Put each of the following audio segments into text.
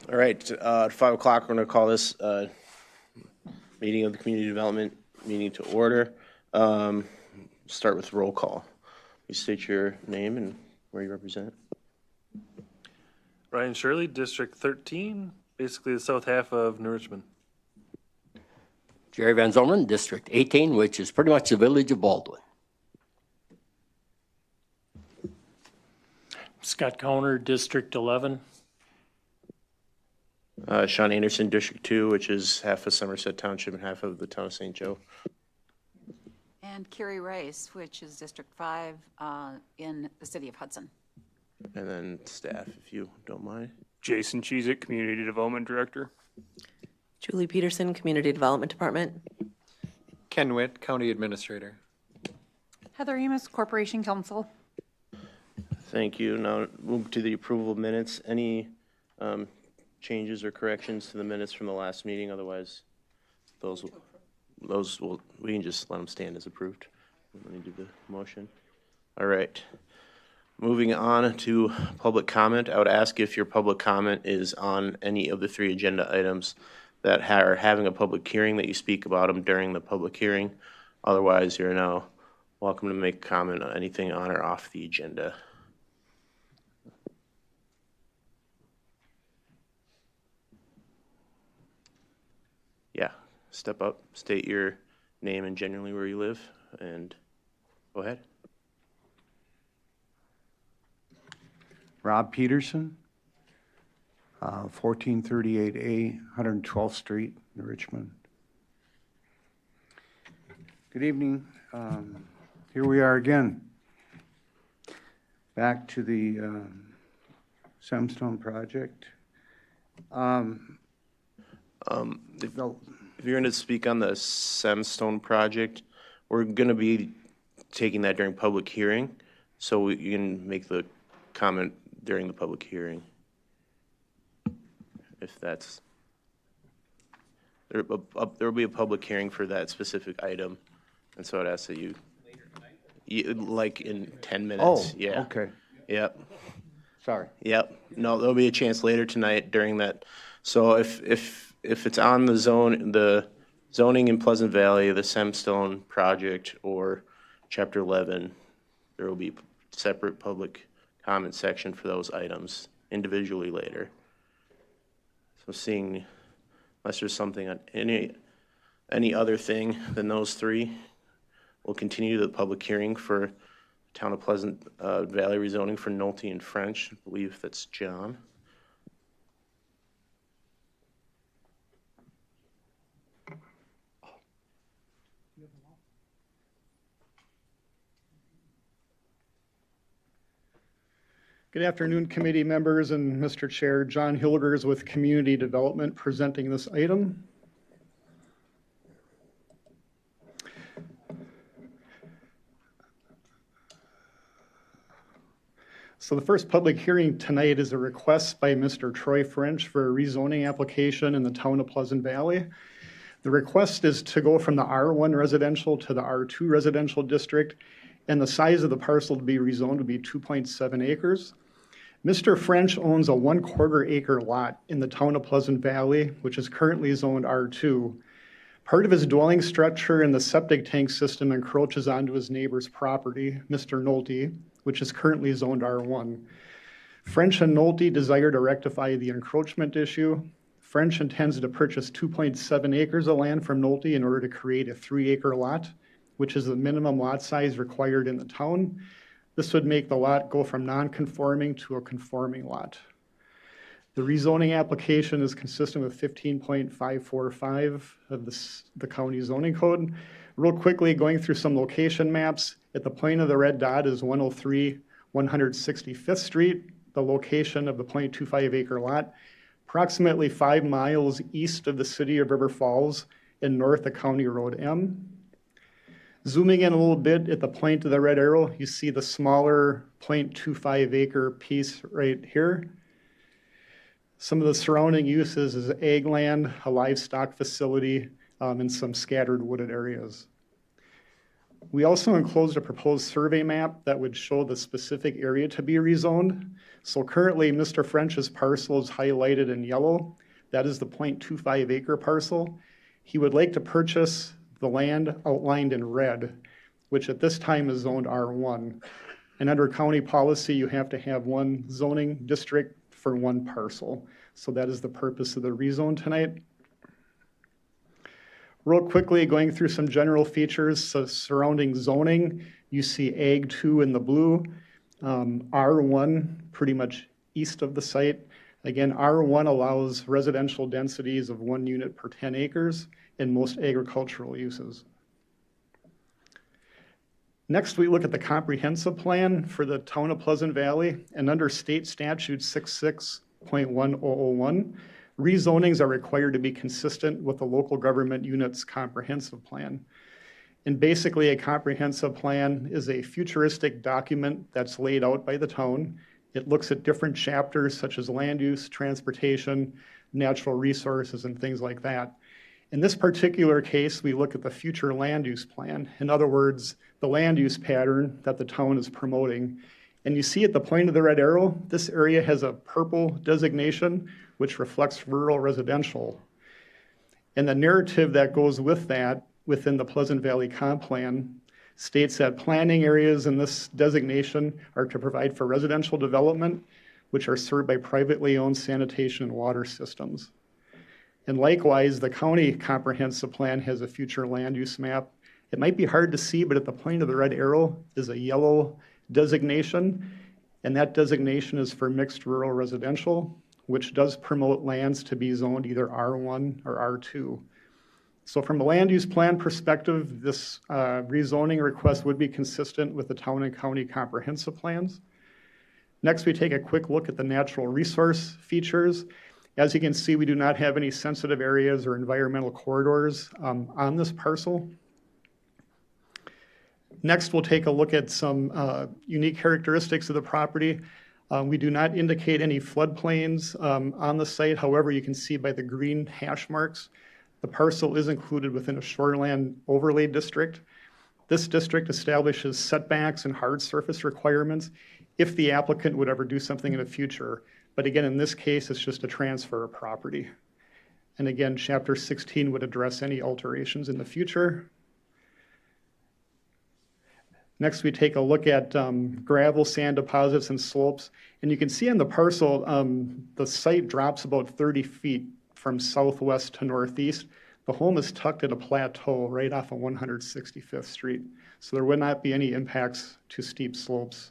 All right, at 5 o'clock, we're going to call this meeting of the Community Development meeting to order. Start with roll call. You state your name and where you represent. Ryan Shirley, District 13, basically the south half of New Richmond. Jerry Van Zonen, District 18, which is pretty much the village of Baldwin. Scott Counter, District 11. Sean Anderson, District 2, which is half of Somerset Township and half of the town of St. Joe. And Carrie Rice, which is District 5 in the city of Hudson. And then staff, if you don't mind. Jason Cheezick, Community Development Director. Julie Peterson, Community Development Department. Ken Witt, County Administrator. Heather Amos, Corporation Counsel. Thank you. Now move to the approval of minutes. Any changes or corrections to the minutes from the last meeting? Otherwise, we can just let them stand as approved. Let me do the motion. All right. Moving on to public comment. I would ask if your public comment is on any of the 3 agenda items that are having a public hearing, that you speak about them during the public hearing. Otherwise, you're now welcome to make comment on anything on or off the agenda. Yeah, step up, state your name and generally where you live, and go ahead. Rob Peterson, 1438A, 112th Street, in Richmond. Good evening. Here we are again. Back to the Samstone project. If you're going to speak on the Samstone project, we're going to be taking that during public hearing, so you can make the comment during the public hearing. If that's, there will be a public hearing for that specific item, and so I'd ask that you, like in 10 minutes. Oh, yeah. Okay. Yep. Sorry. Yep. No, there'll be a chance later tonight during that. So if it's on the zoning in Pleasant Valley, the Samstone project, or Chapter 11, there will be separate public comment section for those items individually later. So seeing, unless there's something on any other thing than those 3, we'll continue the public hearing for Town of Pleasant Valley rezoning for Nolte and French. I believe that's John. Good afternoon, committee members and Mr. Chair. John Hilgers with Community Development presenting this item. So the first public hearing tonight is a request by Mr. Troy French for a rezoning application in the town of Pleasant Valley. The request is to go from the R1 residential to the R2 residential district, and the size of the parcel to be rezoned would be 2.7 acres. Mr. French owns a 1/4 acre lot in the town of Pleasant Valley, which is currently zoned R2. Part of his dwelling structure and the septic tank system encroaches onto his neighbor's property, Mr. Nolte, which is currently zoned R1. French and Nolte desire to rectify the encroachment issue. French intends to purchase 2.7 acres of land from Nolte in order to create a 3-acre lot, which is the minimum lot size required in the town. This would make the lot go from non-conforming to a conforming lot. The rezoning application is consistent with 15.545 of the county zoning code. Real quickly, going through some location maps, at the point of the red dot is 103 165th Street, the location of the 0.25 acre lot, approximately 5 miles east of the city of River Falls and north of County Road M. Zooming in a little bit at the point of the red arrow, you see the smaller 0.25 acre piece right here. Some of the surrounding uses is ag land, a livestock facility, and some scattered wooded areas. We also enclosed a proposed survey map that would show the specific area to be rezoned. So currently, Mr. French's parcel is highlighted in yellow. That is the 0.25 acre parcel. He would like to purchase the land outlined in red, which at this time is zoned R1. And under county policy, you have to have one zoning district for one parcel. So that is the purpose of the rezone tonight. Real quickly, going through some general features surrounding zoning, you see Ag 2 in the blue, R1 pretty much east of the site. Again, R1 allows residential densities of 1 unit per 10 acres in most agricultural uses. Next, we look at the comprehensive plan for the town of Pleasant Valley, and under state statute 66.1001, rezonings are required to be consistent with the local government unit's comprehensive plan. And basically, a comprehensive plan is a futuristic document that's laid out by the town. It looks at different chapters such as land use, transportation, natural resources, and things like that. In this particular case, we look at the future land use plan. In other words, the land use pattern that the town is promoting. And you see at the point of the red arrow, this area has a purple designation, which reflects rural residential. And the narrative that goes with that within the Pleasant Valley Comp Plan states that planning areas in this designation are to provide for residential development, which are served by privately owned sanitation and water systems. And likewise, the county comprehensive plan has a future land use map. It might be hard to see, but at the point of the red arrow is a yellow designation, and that designation is for mixed rural residential, which does promote lands to be zoned either R1 or R2. So from a land use plan perspective, this rezoning request would be consistent with the town and county comprehensive plans. Next, we take a quick look at the natural resource features. As you can see, we do not have any sensitive areas or environmental corridors on this parcel. Next, we'll take a look at some unique characteristics of the property. We do not indicate any floodplains on the site. However, you can see by the green hash marks, the parcel is included within a shoreland overlay district. This district establishes setbacks and hard surface requirements if the applicant would ever do something in the future. But again, in this case, it's just a transfer of property. And again, Chapter 16 would address any alterations in the future. Next, we take a look at gravel, sand deposits, and slopes. And you can see on the parcel, the site drops about 30 feet from southwest to northeast. The home is tucked at a plateau right off of 165th Street. So there would not be any impacts to steep slopes.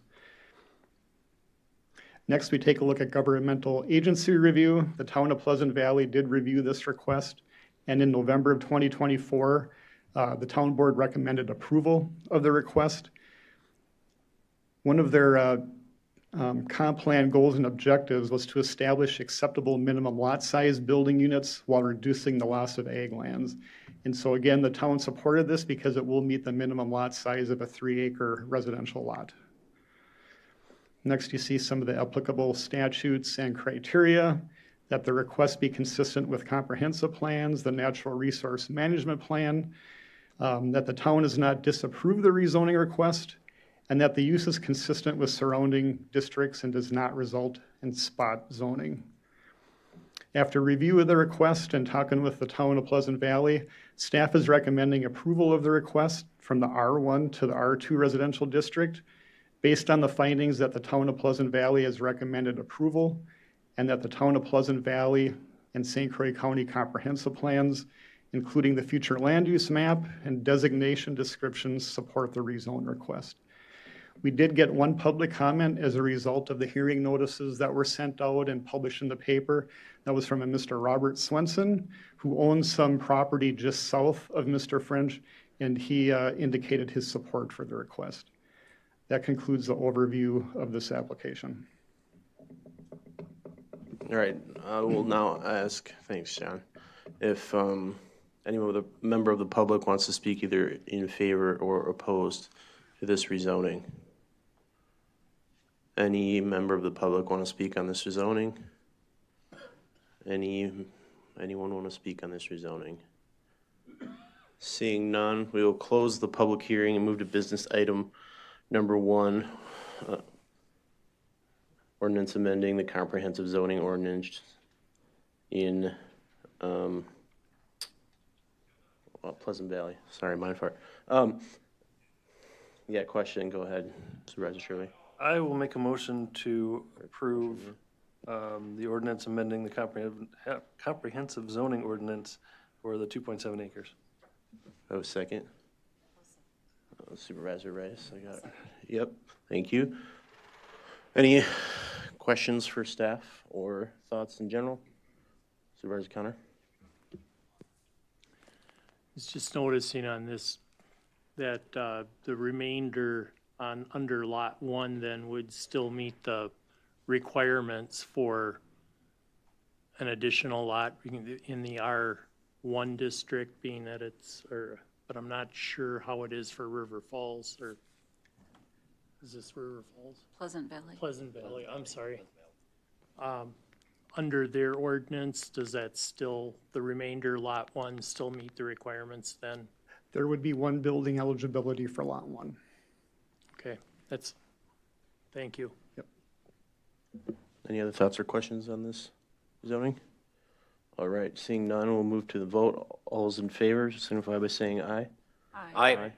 Next, we take a look at governmental agency review. The town of Pleasant Valley did review this request. And in November of 2024, the town board recommended approval of the request. One of their comp plan goals and objectives was to establish acceptable minimum lot size building units while reducing the loss of ag lands. And so again, the town supported this because it will meet the minimum lot size of a 3-acre residential lot. Next, you see some of the applicable statutes and criteria, that the request be consistent with comprehensive plans, the natural resource management plan, that the town does not disapprove the rezoning request, and that the use is consistent with surrounding districts and does not result in spot zoning. After review of the request and talking with the town of Pleasant Valley, staff is recommending approval of the request from the R1 to the R2 residential district based on the findings that the town of Pleasant Valley has recommended approval and that the town of Pleasant Valley and St. Croix County comprehensive plans, including the future land use map and designation descriptions, support the rezone request. We did get one public comment as a result of the hearing notices that were sent out and published in the paper. That was from a Mr. Robert Swenson, who owns some property just south of Mr. French, and he indicated his support for the request. That concludes the overview of this application. All right, I will now ask, thanks, John, if any member of the public wants to speak either in favor or opposed to this rezoning. Any member of the public want to speak on this rezoning? Anyone want to speak on this rezoning? Seeing none, we will close the public hearing and move to business item number 1. Ordinance amending the comprehensive zoning ordinance in Pleasant Valley. Sorry, mind fart. Yeah, question, go ahead, Supervisor Shirley. I will make a motion to approve the ordinance amending the comprehensive zoning ordinance for the 2.7 acres. Oh, second. Supervisor Rice, I got it. Yep, thank you. Any questions for staff or thoughts in general? Supervisor Connor? It's just noticing on this that the remainder under Lot 1 then would still meet the requirements for an additional lot in the R1 district, being that but I'm not sure how it is for River Falls, or is this River Falls? Pleasant Valley. Pleasant Valley, I'm sorry. Under their ordinance, does that still, the remainder Lot 1 still meet the requirements then? There would be one building eligibility for Lot 1. Okay, thank you. Any other thoughts or questions on this zoning? All right, seeing none, we'll move to the vote. All those in favor signify by saying aye. Aye.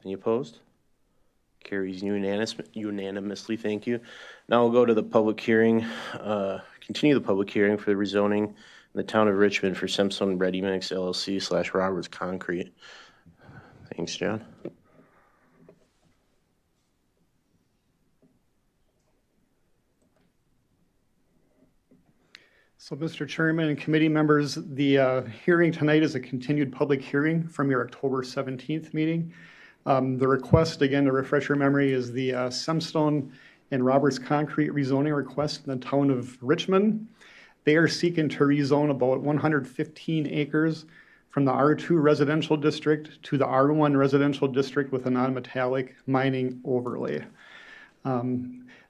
Any opposed? Carries unanimously, thank you. Now we'll go to the public hearing, continue the public hearing for the rezoning in the town of Richmond for Semstone Ready Mix LLC / Roberts Concrete. Thanks, John. So, Mr. Chairman and committee members, the hearing tonight is a continued public hearing from your October 17th meeting. The request, again, to refresh your memory, is the Semstone and Roberts Concrete rezoning request in the town of Richmond. They are seeking to rezone about 115 acres from the R2 residential district to the R1 residential district with a non-metallic mining overlay.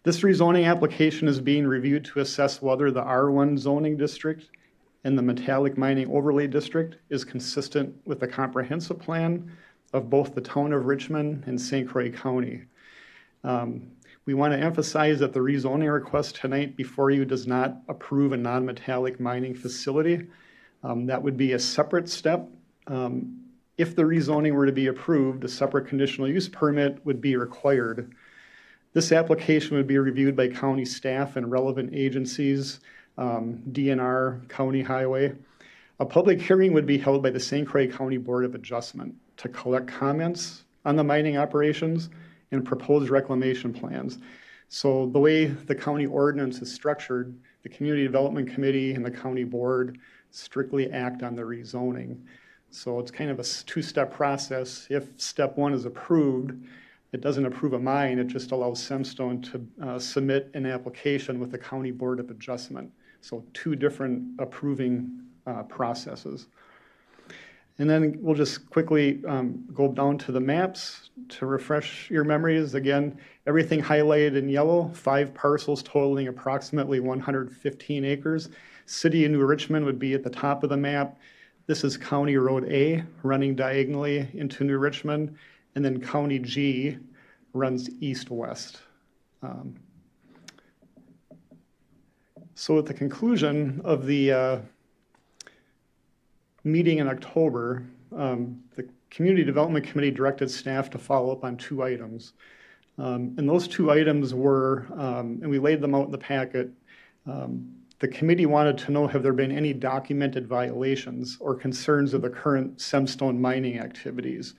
This rezoning application is being reviewed to assess whether the R1 zoning district and the metallic mining overlay district is consistent with the comprehensive plan of both the town of Richmond and St. Croix County. We want to emphasize that the rezoning request tonight before you does not approve a non-metallic mining facility. That would be a separate step. If the rezoning were to be approved, a separate conditional use permit would be required. This application would be reviewed by county staff and relevant agencies, DNR, County Highway. A public hearing would be held by the St. Croix County Board of Adjustment to collect comments on the mining operations and proposed reclamation plans. So the way the county ordinance is structured, the Community Development Committee and the county board strictly act on the rezoning. So it's kind of a two-step process. If step 1 is approved, it doesn't approve a mine, it just allows Semstone to submit an application with the County Board of Adjustment. So 2 different approving processes. And then we'll just quickly go down to the maps to refresh your memories. Again, everything highlighted in yellow, 5 parcels totaling approximately 115 acres. City of New Richmond would be at the top of the map. This is County Road A running diagonally into New Richmond. And then County G runs east-west. So at the conclusion of the meeting in October, the Community Development Committee directed staff to follow up on 2 items. And those 2 items were, and we laid them out in the packet, the committee wanted to know, have there been any documented violations or concerns of the current Semstone mining activities?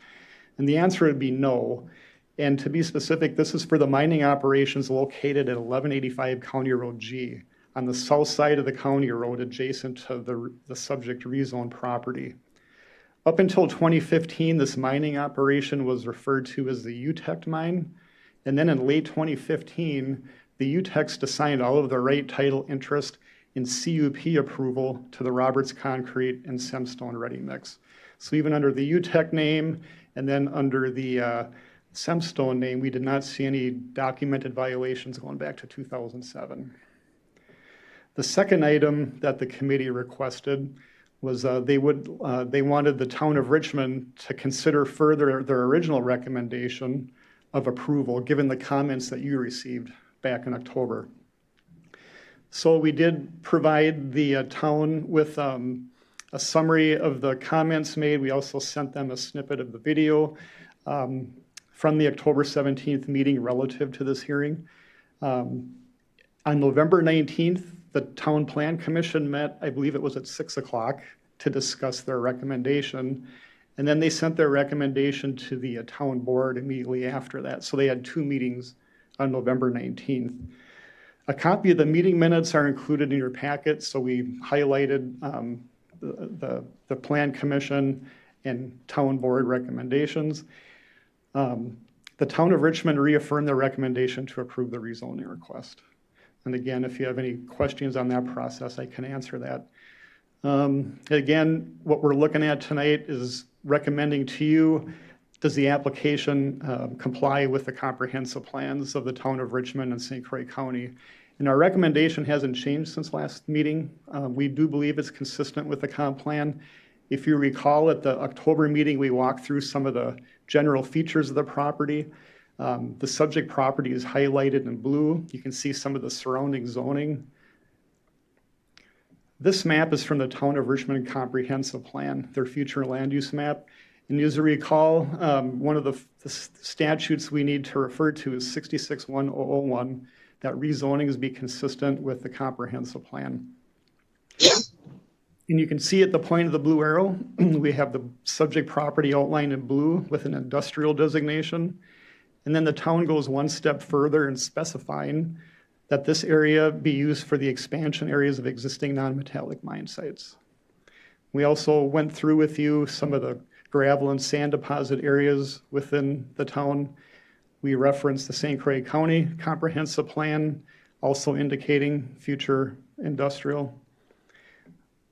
And the answer would be no. And to be specific, this is for the mining operations located at 1185 County Road G on the south side of the county road adjacent to the subject rezone property. Up until 2015, this mining operation was referred to as the UTEC mine. And then in late 2015, the UTECs assigned all of the right title interest in CUP approval to the Roberts Concrete and Semstone Ready Mix. So even under the UTEC name and then under the Semstone name, we did not see any documented violations going back to 2007. The second item that the committee requested was they wanted the town of Richmond to consider further their original recommendation of approval, given the comments that you received back in October. So we did provide the town with a summary of the comments made. We also sent them a snippet of the video from the October 17th meeting relative to this hearing. On November 19th, the Town Plan Commission met, I believe it was at 6 o'clock, to discuss their recommendation. And then they sent their recommendation to the town board immediately after that. So they had 2 meetings on November 19th. A copy of the meeting minutes are included in your packet. So we highlighted the Plan Commission and town board recommendations. The town of Richmond reaffirmed their recommendation to approve the rezoning request. And again, if you have any questions on that process, I can answer that. Again, what we're looking at tonight is recommending to you, does the application comply with the comprehensive plans of the town of Richmond and St. Croix County? And our recommendation hasn't changed since last meeting. We do believe it's consistent with the comp plan. If you recall, at the October meeting, we walked through some of the general features of the property. The subject property is highlighted in blue. You can see some of the surrounding zoning. This map is from the Town of Richmond Comprehensive Plan, their future land use map. And as you recall, one of the statutes we need to refer to is 661001, that rezonings be consistent with the comprehensive plan. And you can see at the point of the blue arrow, we have the subject property outlined in blue with an industrial designation. And then the town goes one step further in specifying that this area be used for the expansion areas of existing non-metallic mine sites. We also went through with you some of the gravel and sand deposit areas within the town. We referenced the St. Croix County Comprehensive Plan, also indicating future industrial.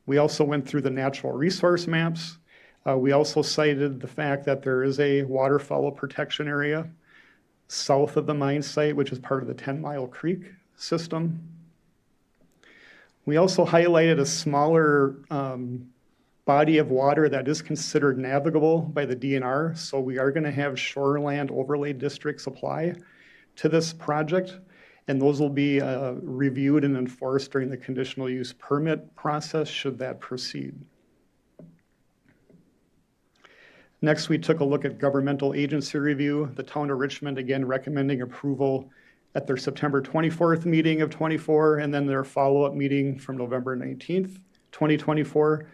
We also went through the natural resource maps. We also cited the fact that there is a waterfowl protection area south of the mine site, which is part of the 10-Mile Creek system. We also highlighted a smaller body of water that is considered navigable by the DNR. So we are going to have shoreland overlay districts apply to this project, and those will be reviewed and enforced during the conditional use permit process should that proceed. Next, we took a look at governmental agency review. The town of Richmond, again, recommending approval at their September 24th meeting of 24, and then their follow-up meeting from November 19th, 2024.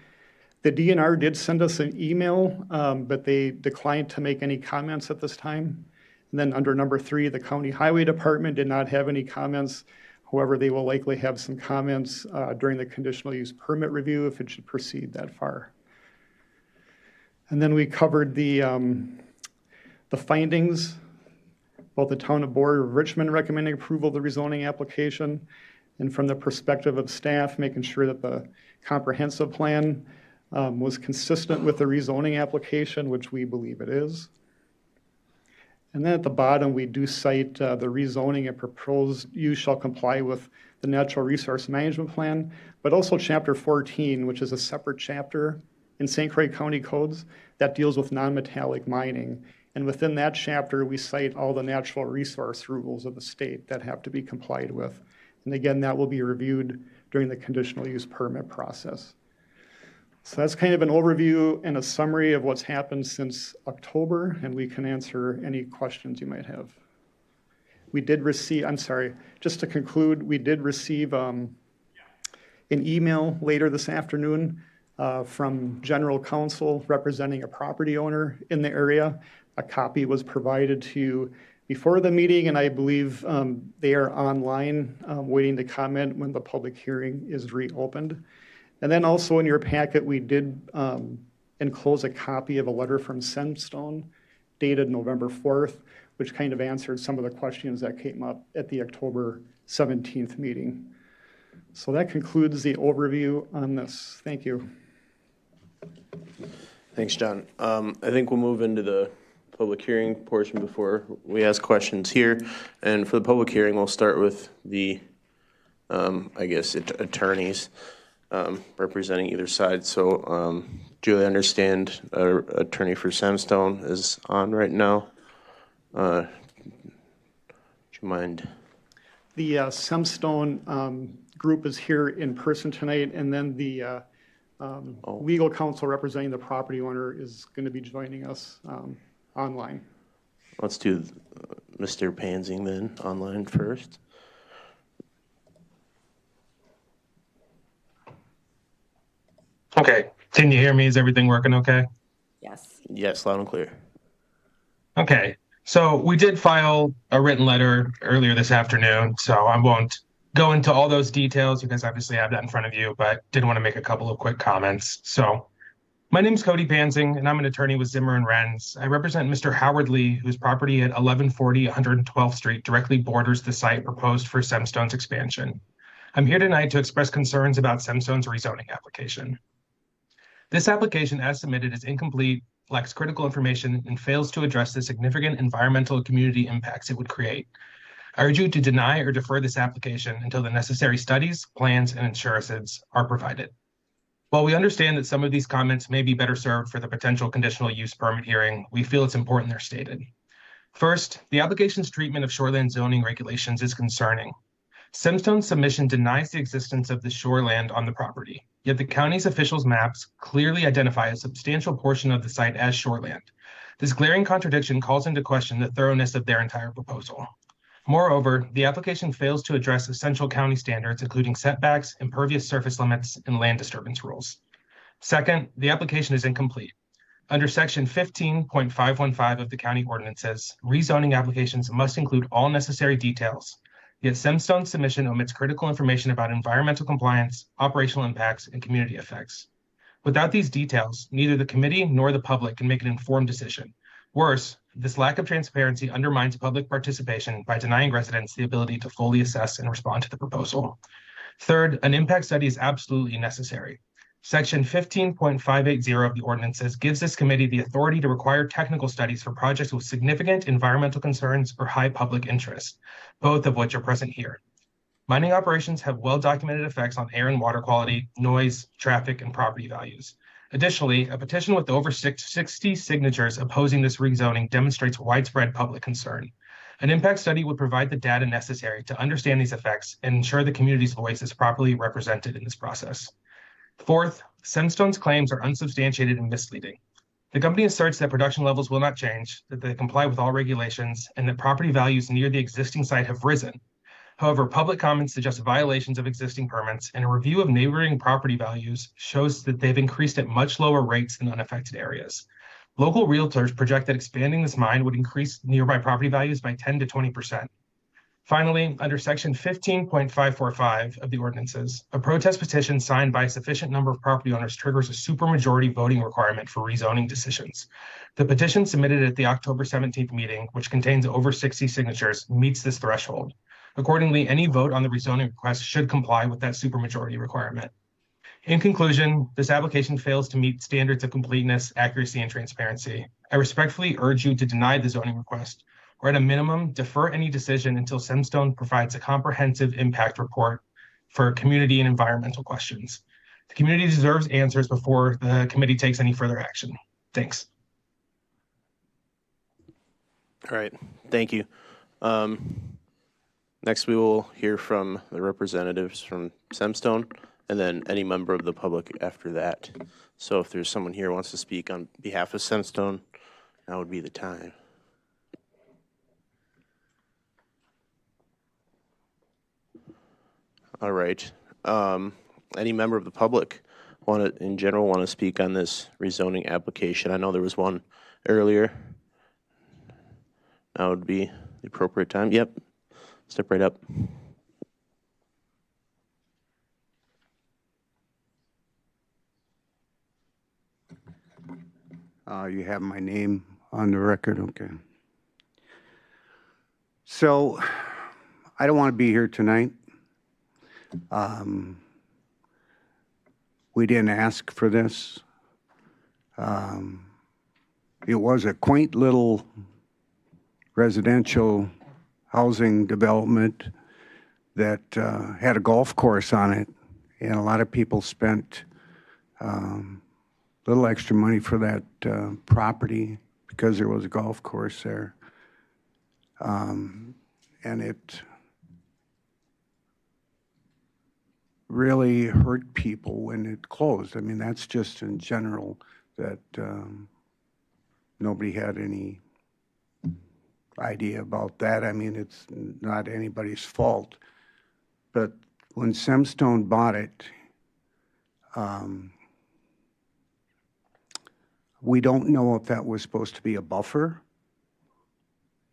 The DNR did send us an email, but they declined to make any comments at this time. And then under number 3, the County Highway Department did not have any comments. However, they will likely have some comments during the conditional use permit review if it should proceed that far. And then we covered the findings, both the Town of Board of Richmond recommending approval of the rezoning application, and from the perspective of staff, making sure that the comprehensive plan was consistent with the rezoning application, which we believe it is. And then at the bottom, we do cite the rezoning and proposed use shall comply with the Natural Resource Management Plan, but also Chapter 14, which is a separate chapter in St. Croix County codes that deals with non-metallic mining. And within that chapter, we cite all the natural resource rules of the state that have to be complied with. And again, that will be reviewed during the conditional use permit process. So that's kind of an overview and a summary of what's happened since October, and we can answer any questions you might have. We did receive, I'm sorry, just to conclude, we did receive an email later this afternoon from General Counsel representing a property owner in the area. A copy was provided to you before the meeting, and I believe they are online waiting to comment when the public hearing is reopened. And then also in your packet, we did enclose a copy of a letter from Sandstone dated November 4th, which kind of answered some of the questions that came up at the October 17th meeting. So that concludes the overview on this. Thank you. Thanks, John. I think we'll move into the public hearing portion before we ask questions here. And for the public hearing, we'll start with the, attorneys. representing either side. So Julie, I understand our attorney for Samstone is on right now. Do you mind? The Semstone group is here in person tonight, and then the legal counsel representing the property owner is going to be joining us online. Let's do Mr. Pansing then online first. Okay, can you hear me? Is everything working okay? Yes. Yes, loud and clear. Okay, so we did file a written letter earlier this afternoon, so I won't go into all those details because obviously I have that in front of you, but did want to make a couple of quick comments. So my name's Cody Pansing, and I'm an attorney with Zimmer and Renz. I represent Mr. Howard Lee, whose property at 1140 112th Street directly borders the site proposed for Semstone's expansion. I'm here tonight to express concerns about Semstone's rezoning application. This application, as submitted, is incomplete, lacks critical information, and fails to address the significant environmental and community impacts it would create. I urge you to deny or defer this application until the necessary studies, plans, and assurances are provided. While we understand that some of these comments may be better served for the potential conditional use permit hearing, we feel it's important they're stated. First, the application's treatment of shoreland zoning regulations is concerning. Semstone's submission denies the existence of the shoreland on the property, yet the county's officials' maps clearly identify a substantial portion of the site as shoreland. This glaring contradiction calls into question the thoroughness of their entire proposal. Moreover, the application fails to address essential county standards, including setbacks, impervious surface limits, and land disturbance rules. Second, the application is incomplete. Under section 15.515 of the county ordinances, rezoning applications must include all necessary details. Yet Semstone's submission omits critical information about environmental compliance, operational impacts, and community effects. Without these details, neither the committee nor the public can make an informed decision. Worse, this lack of transparency undermines public participation by denying residents the ability to fully assess and respond to the proposal. Third, an impact study is absolutely necessary. Section 15.580 of the ordinances gives this committee the authority to require technical studies for projects with significant environmental concerns or high public interest, both of which are present here. Mining operations have well-documented effects on air and water quality, noise, traffic, and property values. Additionally, a petition with over 60 signatures opposing this rezoning demonstrates widespread public concern. An impact study would provide the data necessary to understand these effects and ensure the community's voice is properly represented in this process. Fourth, Semstone's claims are unsubstantiated and misleading. The company asserts that production levels will not change, that they comply with all regulations, and that property values near the existing site have risen. However, public comments suggest violations of existing permits, and a review of neighboring property values shows that they've increased at much lower rates than unaffected areas. Local realtors project that expanding this mine would increase nearby property values by 10 to 20%. Finally, under section 15.545 of the ordinances, a protest petition signed by a sufficient number of property owners triggers a supermajority voting requirement for rezoning decisions. The petition submitted at the October 17th meeting, which contains over 60 signatures, meets this threshold. Accordingly, any vote on the rezoning request should comply with that supermajority requirement. In conclusion, this application fails to meet standards of completeness, accuracy, and transparency. I respectfully urge you to deny the zoning request, or at a minimum, defer any decision until Semstone provides a comprehensive impact report for community and environmental questions. The community deserves answers before the committee takes any further action. Thanks. All right, thank you. Next, we will hear from the representatives from Semstone, and then any member of the public after that. So if there's someone here who wants to speak on behalf of Semstone, now would be the time. All right. Any member of the public in general want to speak on this rezoning application? I know there was one earlier. Now would be the appropriate time. Yep. Step right up. You have my name on the record, okay. So, I don't want to be here tonight. We didn't ask for this. It was a quaint little residential housing development that had a golf course on it, And a lot of people spent little extra money for that property because there was a golf course there. And it really hurt people when it closed. I mean, that's just in general that nobody had any idea about that. I mean, it's not anybody's fault. But when Semstone bought it, we don't know if that was supposed to be a buffer.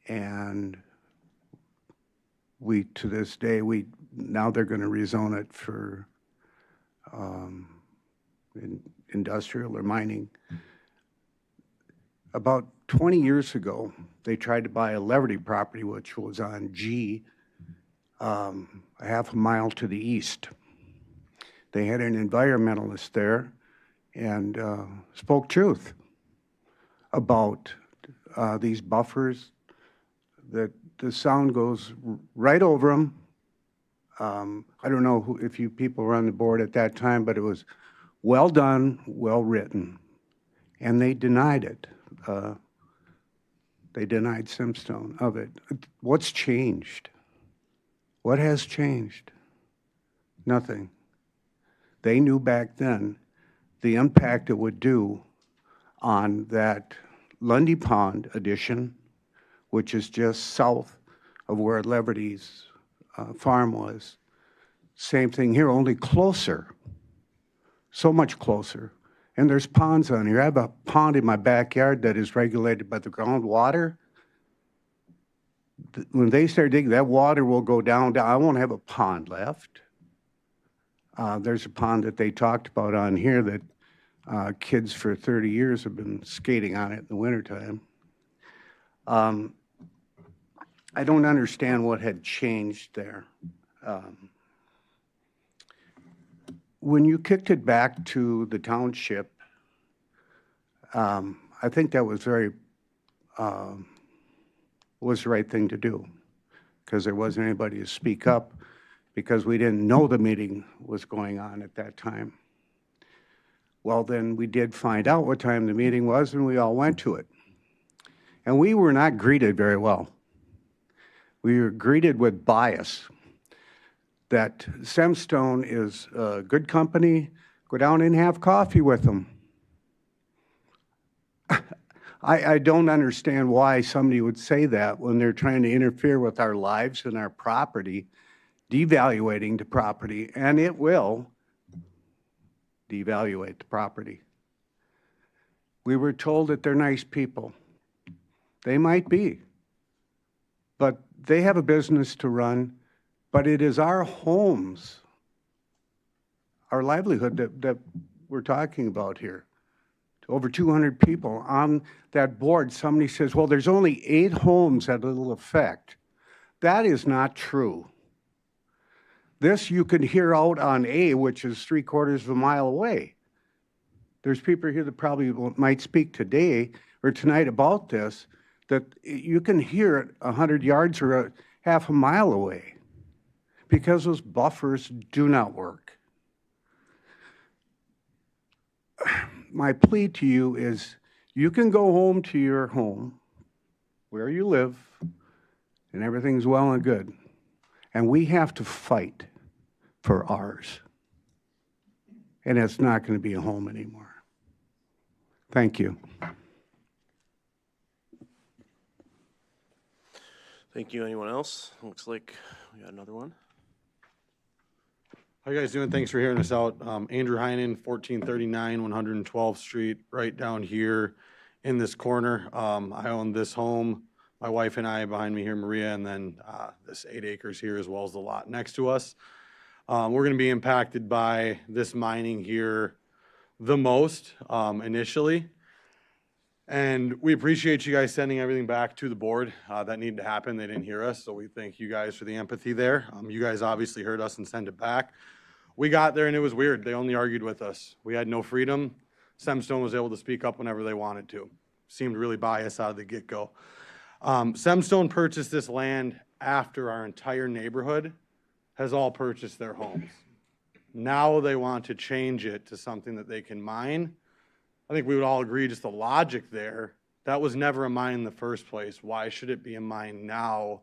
And we, to this day, now they're going to rezone it for industrial or mining. About 20 years ago, they tried to buy a Leverty property, which was on G, a half a mile to the east. They had an environmentalist there and spoke truth about these buffers, that the sound goes right over them. I don't know if you people were on the board at that time, but it was well done, well written, and they denied it. They denied Semstone of it. What's changed? What has changed? Nothing. They knew back then the impact it would do on that Lundy Pond addition, which is just south of where Leverty's farm was. Same thing here, only closer, so much closer. And there's ponds on here. I have a pond in my backyard that is regulated by the groundwater. When they start digging, that water will go down. I won't have a pond left. There's a pond that they talked about on here that kids for 30 years have been skating on it in the wintertime. I don't understand what had changed there. When you kicked it back to the township, I think that was was the right thing to do, because there wasn't anybody to speak up, because we didn't know the meeting was going on at that time. Well, then we did find out what time the meeting was, and we all went to it. And we were not greeted very well. We were greeted with bias, that Semstone is a good company, go down and have coffee with them. I don't understand why somebody would say that when they're trying to interfere with our lives and our property, devaluating the property, and it will devaluate the property. We were told that they're nice people. They might be, but they have a business to run. But it is our homes, our livelihood that we're talking about here. Over 200 people on that board. Somebody says, well, there's only 8 homes that it'll affect. That is not true. This you can hear out on A, which is 3/4 of a mile away. There's people here that probably might speak today or tonight about this, that you can hear it 100 yards or a half a mile away, because those buffers do not work. My plea to you is, you can go home to your home, where you live, and everything's well and good. And we have to fight for ours. And it's not going to be a home anymore. Thank you. Thank you. Anyone else? Looks like we got another one. How you guys doing? Thanks for hearing us out. Andrew Heinen, 1439 112th Street, right down here in this corner. I own this home, my wife and I, behind me here, Maria, and then this 8 acres here, as well as the lot next to us. We're going to be impacted by this mining here the most initially. And we appreciate you guys sending everything back to the board. That needed to happen. They didn't hear us, so we thank you guys for the empathy there. You guys obviously heard us and sent it back. We got there and it was weird. They only argued with us. We had no freedom. Semstone was able to speak up whenever they wanted to. Seemed really biased out of the get-go. Semstone purchased this land after our entire neighborhood has all purchased their homes. Now they want to change it to something that they can mine. I think we would all agree just the logic there. That was never a mine in the first place. Why should it be a mine now,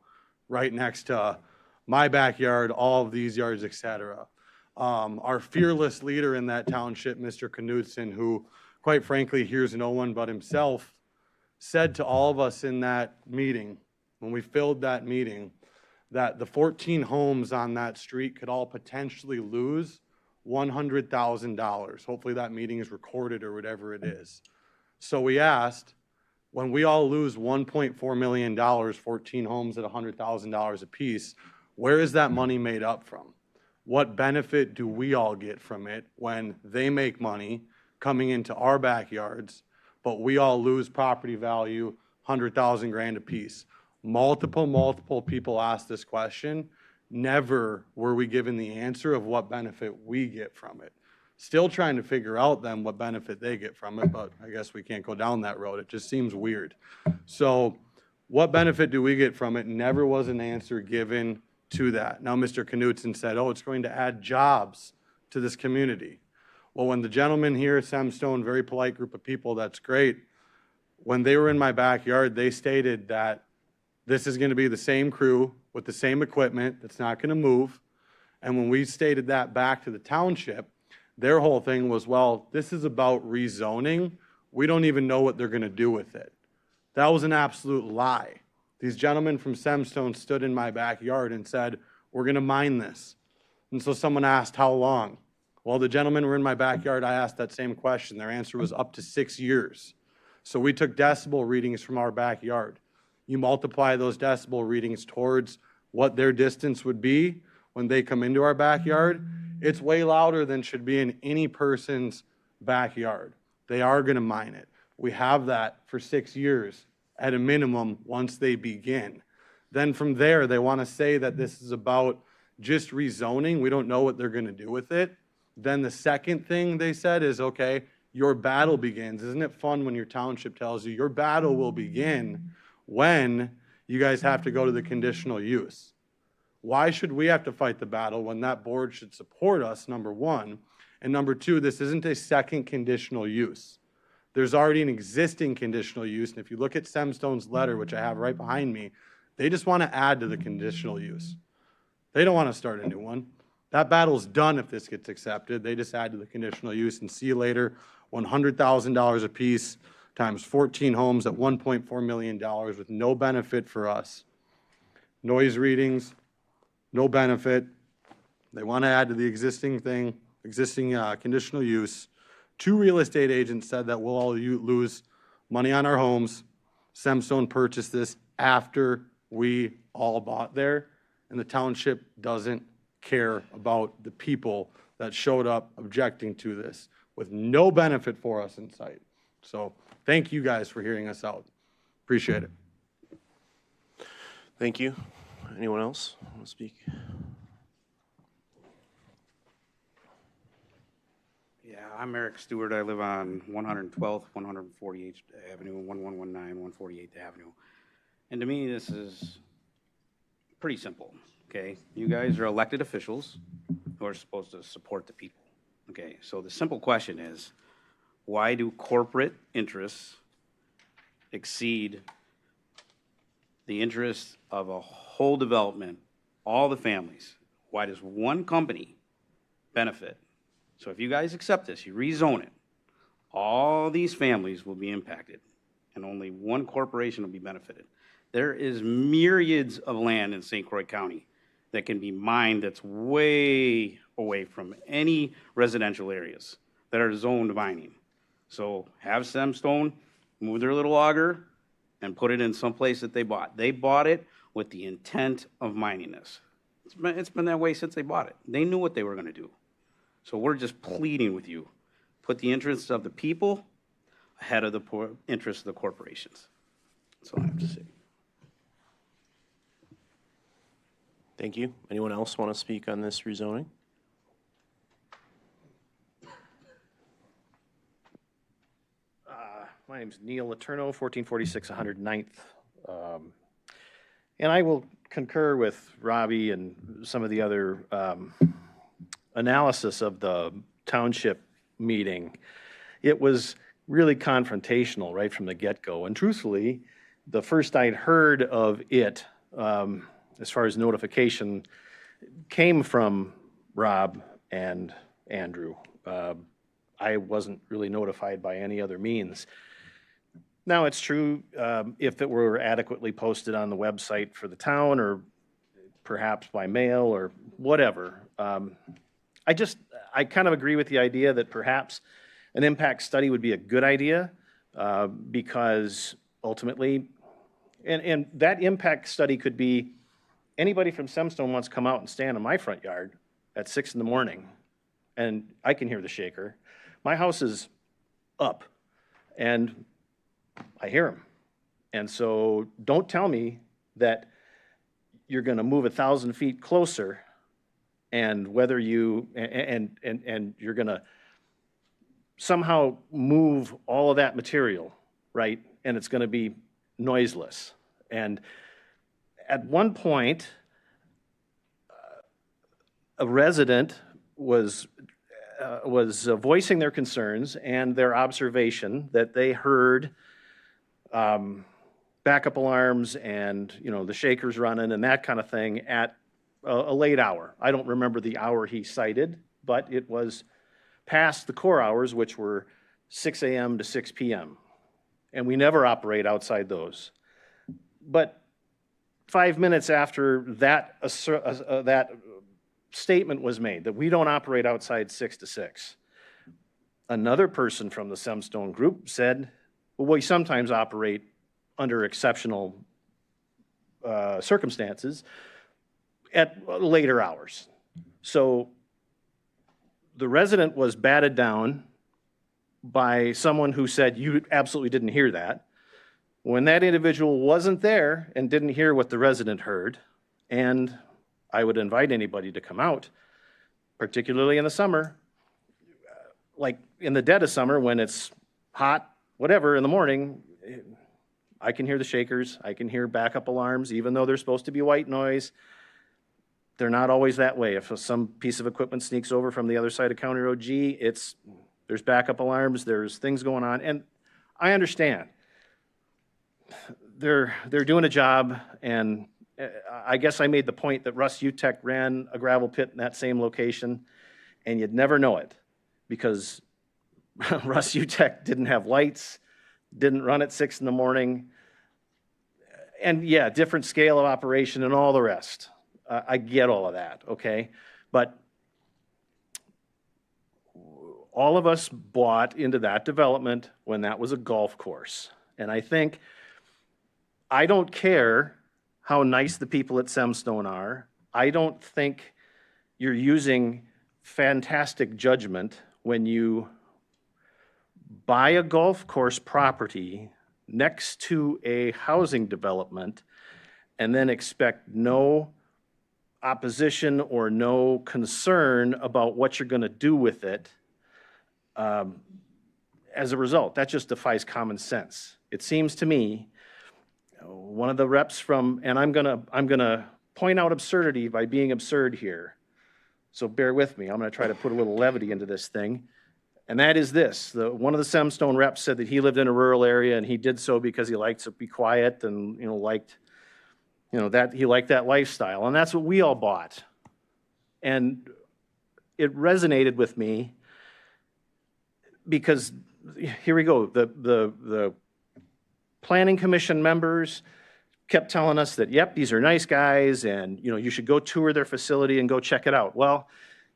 right next to my backyard, all of these yards, et cetera? Our fearless leader in that township, Mr. Knudsen, who quite frankly hears no one but himself, said to all of us in that meeting, when we filled that meeting, that the 14 homes on that street could all potentially lose $100,000. Hopefully that meeting is recorded or whatever it is. So we asked, when we all lose $1.4 million, 14 homes at $100,000 apiece, where is that money made up from? What benefit do we all get from it when they make money coming into our backyards, but we all lose property value, 100,000 grand apiece? Multiple people asked this question. Never were we given the answer of what benefit we get from it. Still trying to figure out then what benefit they get from it, but I guess we can't go down that road. It just seems weird. So what benefit do we get from it? Never was an answer given to that. Now, Mr. Knudsen said, oh, it's going to add jobs to this community. Well, when the gentleman here at Semstone, very polite group of people, that's great. When they were in my backyard, they stated that this is going to be the same crew with the same equipment that's not going to move. And when we stated that back to the township, their whole thing was, well, this is about rezoning. We don't even know what they're going to do with it. That was an absolute lie. These gentlemen from Semstone stood in my backyard and said, we're going to mine this. And so someone asked, how long? Well, the gentlemen were in my backyard. I asked that same question. Their answer was up to 6 years. So we took decibel readings from our backyard. You multiply those decibel readings towards what their distance would be when they come into our backyard. It's way louder than should be in any person's backyard. They are going to mine it. We have that for 6 years at a minimum once they begin. Then from there, they want to say that this is about just rezoning. We don't know what they're going to do with it. Then the second thing they said is, okay, your battle begins. Isn't it fun when your township tells you your battle will begin when you guys have to go to the conditional use? Why should we have to fight the battle when that board should support us, number one? And number two, this isn't a second conditional use. There's already an existing conditional use, and if you look at Semstone's letter, which I have right behind me, they just want to add to the conditional use. They don't want to start a new one. That battle's done if this gets accepted. They just add to the conditional use and see you later, $100,000 apiece times 14 homes at $1.4 million with no benefit for us. Noise readings, no benefit. They want to add to the existing thing, conditional use. 2 real estate agents said that we'll all lose money on our homes. Semstone purchased this after we all bought there, and the township doesn't care about the people that showed up objecting to this with no benefit for us in sight. So thank you guys for hearing us out. Appreciate it. Thank you. Anyone else want to speak? Yeah, I'm Eric Stewart. I live on 112th, 148th Avenue, 1119, 148th Avenue. And to me, this is pretty simple, okay? You guys are elected officials who are supposed to support the people, okay? So the simple question is, why do corporate interests exceed the interests of a whole development, all the families? Why does one company benefit? So if you guys accept this, you rezone it, all these families will be impacted, and only one corporation will be benefited. There is myriads of land in St. Croix County that can be mined that's way away from any residential areas that are zoned mining. So have Semstone move their little auger and put it in some place that they bought. They bought it with the intent of mining this. It's been that way since they bought it. They knew what they were going to do. So we're just pleading with you, put the interests of the people ahead of the interests of the corporations. That's all I have to say. Thank you. Anyone else want to speak on this rezoning? My name's Neil Letourneau, 1446 109th. And I will concur with Robbie and some of the other analysis of the township meeting, it was really confrontational right from the get-go. And truthfully, the first I'd heard of it, as far as notification, came from Rob and Andrew. I wasn't really notified by any other means. Now, it's true, if it were adequately posted on the website for the town or perhaps by mail or whatever. I kind of agree with the idea that perhaps an impact study would be a good idea because ultimately, and that impact study could be anybody from Semstone wants to come out and stand in my front yard at 6 a.m. and I can hear the shaker. My house is up and I hear them. And so don't tell me that you're going to move 1,000 feet closer and whether you, and you're going to somehow move all of that material, right? And it's going to be noiseless. And at one point, a resident was voicing their concerns and their observation that they heard backup alarms and, you know, the shakers running and that kind of thing at a late hour. I don't remember the hour he cited, but it was past the core hours, which were 6 a.m. to 6 p.m. And we never operate outside those. But 5 minutes after that, that statement was made, that we don't operate outside 6 to 6, another person from the Semstone group said, well, we sometimes operate under exceptional circumstances at later hours. So the resident was batted down by someone who said, you absolutely didn't hear that. When that individual wasn't there and didn't hear what the resident heard, and I would invite anybody to come out, particularly in the summer, like in the dead of summer when it's hot, whatever, in the morning, I can hear the shakers, I can hear backup alarms, even though they're supposed to be white noise. They're not always that way. If some piece of equipment sneaks over from the other side of County Road G, there's backup alarms, there's things going on, and I understand. They're doing a job, and I guess I made the point that Russ Utech ran a gravel pit in that same location, and you'd never know it because Russ Utech didn't have lights, didn't run at 6 a.m, and yeah, different scale of operation and all the rest. I get all of that, okay? But all of us bought into that development when that was a golf course. And I think, I don't care how nice the people at Semstone are. I don't think you're using fantastic judgment when you buy a golf course property next to a housing development and then expect no opposition or no concern about what you're going to do with it. As a result, that just defies common sense. It seems to me, one of the reps from, and I'm gonna point out absurdity by being absurd here. So bear with me. I'm gonna try to put a little levity into this thing. And that is this, one of the Semstone reps said that he lived in a rural area and he did so because he liked to be quiet and, that he liked that lifestyle. And that's what we all bought. And it resonated with me because here we go. The planning commission members kept telling us that, yep, these are nice guys and, you should go tour their facility and go check it out. Well,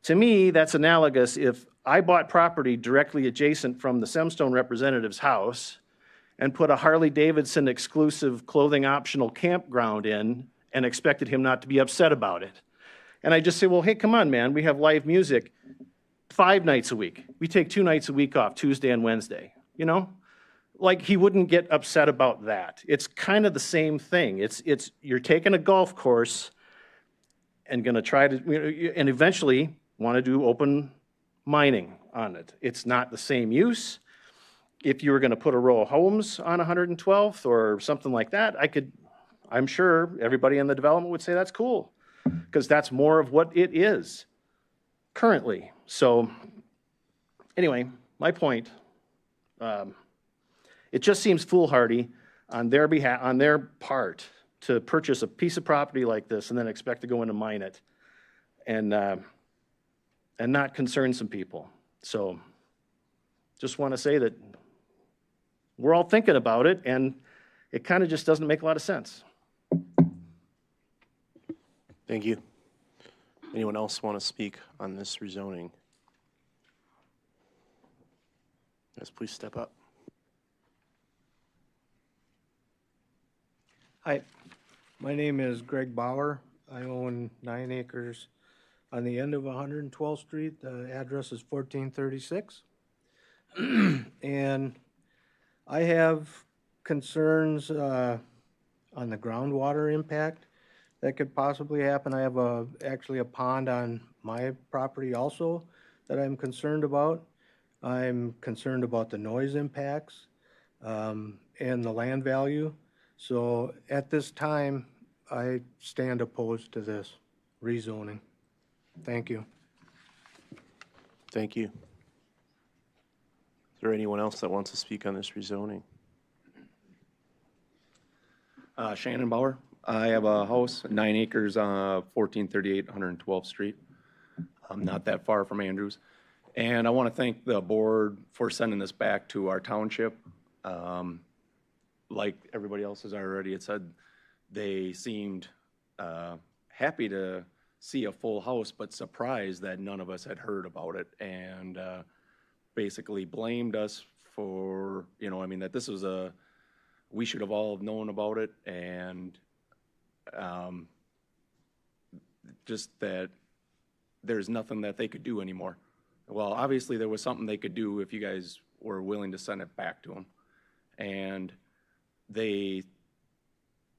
to me, that's analogous. If I bought property directly adjacent from the Semstone representative's house and put a Harley-Davidson exclusive clothing optional campground in and expected him not to be upset about it. And I just say, well, hey, come on, man, we have live music 5 nights a week. We take 2 nights a week off, Tuesday and Wednesday, Like he wouldn't get upset about that. It's kind of the same thing. It's you're taking a golf course and gonna try to, and eventually want to do open mining on it. It's not the same use. If you were gonna put a row of homes on 112th or something like that, I'm sure everybody in the development would say that's cool because that's more of what it is. currently. So anyway, my point, it just seems foolhardy on their behalf, on their part, to purchase a piece of property like this and then expect to go in and mine it and not concern some people. So just want to say that we're all thinking about it, and it kind of just doesn't make a lot of sense. Thank you. Anyone else want to speak on this rezoning? Yes, please step up. Hi, my name is Greg Bauer. I own 9 acres on the end of 112th Street. The address is 1436. And I have concerns on the groundwater impact that could possibly happen. I have actually a pond on my property also that I'm concerned about. I'm concerned about the noise impacts and the land value. So at this time, I stand opposed to this rezoning. Thank you. Thank you. Is there anyone else that wants to speak on this rezoning? Shannon Bauer. I have a house, 9 acres, 1438 112th Street. I'm not that far from Andrews. And I want to thank the board for sending this back to our township. Like everybody else has already had said, they seemed happy to see a full house, but surprised that none of us had heard about it, and basically blamed us for, that this was we should have all known about it, and just that there's nothing that they could do anymore. Well, obviously there was something they could do if you guys were willing to send it back to them. And they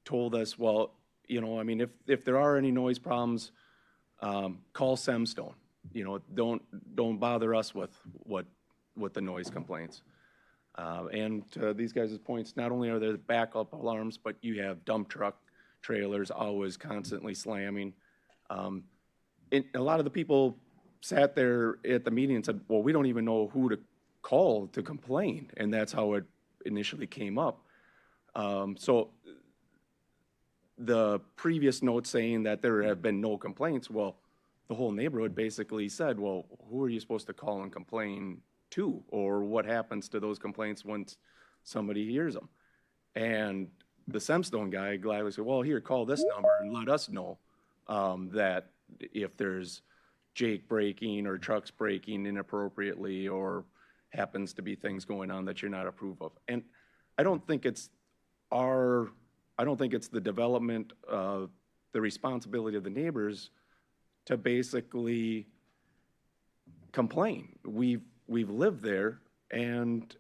told us, well, if there are any noise problems, call Semstone. Don't bother us with the noise complaints. And to these guys' points, not only are there backup alarms, but you have dump truck trailers always constantly slamming. A lot of the people sat there at the meeting and said, well, we don't even know who to call to complain. And that's how it initially came up. So the previous note saying that there have been no complaints, well, the whole neighborhood basically said, well, who are you supposed to call and complain to? Or what happens to those complaints once somebody hears them? And the Semstone guy gladly said, well, here, call this number and let us know that if there's Jake braking or trucks braking inappropriately or happens to be things going on that you're not approve of. And I don't think it's the development of the responsibility of the neighbors to basically complain. We've lived there, and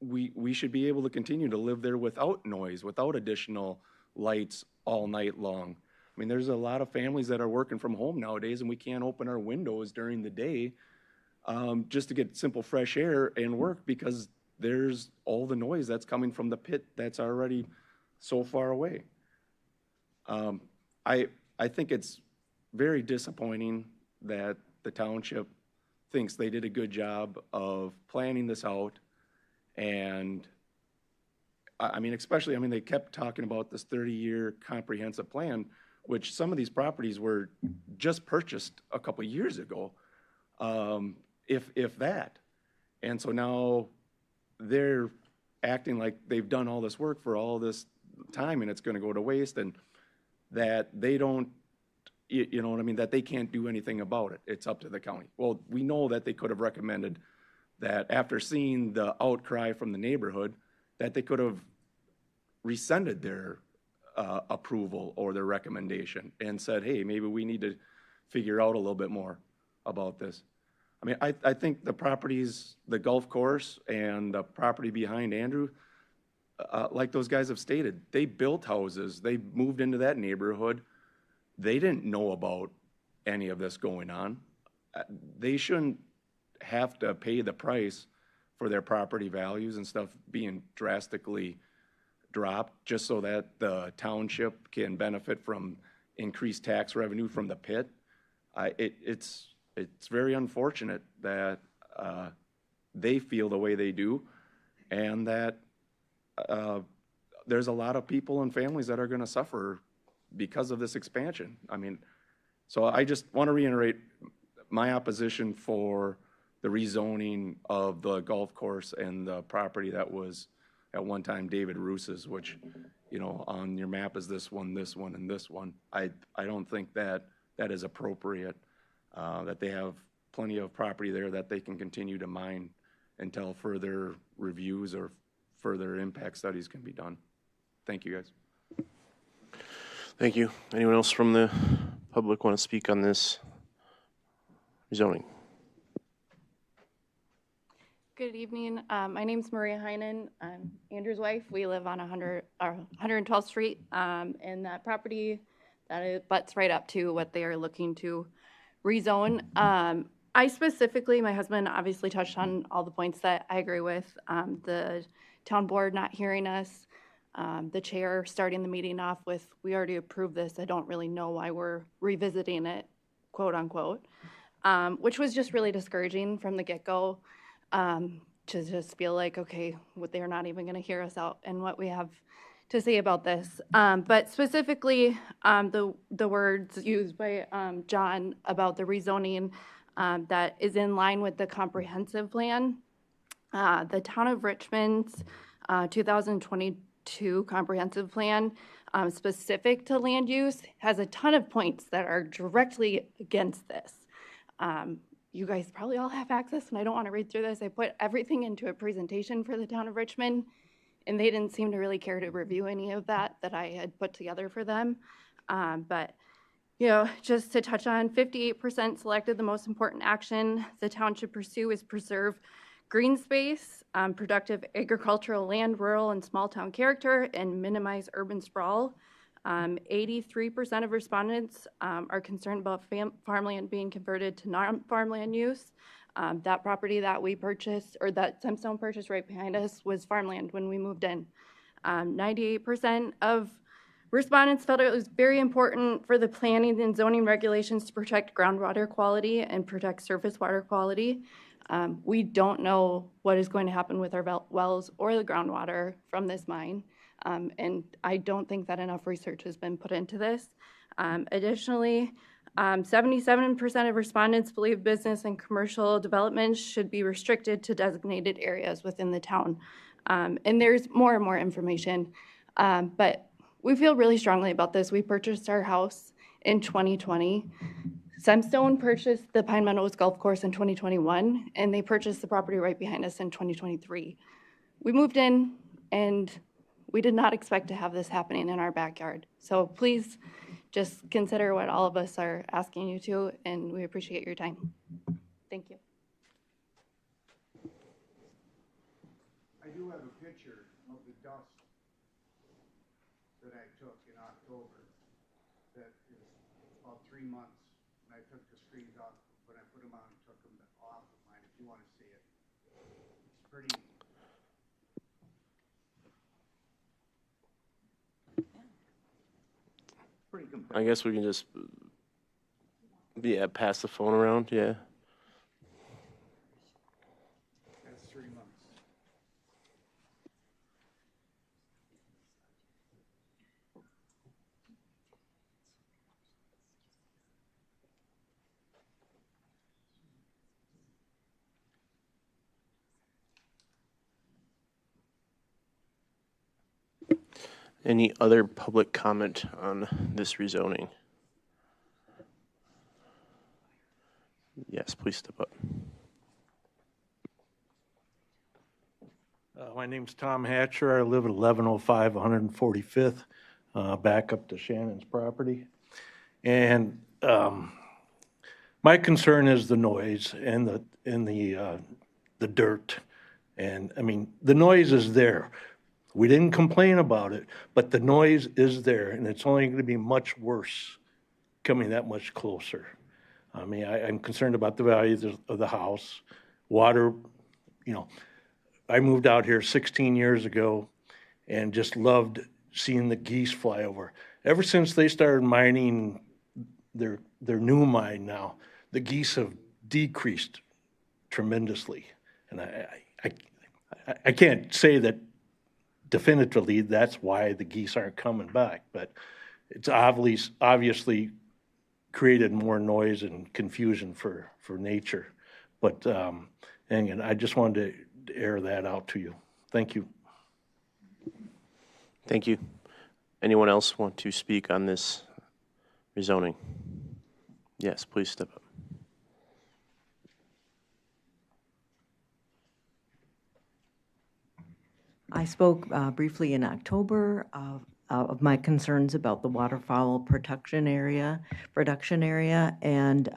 we should be able to continue to live there without noise, without additional lights all night long. I mean, there's a lot of families that are working from home nowadays, and we can't open our windows during the day just to get simple fresh air and work because there's all the noise that's coming from the pit that's already so far away. I think it's very disappointing that the township thinks they did a good job of planning this out. And especially, they kept talking about this 30-year comprehensive plan, which some of these properties were just purchased a couple years ago, if that. And so now they're acting like they've done all this work for all this time and it's going to go to waste, and that they don't, that they can't do anything about it. It's up to the county. Well, we know that they could have recommended that after seeing the outcry from the neighborhood, that they could have rescinded their approval or their recommendation and said, hey, maybe we need to figure out a little bit more about this. I think the properties, the golf course and the property behind Andrew, like those guys have stated, they built houses, they moved into that neighborhood. They didn't know about any of this going on. They shouldn't have to pay the price for their property values and stuff being drastically dropped just so that the township can benefit from increased tax revenue from the pit. it's very unfortunate that they feel the way they do, and that there's a lot of people and families that are going to suffer because of this expansion. I mean, so I just want to reiterate my opposition for the rezoning of the golf course and the property that was at one time David Roos's, which, you know, on your map is this one, and this one. I don't think that that is appropriate, that they have plenty of property there that they can continue to mine until further reviews or further impact studies can be done. Thank you, guys. Thank you. Anyone else from the public want to speak on this rezoning? Good evening. My name's Maria Heinen. I'm Andrew's wife. We live on 112th Street, and that property that it butts right up to what they are looking to rezone. I specifically, my husband obviously touched on all the points that I agree with. The town board not hearing us, the chair starting the meeting off with, we already approved this. I don't really know why we're revisiting it, quote unquote, which was just really discouraging from the get-go. To just feel like, okay, they're not even going to hear us out and what we have to say about this. But specifically, the words used by John about the rezoning that is in line with the comprehensive plan. The Town of Richmond's 2022 comprehensive plan, specific to land use, has a ton of points that are directly against this. You guys probably all have access, and I don't want to read through this. I put everything into a presentation for the Town of Richmond, and they didn't seem to really care to review any of that I had put together for them. But, you know, just to touch on, 58% selected the most important action the town should pursue is preserve green space, productive agricultural land, rural and small town character, and minimize urban sprawl. 83% of respondents are concerned about farmland being converted to non-farmland use. That property that we purchased, or that Semstone purchased right behind us, was farmland when we moved in. 98% of respondents felt it was very important for the planning and zoning regulations to protect groundwater quality and protect surface water quality. We don't know what is going to happen with our wells or the groundwater from this mine. And I don't think that enough research has been put into this. Additionally, 77% of respondents believe business and commercial developments should be restricted to designated areas within the town. And there's more and more information, but we feel really strongly about this. We purchased our house in 2020. Semstone purchased the Pine Meadows Golf Course in 2021, and they purchased the property right behind us in 2023. We moved in, and we did not expect to have this happening in our backyard. So please just consider what all of us are asking you to, and we appreciate your time. Thank you. I do have a picture of the dust that I took in October that is about 3 months. And I took the screens off, when I put them on, took them off of mine, if you want to see it. It's pretty. I guess we can just, pass the phone around, yeah. That's 3 months. Any other public comment on this rezoning? Yes, please step up. My name's Tom Hatcher. I live at 1105 145th, back up to Shannon's property. And my concern is the noise and the dirt. And I mean, the noise is there. We didn't complain about it, but the noise is there, and it's only going to be much worse coming that much closer. I mean, I'm concerned about the value of the house, water. You know, I moved out here 16 years ago and just loved seeing the geese fly over. Ever since they started mining their new mine now, the geese have decreased tremendously. And I can't say that definitively that's why the geese aren't coming back, but it's obviously created more noise and confusion for nature. But and I just wanted to air that out to you. Thank you. Thank you. Anyone else want to speak on this rezoning? Yes, please step up. I spoke briefly in October of my concerns about the waterfowl production area, and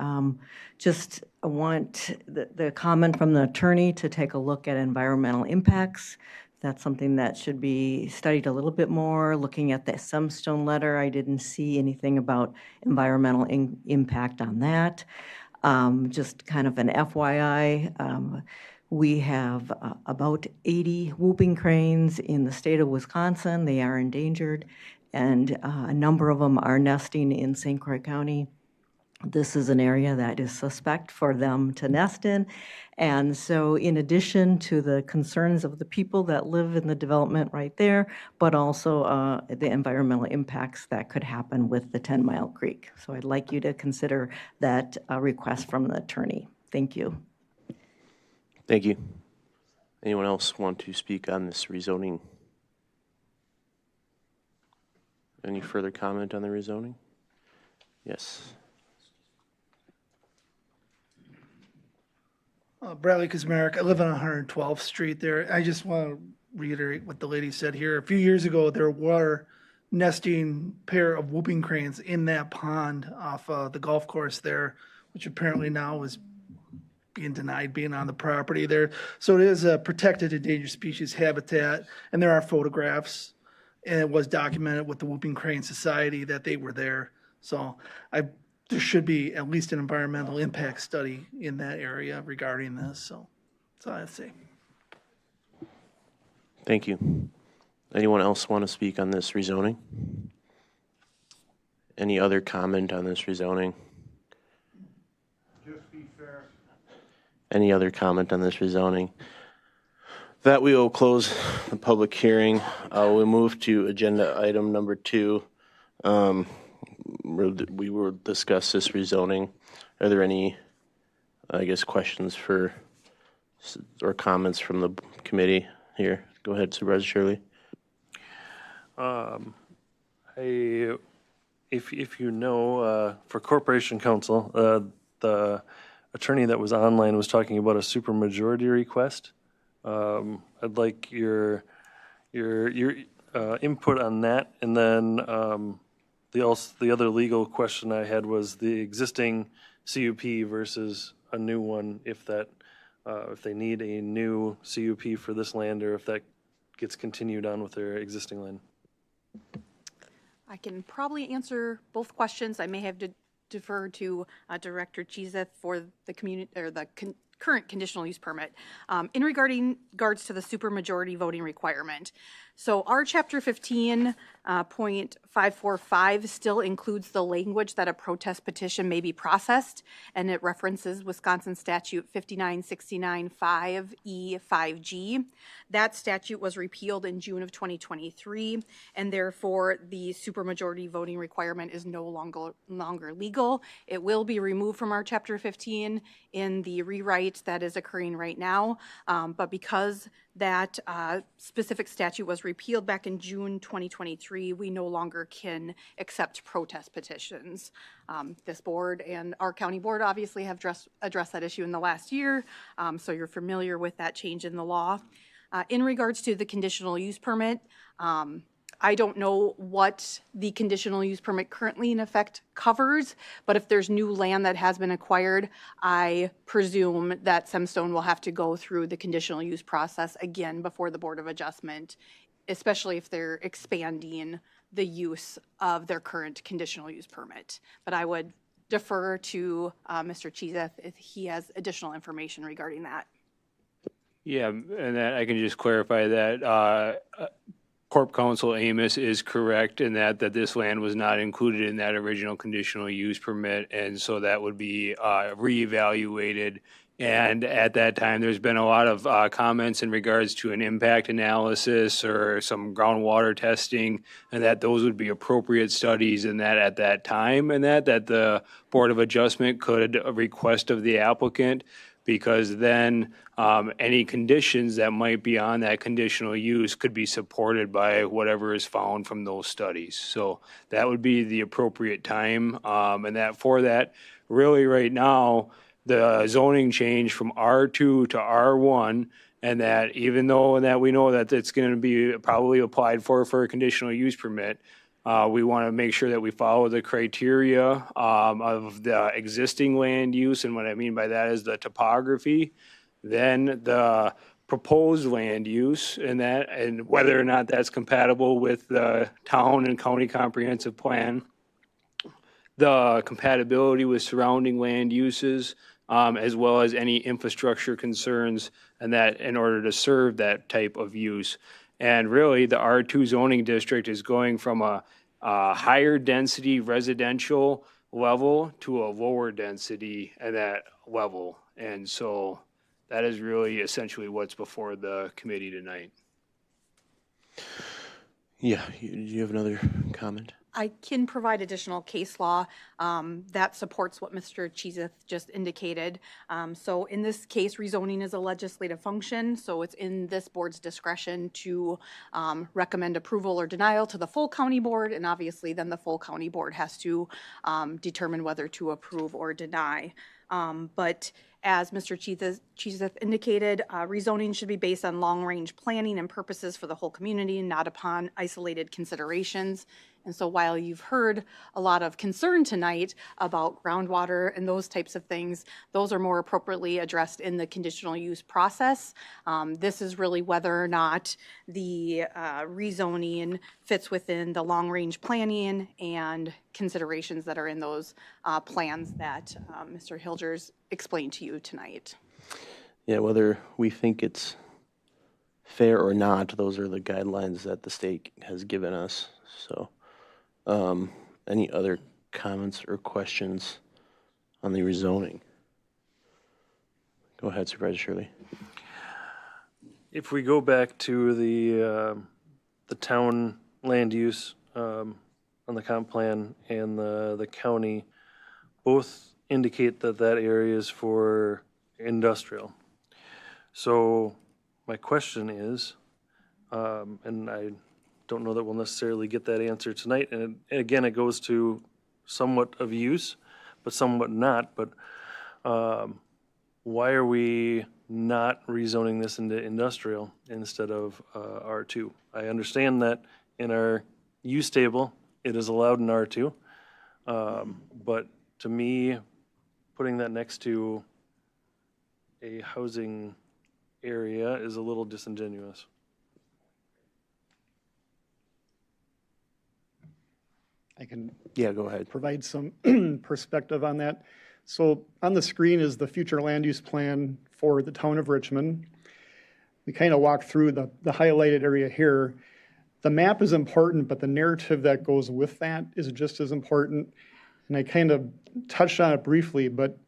just want the comment from the attorney to take a look at environmental impacts. That's something that should be studied a little bit more. Looking at the Sumstone letter, I didn't see anything about environmental impact on that. Just kind of an FYI, we have about 80 whooping cranes in the state of Wisconsin. They are endangered, and a number of them are nesting in St. Croix County. This is an area that is suspect for them to nest in. And so in addition to the concerns of the people that live in the development right there, but also the environmental impacts that could happen with the 10 Mile Creek. So I'd like you to consider that request from the attorney. Thank you. Thank you. Anyone else want to speak on this rezoning? Any further comment on the rezoning? Yes. Bradley Kuzmarek. I live on 112th Street there. I just want to reiterate what the lady said here. A few years ago, there were nesting pair of whooping cranes in that pond off the golf course there, which apparently now is being denied being on the property there. So it is a protected endangered species habitat, and there are photographs, and it was documented with the Whooping Crane Society that they were there. So there should be at least an environmental impact study in that area regarding this. So that's all I have to say. Thank you. Anyone else want to speak on this rezoning? Any other comment on this rezoning? Just be fair. Any other comment on this rezoning? That we will close the public hearing. We'll move to agenda item number 2. We will discuss this rezoning. Are there any, questions for or comments from the committee here? Go ahead, Supervisor Shirley. If you know, for Corporation Counsel, the attorney that was online was talking about a supermajority request. I'd like your input on that, and then the other legal question I had was the existing CUP versus a new one. If they need a new CUP for this land, or if that gets continued on with their existing land. I can probably answer both questions. I may have to defer to Director Chizeth for the community or the current conditional use permit in regards to the supermajority voting requirement. So our Chapter 15.545 still includes the language that a protest petition may be processed, and it references Wisconsin Statute 5969-5E5G. That statute was repealed in June of 2023, and therefore the supermajority voting requirement is no longer legal. It will be removed from our Chapter 15 in the rewrite that is occurring right now, but because that specific statute was repealed back in June 2023, we no longer can accept protest petitions. This board and our county board obviously have addressed that issue in the last year, so you're familiar with that change in the law. In regards to the conditional use permit, I don't know what the conditional use permit currently in effect covers, but if there's new land that has been acquired, I presume that Semstone will have to go through the conditional use process again before the Board of Adjustment, especially if they're expanding the use of their current conditional use permit. But I would defer to Mr. Chizeth if he has additional information regarding that. Yeah, and that I can just clarify that Corp Counsel Amos is correct in that this land was not included in that original conditional use permit, and so that would be reevaluated. And at that time, there's been a lot of comments in regards to an impact analysis or some groundwater testing, and that those would be appropriate studies, and that at that time, and that the Board of Adjustment could request of the applicant, because then any conditions that might be on that conditional use could be supported by whatever is found from those studies. So that would be the appropriate time, and that for that, really right now, the zoning change from R2 to R1, and that even though that we know that it's going to be probably applied for a conditional use permit, we want to make sure that we follow the criteria of the existing land use, and what I mean by that is the topography, then the proposed land use, and whether or not that's compatible with the town and county comprehensive plan, the compatibility with surrounding land uses, as well as any infrastructure concerns, and that in order to serve that type of use. And really, the R2 zoning district is going from a higher density residential level to a lower density at that level. And so that is really essentially what's before the committee tonight. Yeah, do you have another comment? I can provide additional case law that supports what Mr. Cheeseth just indicated. So in this case, rezoning is a legislative function, so it's in this board's discretion to recommend approval or denial to the full county board, and obviously then the full county board has to determine whether to approve or deny. But as Mr. Cheeseth indicated, rezoning should be based on long-range planning and purposes for the whole community, not upon isolated considerations. And so while you've heard a lot of concern tonight about groundwater and those types of things, those are more appropriately addressed in the conditional use process. This is really whether or not the rezoning fits within the long-range planning and considerations that are in those plans that Mr. Hilgers explained to you tonight. Yeah, whether we think it's fair or not, those are the guidelines that the state has given us. So any other comments or questions on the rezoning? Go ahead, Supervisor Shirley. If we go back to the town land use on the comp plan and the county, both indicate that that area is for industrial. So my question is, and I don't know that we'll necessarily get that answer tonight, and again, it goes to somewhat of use, but somewhat not, but why are we not rezoning this into industrial instead of R2? I understand that in our use table, it is allowed in R2, but to me, putting that next to a housing area is a little disingenuous. I can go ahead. Provide some perspective on that. So on the screen is the future land use plan for the town of Richmond. We kind of walk through the highlighted area here. The map is important, but the narrative that goes with that is just as important. And I kind of touched on it briefly, but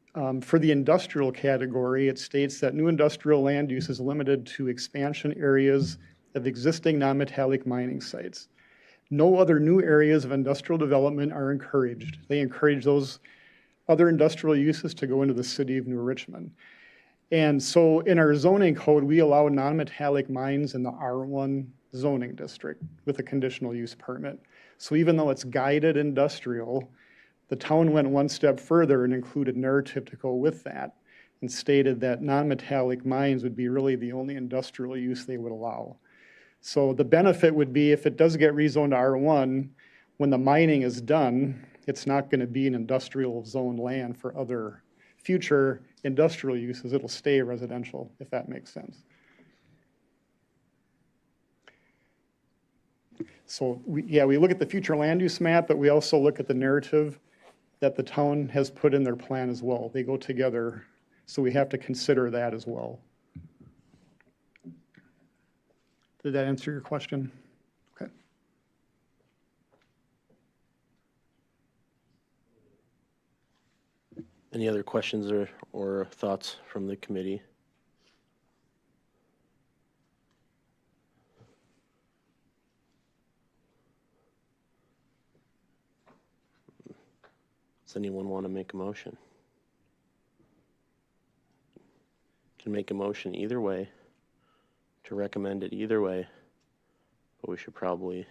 for the industrial category, it states that new industrial land use is limited to expansion areas of existing non-metallic mining sites. No other new areas of industrial development are encouraged. They encourage those other industrial uses to go into the city of New Richmond. And so in our zoning code, we allow non-metallic mines in the R1 zoning district with a conditional use permit. So even though it's guided industrial, the town went one step further and included narrative to go with that and stated that non-metallic mines would be really the only industrial use they would allow. So the benefit would be if it does get rezoned to R1, when the mining is done, it's not going to be an industrial zone land for other future industrial uses. It'll stay residential, if that makes sense. So we look at the future land use map, but we also look at the narrative that the town has put in their plan as well. They go together, so we have to consider that as well. Did that answer your question? Okay. Any other questions or thoughts from the committee? Does anyone want to make a motion? Can make a motion either way, to recommend it either way, but we should probably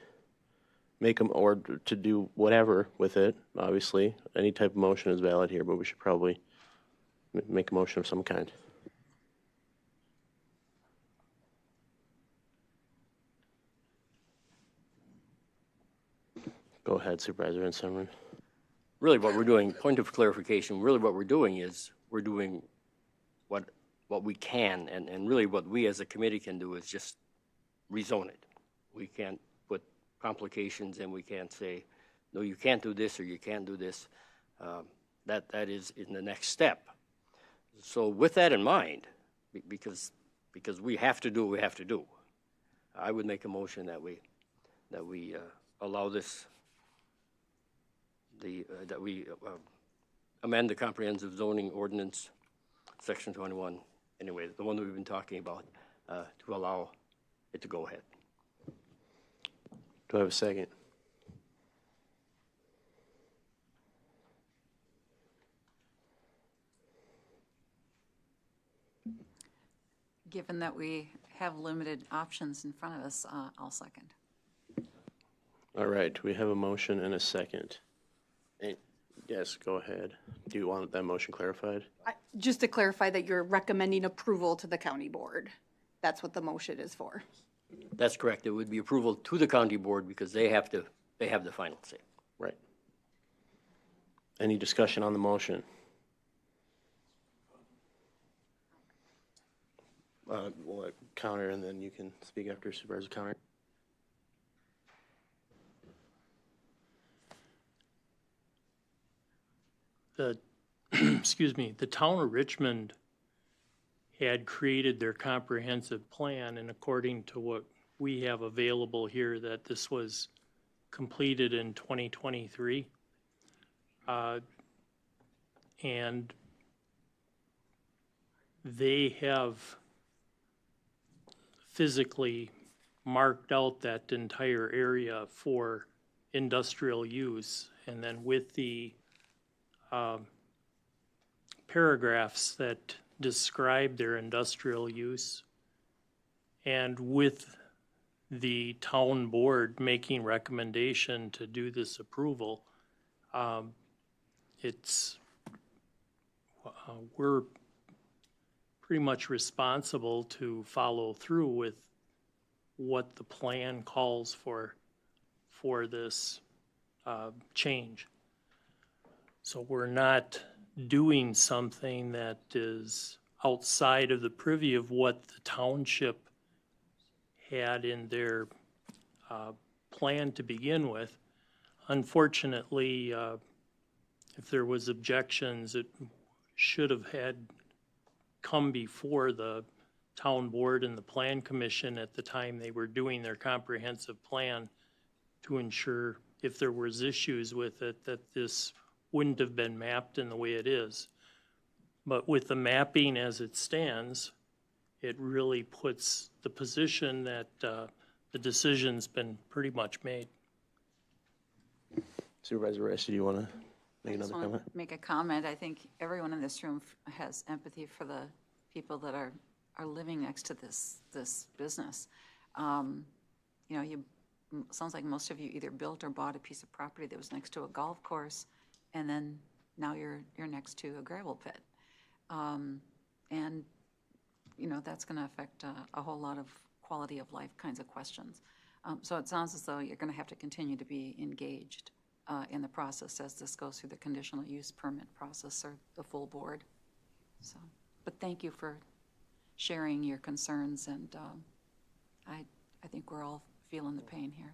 make them, or to do whatever with it. Obviously, any type of motion is valid here, but we should probably make a motion of some kind. Go ahead, Supervisor Van Sumeren. Really what we're doing, point of clarification, really what we're doing is we're doing what we can, and really what we as a committee can do is just rezone it. We can't put complications and we can't say, no, you can't do this or you can't do this. That is in the next step. So with that in mind, because we have to do what we have to do, I would make a motion that we allow this, that we amend the comprehensive zoning ordinance, section 21, anyway, the one that we've been talking about, to allow it to go ahead. Do I have a second? Given that we have limited options in front of us, I'll second. All right, we have a motion and a second. Yes, go ahead. Do you want that motion clarified? Just to clarify that you're recommending approval to the county board. That's what the motion is for. That's correct. It would be approval to the county board because they have the final say. Right. Any discussion on the motion? We'll counter, and then you can speak after Supervisor Counter. Excuse me, the town of Richmond had created their comprehensive plan, and according to what we have available here, that this was completed in 2023. And they have physically marked out that entire area for industrial use, and then with the paragraphs that describe their industrial use, and with the town board making recommendation to do this approval, we're pretty much responsible to follow through with what the plan calls for this change. So we're not doing something that is outside of the purview of what the township had in their plan to begin with. Unfortunately, if there was objections, it should have had come before the town board and the plan commission at the time they were doing their comprehensive plan to ensure if there was issues with it that this wouldn't have been mapped in the way it is. But with the mapping as it stands, it really puts the position that the decision's been pretty much made. Supervisor Rice, do you want to make another comment? Make a comment. I think everyone in this room has empathy for the people that are living next to this business. You know, sounds like most of you either built or bought a piece of property that was next to a golf course, and then now you're next to a gravel pit. And, you know, that's going to affect a whole lot of quality of life kinds of questions. So it sounds as though you're going to have to continue to be engaged in the process as this goes through the conditional use permit process or the full board. So, but thank you for sharing your concerns, and I think we're all feeling the pain here.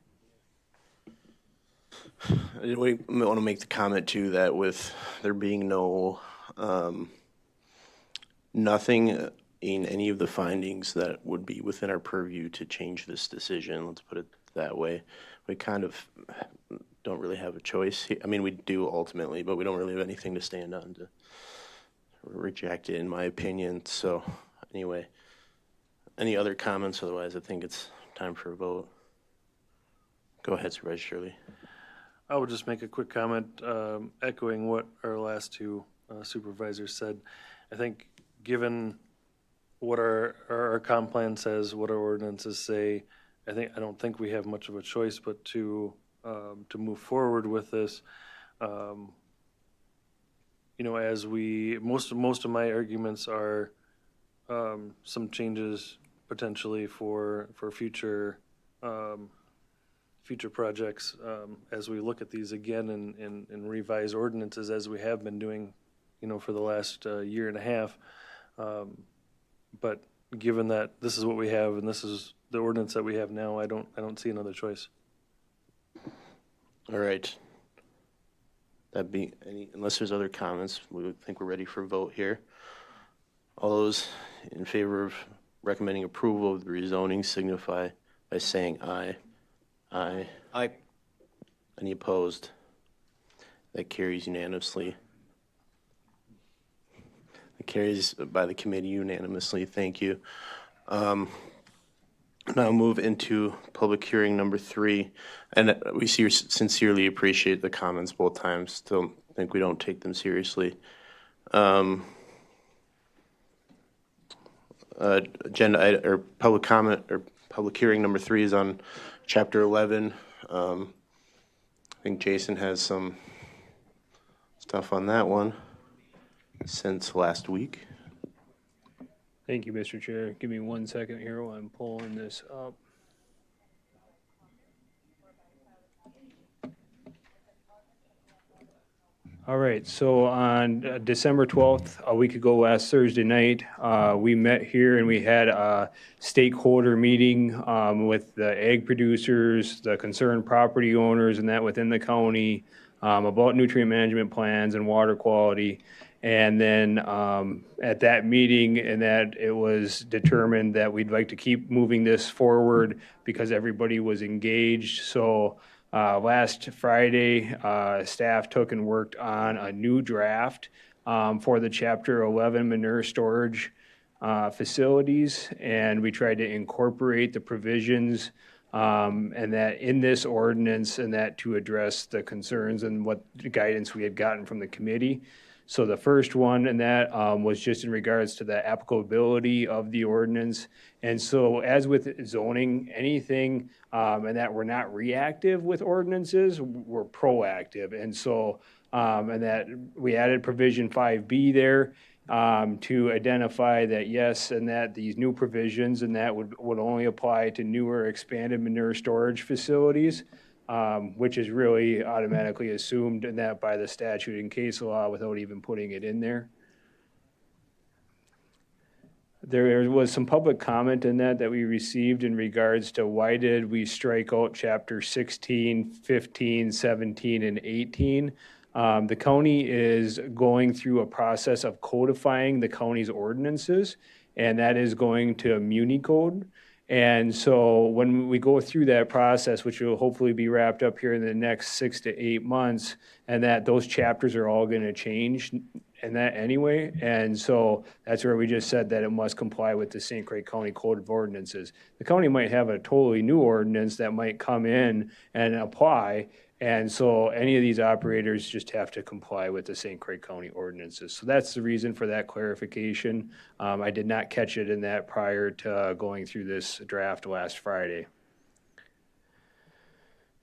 We want to make the comment too that with there being nothing in any of the findings that would be within our purview to change this decision, let's put it that way, we kind of don't really have a choice. I mean, we do ultimately, but we don't really have anything to stand on reject it in my opinion. So anyway, any other comments? Otherwise, I think it's time for a vote. Go ahead, Supervisor Shirley. I would just make a quick comment, echoing what our last two supervisors said. I think given what our comp plan says, what our ordinances say, I don't think we have much of a choice but to move forward with this. You know, as most of my arguments are some changes potentially for future future projects as we look at these again and revise ordinances as we have been doing, you know, for the last year and a half. But given that this is what we have and this is the ordinance that we have now, I don't see another choice. All right. Unless there's other comments, we would think we're ready for a vote here. All those in favor of recommending approval of the rezoning signify by saying aye. Aye. Aye. Any opposed? That carries unanimously. It carries by the committee unanimously. Thank you. Now move into public hearing number 3. And we sincerely appreciate the comments both times. Still think we don't take them seriously. Agenda or public comment or public hearing number 3 is on Chapter 11. I think Jason has some stuff on that one since last week. Thank you, Mr. Chair. Give me 1 second here while I'm pulling this up. All right, so on December 12th, a week ago last Thursday night, we met here and we had a stakeholder meeting with the ag producers, the concerned property owners, and that within the county about nutrient management plans and water quality. And then at that meeting, and that it was determined that we'd like to keep moving this forward because everybody was engaged. So last Friday, staff took and worked on a new draft for the Chapter 11 manure storage facilities, and we tried to incorporate the provisions and that in this ordinance, and that to address the concerns and what guidance we had gotten from the committee. So the first one, and that was just in regards to the applicability of the ordinance. And so as with zoning, anything, and that we're not reactive with ordinances, we're proactive. And so, and that we added provision 5B there to identify that yes, and that these new provisions, and that would only apply to newer expanded manure storage facilities. Which is really automatically assumed in that by the statute and case law without even putting it in there. There was some public comment in that we received in regards to why did we strike out Chapter 16, 15, 17, and 18. The county is going through a process of codifying the county's ordinances, and that is going to MuniCode. And so when we go through that process, which will hopefully be wrapped up here in the next 6 to 8 months, and that those chapters are all going to change and that anyway. And so that's where we just said that it must comply with the St. Croix County Code of Ordinances. The county might have a totally new ordinance that might come in and apply. And so any of these operators just have to comply with the St. Croix County ordinances. So that's the reason for that clarification. I did not catch it in that prior to going through this draft last Friday.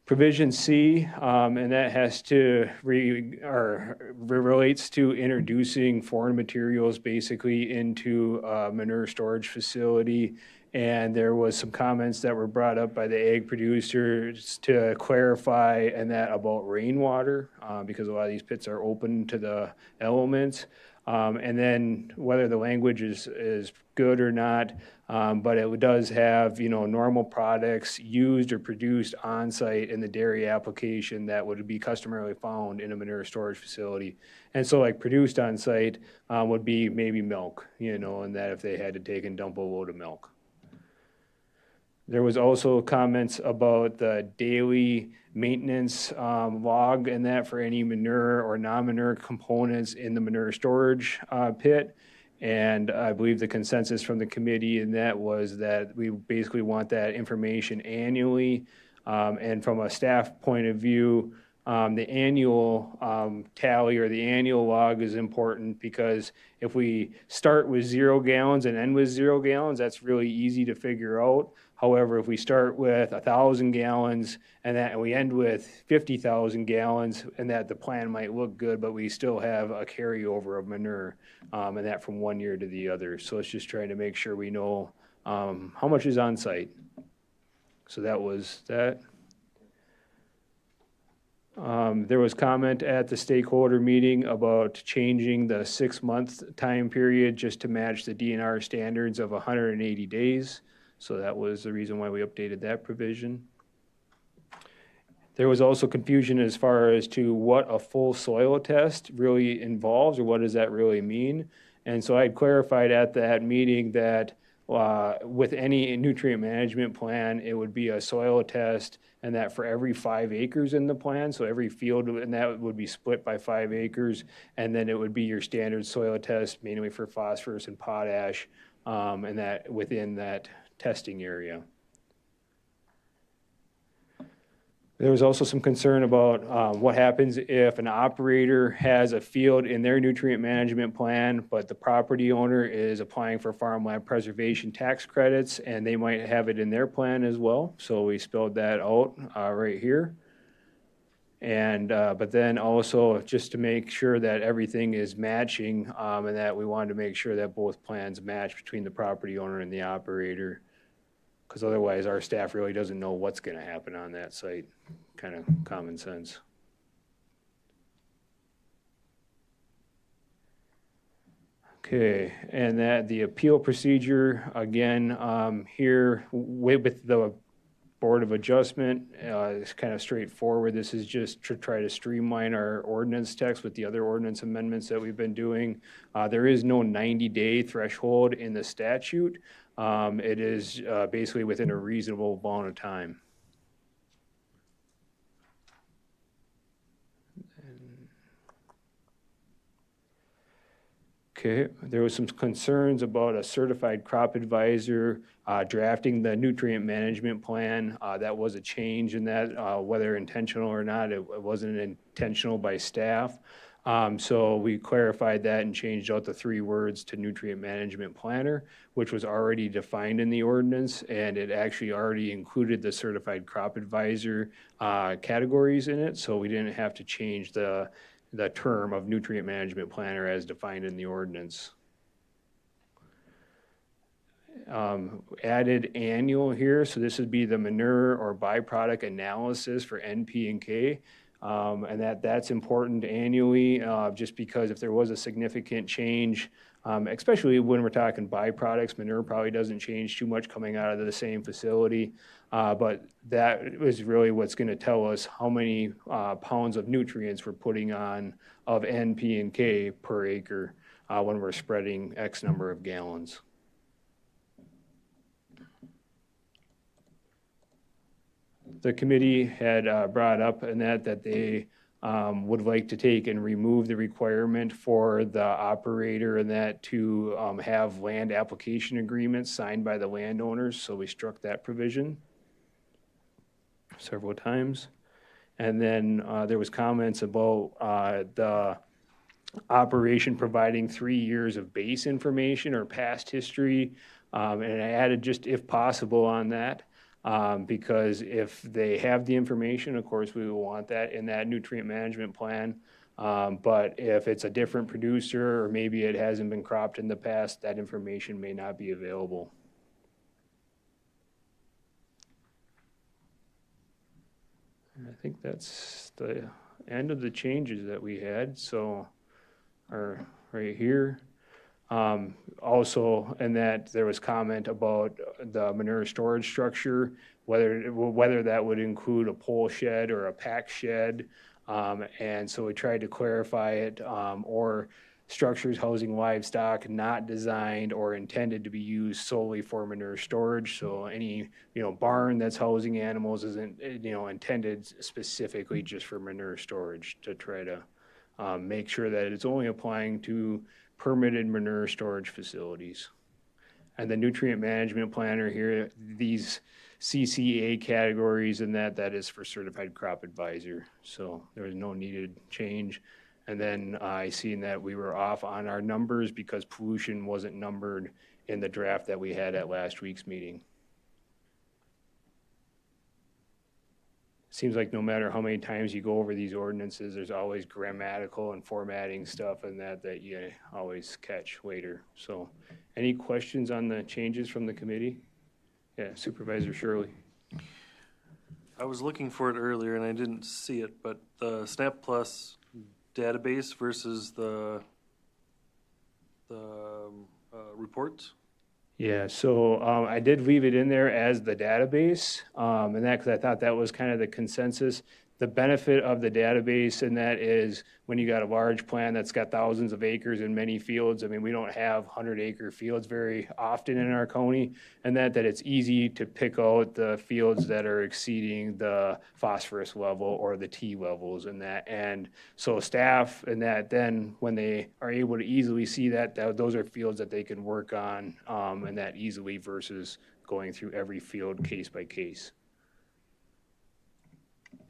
Provision C, and that has to relates to introducing foreign materials basically into a manure storage facility. And there was some comments that were brought up by the ag producers to clarify and that about rainwater, because a lot of these pits are open to the elements. And then whether the language is good or not, but it does have, normal products used or produced on site in the dairy application that would be customarily found in a manure storage facility. And so like produced on site would be maybe milk, and that if they had to take and dump a load of milk. There was also comments about the daily maintenance log and that for any manure or non-manure components in the manure storage pit. And I believe the consensus from the committee in that was that we basically want that information annually. And from a staff point of view, the annual tally or the annual log is important because if we start with 0 gallons and end with 0 gallons, that's really easy to figure out. However, if we start with 1,000 gallons and we end with 50,000 gallons, and that the plan might look good, but we still have a carryover of manure, and that from one year to the other. So it's just trying to make sure we know how much is on site. So that was that. There was comment at the stakeholder meeting about changing the 6-month time period just to match the DNR standards of 180 days. So that was the reason why we updated that provision. There was also confusion as far as to what a full soil test really involves or what does that really mean. And so I had clarified at that meeting that with any nutrient management plan, it would be a soil test, and that for every 5 acres in the plan, so every field, and that would be split by 5 acres, and then it would be your standard soil test, mainly for phosphorus and potash, and that within that testing area. There was also some concern about what happens if an operator has a field in their nutrient management plan, but the property owner is applying for farmland preservation tax credits, and they might have it in their plan as well. So we spelled that out right here. And but then also just to make sure that everything is matching, and that we wanted to make sure that both plans match between the property owner and the operator. Because otherwise our staff really doesn't know what's going to happen on that site. Kind of common sense. Okay, and that the appeal procedure, again, here with the Board of Adjustment, is kind of straightforward. This is just to try to streamline our ordinance text with the other ordinance amendments that we've been doing. There is no 90-day threshold in the statute. It is basically within a reasonable amount of time. Okay, there was some concerns about a certified crop advisor drafting the nutrient management plan. That was a change in that, whether intentional or not, it wasn't intentional by staff. So we clarified that and changed out the 3 words to nutrient management planner, which was already defined in the ordinance, and it actually already included the certified crop advisor categories in it, so we didn't have to change the term of nutrient management planner as defined in the ordinance. Added annual here, so this would be the manure or byproduct analysis for NP and K. And that's important annually, just because if there was a significant change, especially when we're talking byproducts, manure probably doesn't change too much coming out of the same facility. But that is really what's going to tell us how many pounds of nutrients we're putting on of N, P, and K per acre when we're spreading X number of gallons. The committee had brought up in that they would like to take and remove the requirement for the operator and that to have land application agreements signed by the landowners. So we struck that provision several times. And then there was comments about the operation providing 3 years of base information or past history. And I added just if possible on that. Because if they have the information, of course, we will want that in that nutrient management plan. But if it's a different producer or maybe it hasn't been cropped in the past, that information may not be available. And I think that's the end of the changes that we had. So, right here. Also, and that there was comment about the manure storage structure, whether that would include a pole shed or a pack shed. And so we tried to clarify it, or structures housing livestock not designed or intended to be used solely for manure storage. So any, barn that's housing animals isn't, intended specifically just for manure storage, to try to make sure that it's only applying to permitted manure storage facilities. And the nutrient management planner here, these CCA categories and that is for certified crop advisor. So there was no needed change. And then I seen that we were off on our numbers because pollution wasn't numbered in the draft that we had at last week's meeting. Seems like no matter how many times you go over these ordinances, there's always grammatical and formatting stuff and that you always catch later. So any questions on the changes from the committee? Yeah, Supervisor Shirley. I was looking for it earlier and I didn't see it, but the SNAP Plus database versus the reports? Yeah, so I did leave it in there as the database, and that because I thought that was kind of the consensus. The benefit of the database and that is when you got a large plan that's got thousands of acres and many fields. I mean, we don't have 100-acre fields very often in our county, and that it's easy to pick out the fields that are exceeding the phosphorus level or the T levels and that. And so staff and that then when they are able to easily see that those are fields that they can work on and that easily versus going through every field case by case.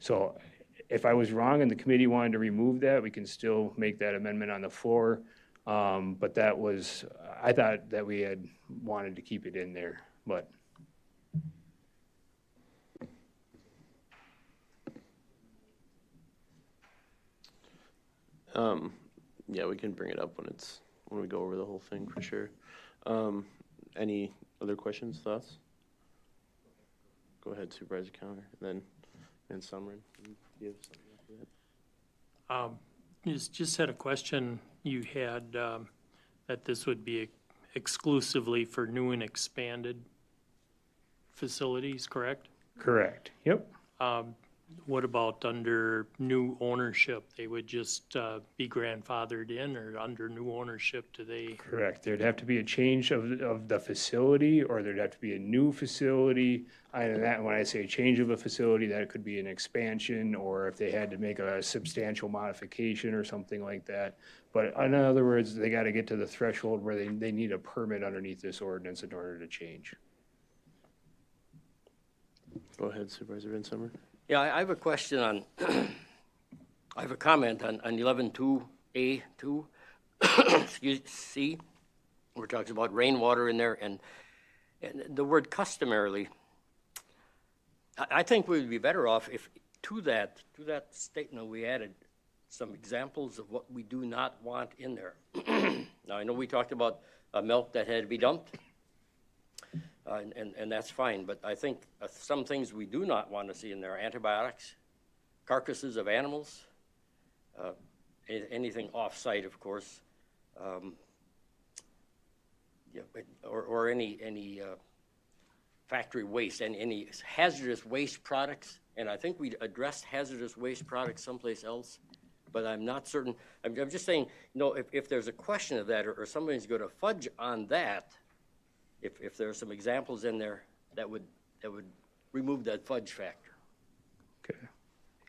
So if I was wrong and the committee wanted to remove that, we can still make that amendment on the floor. But that was, I thought that we had wanted to keep it in there, but. Yeah, we can bring it up when we go over the whole thing for sure. Any other questions, thoughts? Go ahead, Supervisor Counter, and Sumrin, you have something after that? Just had a question. You had that this would be exclusively for new and expanded facilities, correct? Correct, yep. What about under new ownership? They would just be grandfathered in, or under new ownership, do they? Correct. There'd have to be a change of the facility, or there'd have to be a new facility. And that, when I say change of a facility, that could be an expansion, or if they had to make a substantial modification or something like that. But in other words, they got to get to the threshold where they need a permit underneath this ordinance in order to change. Go ahead, Supervisor Van Summer. Yeah, I have a question on, I have a comment on 11.2A2, excuse C, where it talks about rainwater in there, and the word customarily. I think we would be better off if to that statement we added some examples of what we do not want in there. Now, I know we talked about milk that had to be dumped. And that's fine, but I think some things we do not want to see in there are antibiotics, carcasses of animals, anything off-site, of course, yeah, or any factory waste, and any hazardous waste products. And I think we addressed hazardous waste products someplace else, but I'm not certain. I'm just saying, if there's a question of that, or somebody's going to fudge on that, if there are some examples in there that would remove that fudge factor. Okay.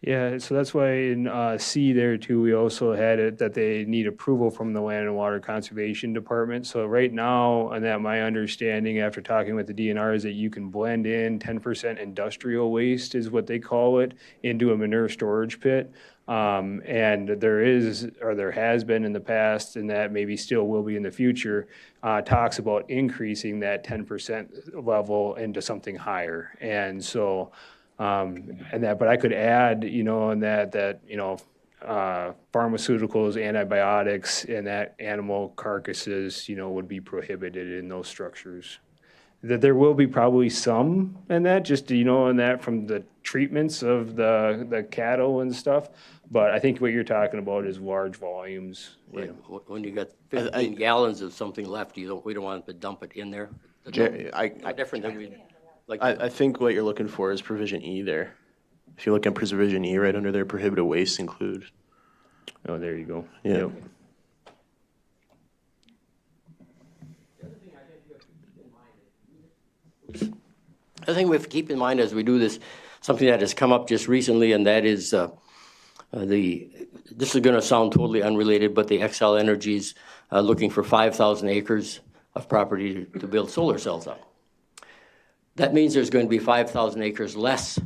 Yeah, so that's why in C there too, we also had it that they need approval from the Land and Water Conservation Department. So right now, and that my understanding after talking with the DNR is that you can blend in 10% industrial waste is what they call it into a manure storage pit. And there is, or there has been in the past, and that maybe still will be in the future, talks about increasing that 10% level into something higher. And so, but I could add, in that pharmaceuticals, antibiotics, and that animal carcasses, would be prohibited in those structures. That there will be probably some in that, just, in that from the treatments of the cattle and stuff. But I think what you're talking about is large volumes. Right. When you got 15 gallons of something left, we don't want to dump it in there. Different than we like. I think what you're looking for is provision E there. If you look at provision E right under there, prohibited waste include. Oh, there you go. Yeah. Yep. I think we have to keep in mind as we do this, something that has come up just recently, and that is this is going to sound totally unrelated, but the Xcel Energy's looking for 5,000 acres of property to build solar cells on. That means there's going to be 5,000 acres less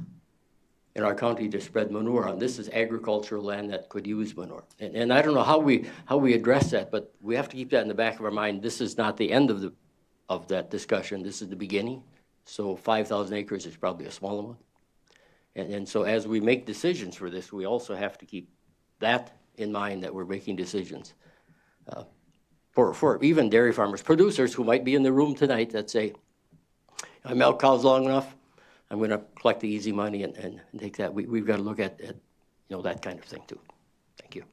in our county to spread manure on. This is agricultural land that could use manure. And I don't know how we address that, but we have to keep that in the back of our mind. This is not the end of that discussion. This is the beginning. So 5,000 acres is probably a small amount. And so as we make decisions for this, we also have to keep that in mind, that we're making decisions for even dairy farmers, producers who might be in the room tonight that say, I milk cows long enough, I'm going to collect the easy money and take that. We've got to look at that kind of thing too. Thank you.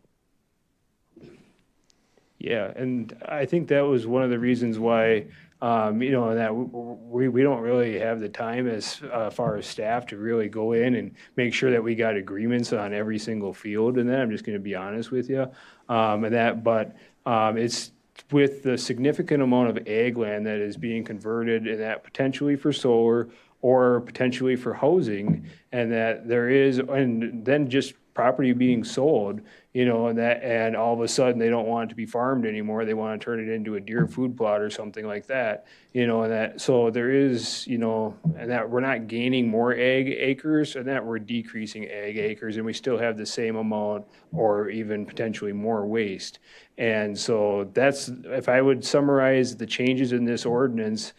Yeah, and I think that was one of the reasons why, that we don't really have the time as far as staff to really go in and make sure that we got agreements on every single field. And then I'm just going to be honest with you, it's with the significant amount of ag land that is being converted, and that potentially for solar or potentially for housing, and that there is, and then just property being sold, and all of a sudden they don't want it to be farmed anymore. They want to turn it into a deer food plot or something like that, so there is, and that we're not gaining more ag acres, and that we're decreasing ag acres, and we still have the same amount or even potentially more waste. And so that's, if I would summarize the changes in this ordinance,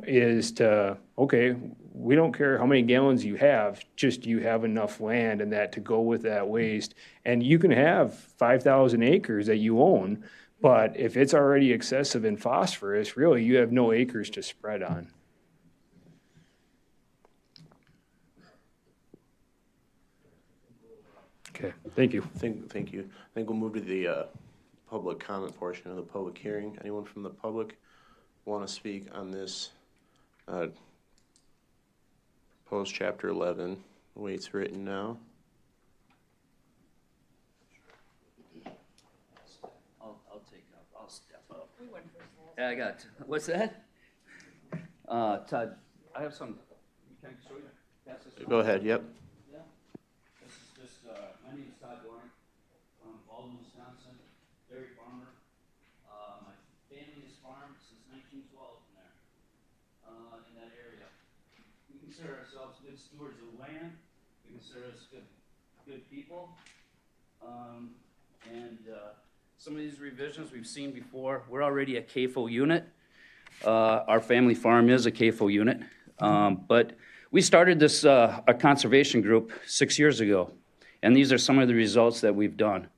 is to, okay, we don't care how many gallons you have, just you have enough land and that to go with that waste. And you can have 5,000 acres that you own, but if it's already excessive in phosphorus, really you have no acres to spread on. Okay, thank you. Thank you. I think we'll move to the public comment portion of the public hearing. Anyone from the public want to speak on this proposed Chapter 11, the way it's written now? I'll step up. Yeah, I got, what's that? Todd, I have some, can I show you? Pass this Go ahead, yep. Yeah. This is just, my name is Todd Warren from Baldwin, Wisconsin, dairy farmer. My family has farmed since 1912 in there, in that area. We consider ourselves good stewards of land. We consider us good people. Some of these revisions we've seen before. We're already a CAFO unit. Our family farm is a CAFO unit. But we started this a conservation group 6 years ago. And these are some of the results that we've done.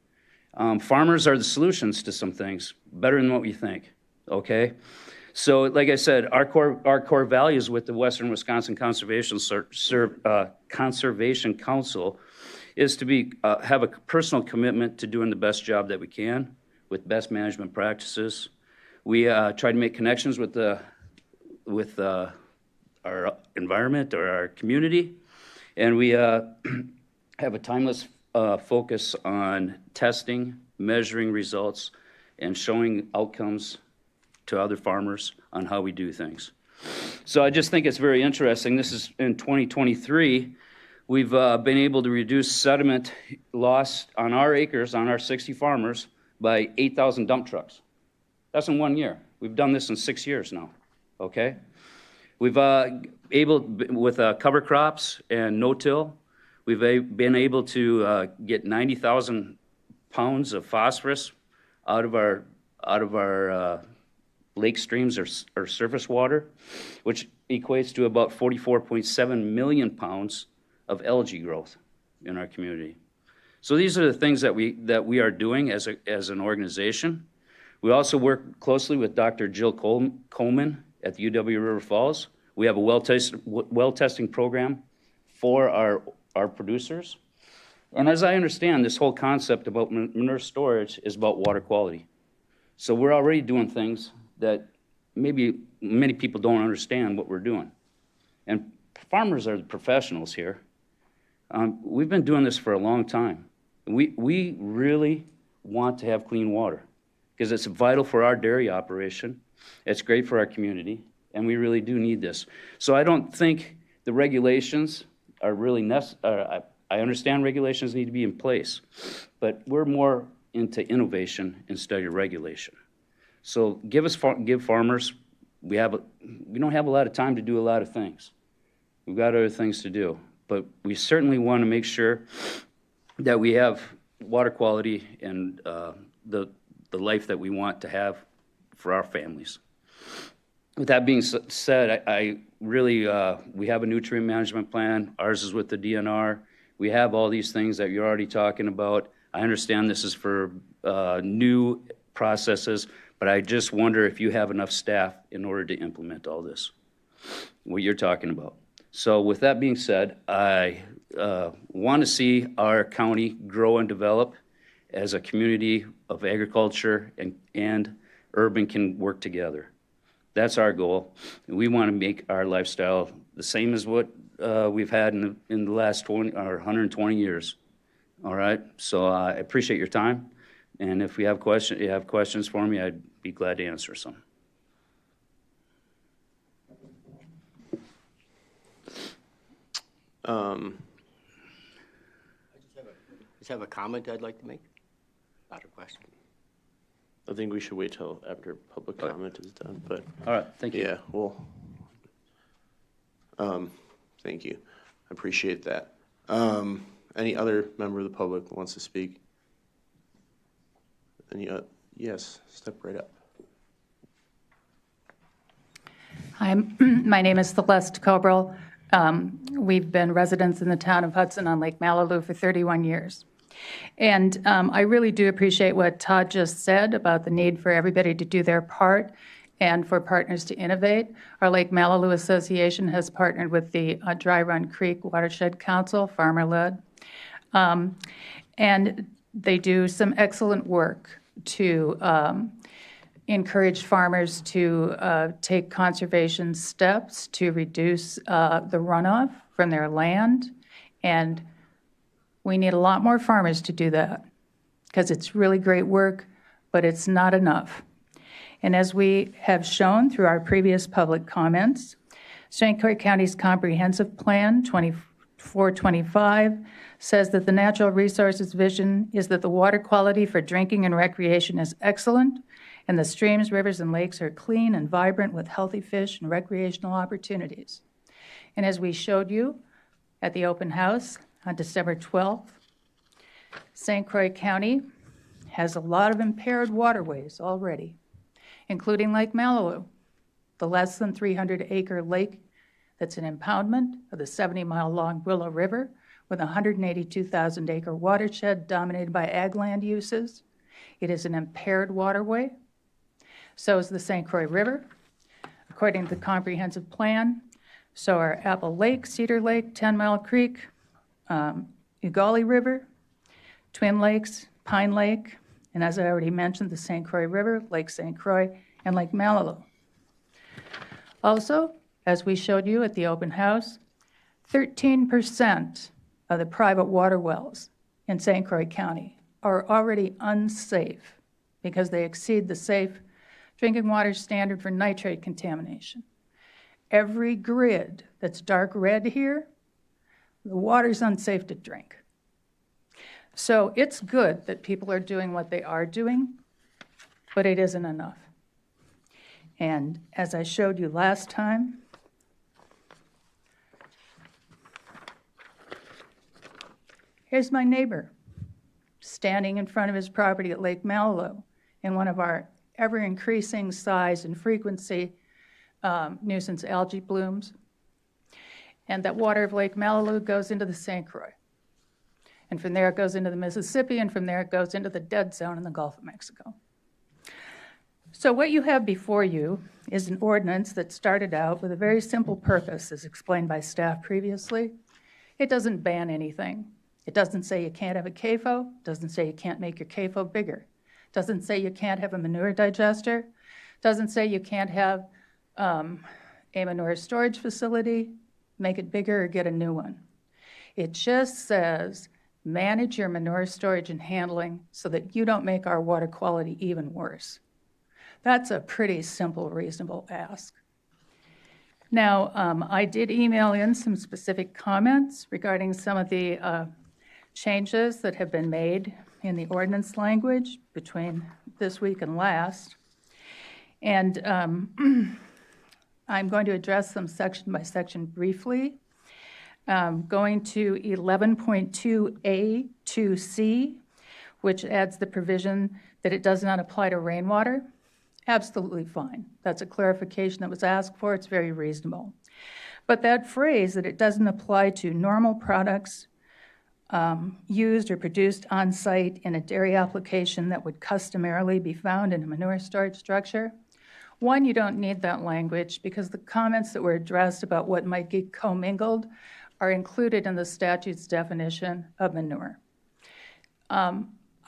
Farmers are the solutions to some things, better than what we think, okay? So like I said, our core values with the Western Wisconsin Conservation Council is to have a personal commitment to doing the best job that we can with best management practices. We try to make connections with our environment or our community, and we have a timeless focus on testing, measuring results, and showing outcomes to other farmers on how we do things. So I just think it's very interesting. This is in 2023. We've been able to reduce sediment loss on our acres, on our 60 farmers, by 8,000 dump trucks. That's in 1 year. We've done this in 6 years now, okay? We've with cover crops and no-till, we've been able to get 90,000 pounds of phosphorus out of our lake streams or surface water, which equates to about 44.7 million pounds of algae growth in our community. So these are the things that we are doing as an organization. We also work closely with Dr. Jill Coleman at the UW River Falls. We have a well testing program for our producers. And as I understand, this whole concept about manure storage is about water quality. So we're already doing things that maybe many people don't understand what we're doing. And farmers are the professionals here. We've been doing this for a long time. We really want to have clean water because it's vital for our dairy operation. It's great for our community, and we really do need this. So I don't think the regulations are really necessary. I understand regulations need to be in place, but we're more into innovation instead of regulation. So give farmers, we don't have a lot of time to do a lot of things. We've got other things to do, but we certainly want to make sure that we have water quality and the life that we want to have for our families. With that being said, I really, we have a nutrient management plan. Ours is with the DNR. We have all these things that you're already talking about. I understand this is for new processes, but I just wonder if you have enough staff in order to implement all this, what you're talking about. So with that being said, I want to see our county grow and develop as a community of agriculture and urban can work together. That's our goal. We want to make our lifestyle the same as what we've had in the last 20 or 120 years. All right. So I appreciate your time, and if you have questions for me, I'd be glad to answer some. I just have a comment I'd like to make, not a question. I think we should wait till after public comment is done, but. All right, thank you. Yeah, well, thank you. I appreciate that. Any other member of the public that wants to speak? Yes, step right up. Hi, my name is Celeste Cobrel. We've been residents in the town of Hudson on Lake Malibu for 31 years. And I really do appreciate what Todd just said about the need for everybody to do their part and for partners to innovate. Our Lake Malibu Association has partnered with the Dry Run Creek Watershed Council, farmer-led. And they do some excellent work to encourage farmers to take conservation steps to reduce the runoff from their land. And we need a lot more farmers to do that because it's really great work, but it's not enough. And as we have shown through our previous public comments, St. Croix County's Comprehensive Plan 2425 says that the natural resources vision is that the water quality for drinking and recreation is excellent, and the streams, rivers, and lakes are clean and vibrant with healthy fish and recreational opportunities. And as we showed you at the open house on December 12th, St. Croix County has a lot of impaired waterways already, including Lake Malibu, the less than 300-acre lake that's an impoundment of the 70-mile-long Willow River with a 182,000-acre watershed dominated by ag land uses. It is an impaired waterway. So is the St. Croix River, according to the comprehensive plan. So are Apple Lake, Cedar Lake, 10 Mile Creek, Ugali River, Twin Lakes, Pine Lake, and as I already mentioned, the St. Croix River, Lake St. Croix, and Lake Malibu. Also, as we showed you at the open house, 13% of the private water wells in St. Croix County are already unsafe because they exceed the safe drinking water standard for nitrate contamination. Every grid that's dark red here, the water's unsafe to drink. So it's good that people are doing what they are doing, but it isn't enough. And as I showed you last time, here's my neighbor standing in front of his property at Lake Malibu in one of our ever-increasing size and frequency nuisance algae blooms. And that water of Lake Malibu goes into the St. Croix. And from there it goes into the Mississippi, and from there it goes into the dead zone in the Gulf of Mexico. So what you have before you is an ordinance that started out with a very simple purpose, as explained by staff previously. It doesn't ban anything. It doesn't say you can't have a CAFO. It doesn't say you can't make your CAFO bigger. It doesn't say you can't have a manure digester. It doesn't say you can't have a manure storage facility, make it bigger or get a new one. It just says manage your manure storage and handling so that you don't make our water quality even worse. That's a pretty simple, reasonable ask. Now, I did email in some specific comments regarding some of the changes that have been made in the ordinance language between this week and last. And I'm going to address them section by section briefly. Going to 11.2A to C, which adds the provision that it does not apply to rainwater. Absolutely fine. That's a clarification that was asked for. It's very reasonable. But that phrase that it doesn't apply to normal products used or produced on site in a dairy application that would customarily be found in a manure storage structure. One, you don't need that language because the comments that were addressed about what might get commingled are included in the statute's definition of manure.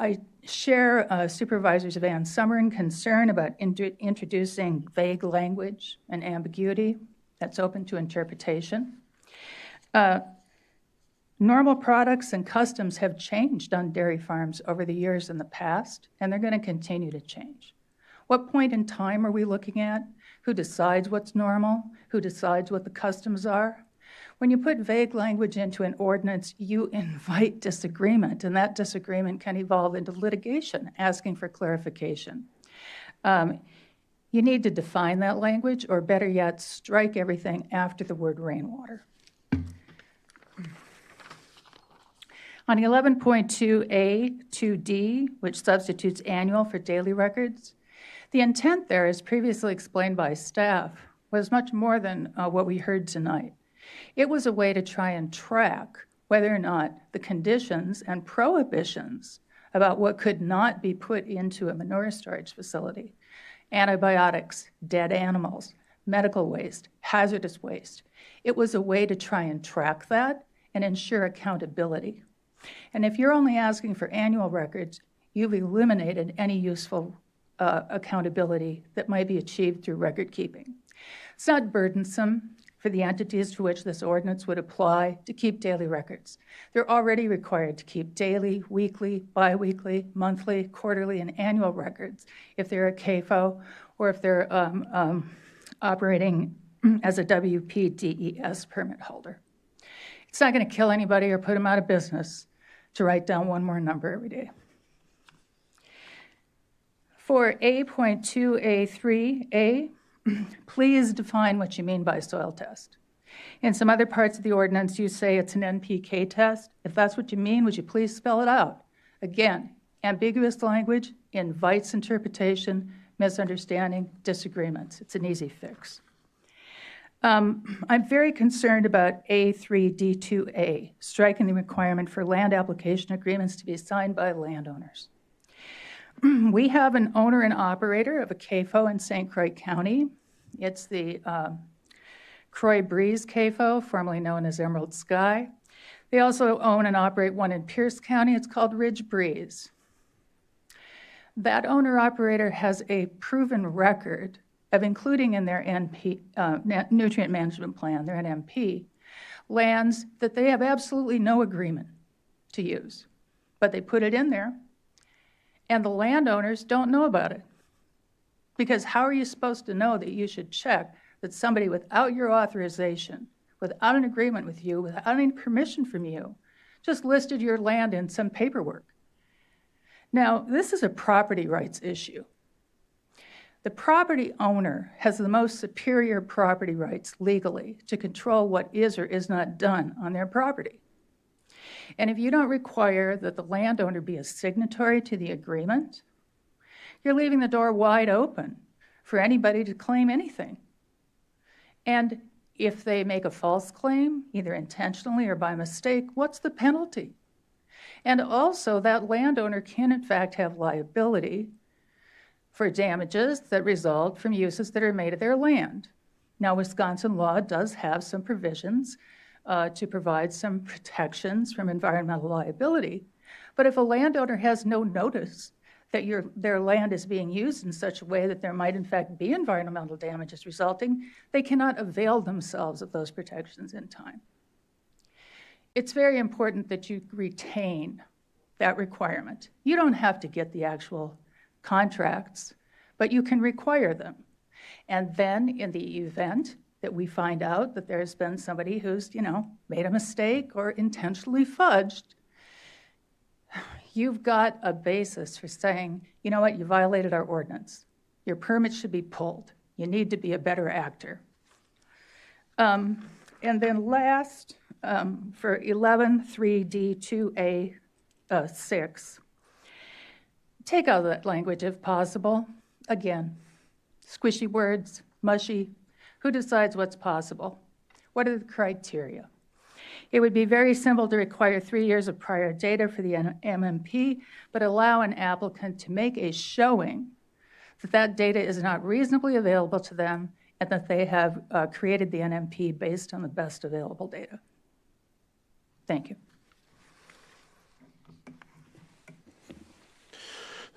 I share Supervisor Van Summeren concern about introducing vague language and ambiguity that's open to interpretation. Normal products and customs have changed on dairy farms over the years in the past, and they're going to continue to change. What point in time are we looking at? Who decides what's normal? Who decides what the customs are? When you put vague language into an ordinance, you invite disagreement, and that disagreement can evolve into litigation, asking for clarification. You need to define that language, or better yet, strike everything after the word rainwater. On 11.2A, 2D, which substitutes annual for daily records, the intent there, as previously explained by staff, was much more than what we heard tonight. It was a way to try and track whether or not the conditions and prohibitions about what could not be put into a manure storage facility, antibiotics, dead animals, medical waste, hazardous waste. It was a way to try and track that and ensure accountability. And if you're only asking for annual records, you've eliminated any useful accountability that might be achieved through record keeping. It's not burdensome for the entities to which this ordinance would apply to keep daily records. They're already required to keep daily, weekly, biweekly, monthly, quarterly, and annual records if they're a CAFO or if they're operating as a WPDES permit holder. It's not going to kill anybody or put them out of business to write down one more number every day. For A.2A3A, please define what you mean by soil test. In some other parts of the ordinance, you say it's an NPK test. If that's what you mean, would you please spell it out? Again, ambiguous language invites interpretation, misunderstanding, disagreements. It's an easy fix. I'm very concerned about A3D2A, striking the requirement for land application agreements to be signed by landowners. We have an owner and operator of a CAFO in St. Croix County. It's the Croix Breeze CAFO, formerly known as Emerald Sky. They also own and operate one in Pierce County. It's called Ridge Breeze. That owner-operator has a proven record of including in their NP, nutrient management plan, their NMP, lands that they have absolutely no agreement to use. But they put it in there, and the landowners don't know about it. Because how are you supposed to know that you should check that somebody without your authorization, without an agreement with you, without any permission from you, just listed your land in some paperwork? Now, this is a property rights issue. The property owner has the most superior property rights legally to control what is or is not done on their property. And if you don't require that the landowner be a signatory to the agreement, you're leaving the door wide open for anybody to claim anything. And if they make a false claim, either intentionally or by mistake, what's the penalty? And also, that landowner can in fact have liability for damages that result from uses that are made of their land. Now, Wisconsin law does have some provisions to provide some protections from environmental liability, but if a landowner has no notice that their land is being used in such a way that there might in fact be environmental damages resulting, they cannot avail themselves of those protections in time. It's very important that you retain that requirement. You don't have to get the actual contracts, but you can require them. And then in the event that we find out that there's been somebody who's, made a mistake or intentionally fudged, you've got a basis for saying, you know what, you violated our ordinance. Your permit should be pulled. You need to be a better actor. And then last, for 11.3D2A6, take out that language if possible. Again, squishy words, mushy. Who decides what's possible? What are the criteria? It would be very simple to require 3 years of prior data for the MMP, but allow an applicant to make a showing that that data is not reasonably available to them and that they have created the NMP based on the best available data. Thank you.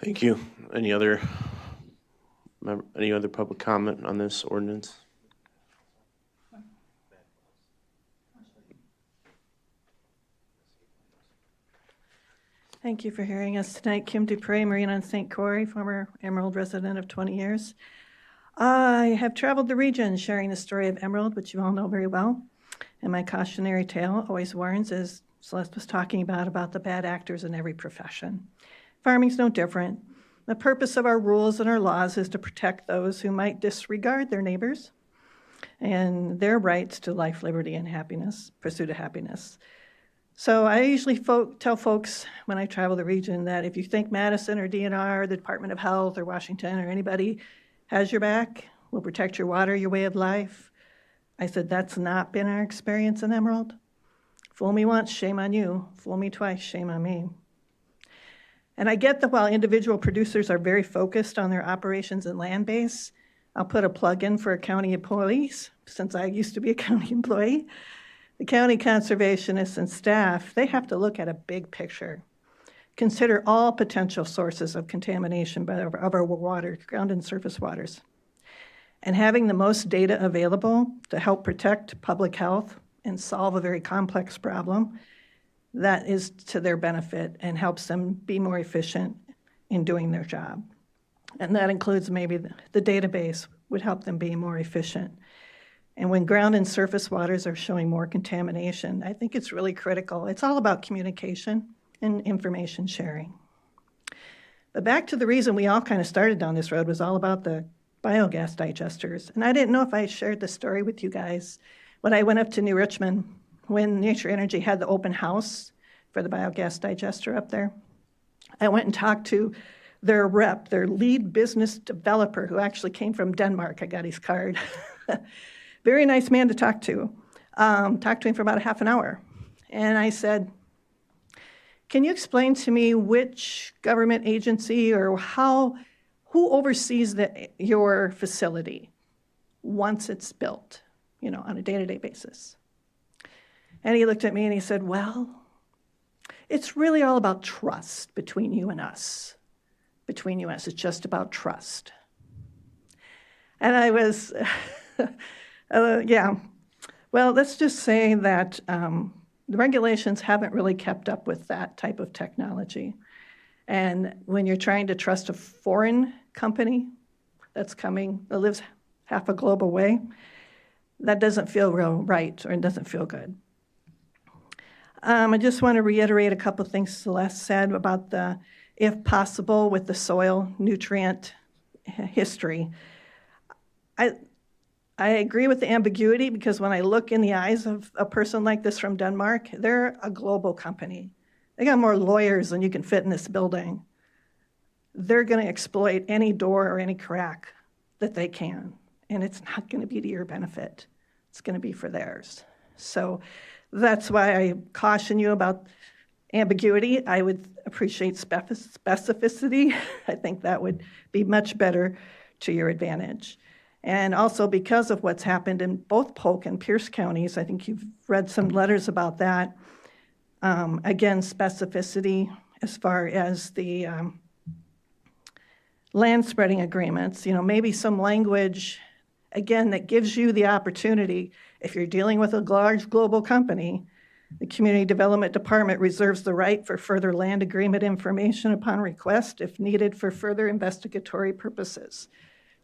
Thank you. Any other public comment on this ordinance? Thank you for hearing us tonight. Kim Dupre, Marine on St. Croix, former Emerald resident of 20 years. I have traveled the region sharing the story of Emerald, which you all know very well. And my cautionary tale always warns, as Celeste was talking about the bad actors in every profession. Farming's no different. The purpose of our rules and our laws is to protect those who might disregard their neighbors and their rights to life, liberty, and happiness, pursuit of happiness. So I usually tell folks when I travel the region that if you think Madison or DNR, the Department of Health or Washington or anybody has your back, will protect your water, your way of life, I said that's not been our experience in Emerald. Fool me once, shame on you. Fool me twice, shame on me. And I get that while individual producers are very focused on their operations and land base, I'll put a plug in for county employees, since I used to be a county employee. The county conservationists and staff, they have to look at a big picture. Consider all potential sources of contamination of our water, ground and surface waters. And having the most data available to help protect public health and solve a very complex problem, that is to their benefit and helps them be more efficient in doing their job. And that includes maybe the database would help them be more efficient. And when ground and surface waters are showing more contamination, I think it's really critical. It's all about communication and information sharing. But back to the reason we all kind of started down this road was all about the biogas digesters. And I didn't know if I shared the story with you guys. When I went up to New Richmond, when Nature Energy had the open house for the biogas digester up there, I went and talked to their rep, their lead business developer, who actually came from Denmark. I got his card. Very nice man to talk to. Talked to him for about a half an hour. And I said, can you explain to me which government agency or who oversees your facility once it's built, on a day-to-day basis? And he looked at me and he said, well, it's really all about trust between you and us. Between you and us, it's just about trust. And I was... yeah, well, let's just say that the regulations haven't really kept up with that type of technology. And when you're trying to trust a foreign company that lives half a globe away, that doesn't feel real right, or it doesn't feel good. I just want to reiterate a couple of things Celeste said about the, if possible, with the soil nutrient history. I agree with the ambiguity because when I look in the eyes of a person like this from Denmark, they're a global company. They got more lawyers than you can fit in this building. They're going to exploit any door or any crack that they can, and it's not going to be to your benefit. It's going to be for theirs. So that's why I caution you about ambiguity. I would appreciate specificity. I think that would be much better to your advantage. And also because of what's happened in both Polk and Pierce counties, I think you've read some letters about that. Again, specificity as far as the land spreading agreements, maybe some language, again, that gives you the opportunity, if you're dealing with a large global company, the Community Development Department reserves the right for further land agreement information upon request if needed for further investigatory purposes.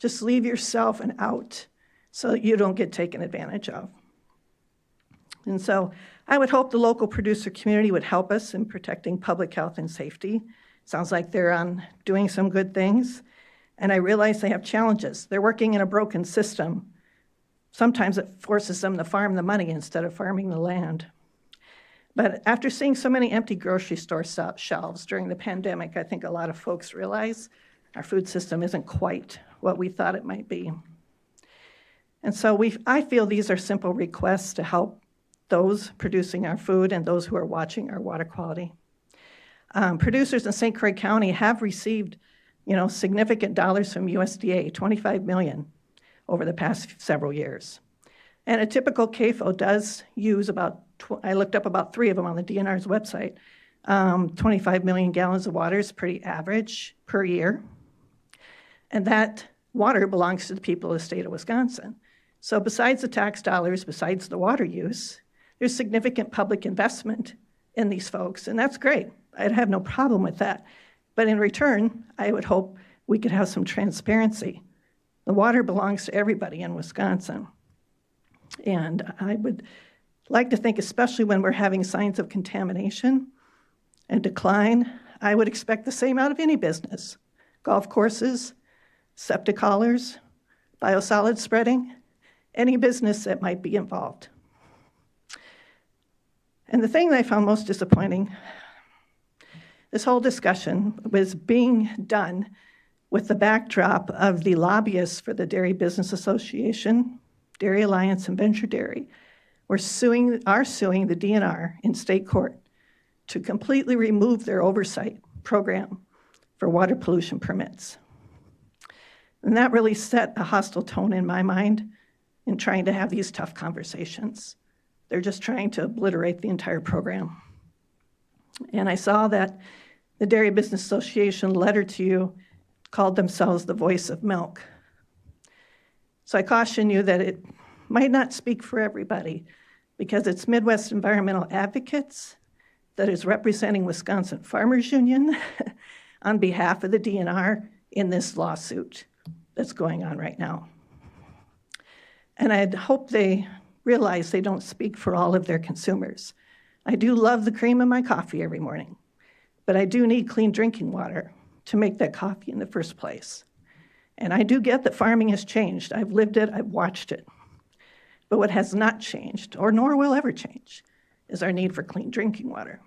Just leave yourself an out so you don't get taken advantage of. And so I would hope the local producer community would help us in protecting public health and safety. Sounds like they're doing some good things. And I realize they have challenges. They're working in a broken system. Sometimes it forces them to farm the money instead of farming the land. But after seeing so many empty grocery store shelves during the pandemic, I think a lot of folks realize our food system isn't quite what we thought it might be. And so I feel these are simple requests to help those producing our food and those who are watching our water quality. Producers in St. Croix County have received, significant dollars from USDA, $25 million over the past several years. And a typical CAFO does use I looked up about 3 of them on the DNR's website. 25 million gallons of water is pretty average per year. And that water belongs to the people of the state of Wisconsin. So besides the tax dollars, besides the water use, there's significant public investment in these folks, and that's great. I'd have no problem with that. But in return, I would hope we could have some transparency. The water belongs to everybody in Wisconsin. And I would like to think, especially when we're having signs of contamination and decline, I would expect the same out of any business. Golf courses, septic haulers, biosolid spreading, any business that might be involved. And the thing that I found most disappointing, this whole discussion was being done with the backdrop of the lobbyists for the Dairy Business Association, Dairy Alliance, and Venture Dairy are suing the DNR in state court to completely remove their oversight program for water pollution permits. And that really set a hostile tone in my mind in trying to have these tough conversations. They're just trying to obliterate the entire program. And I saw that the Dairy Business Association letter to you called themselves the voice of milk. So I caution you that it might not speak for everybody because it's Midwest Environmental Advocates that is representing Wisconsin Farmers Union on behalf of the DNR in this lawsuit that's going on right now. And I'd hope they realize they don't speak for all of their consumers. I do love the cream in my coffee every morning, but I do need clean drinking water to make that coffee in the first place. And I do get that farming has changed. I've lived it, I've watched it. But what has not changed, or nor will ever change, is our need for clean drinking water.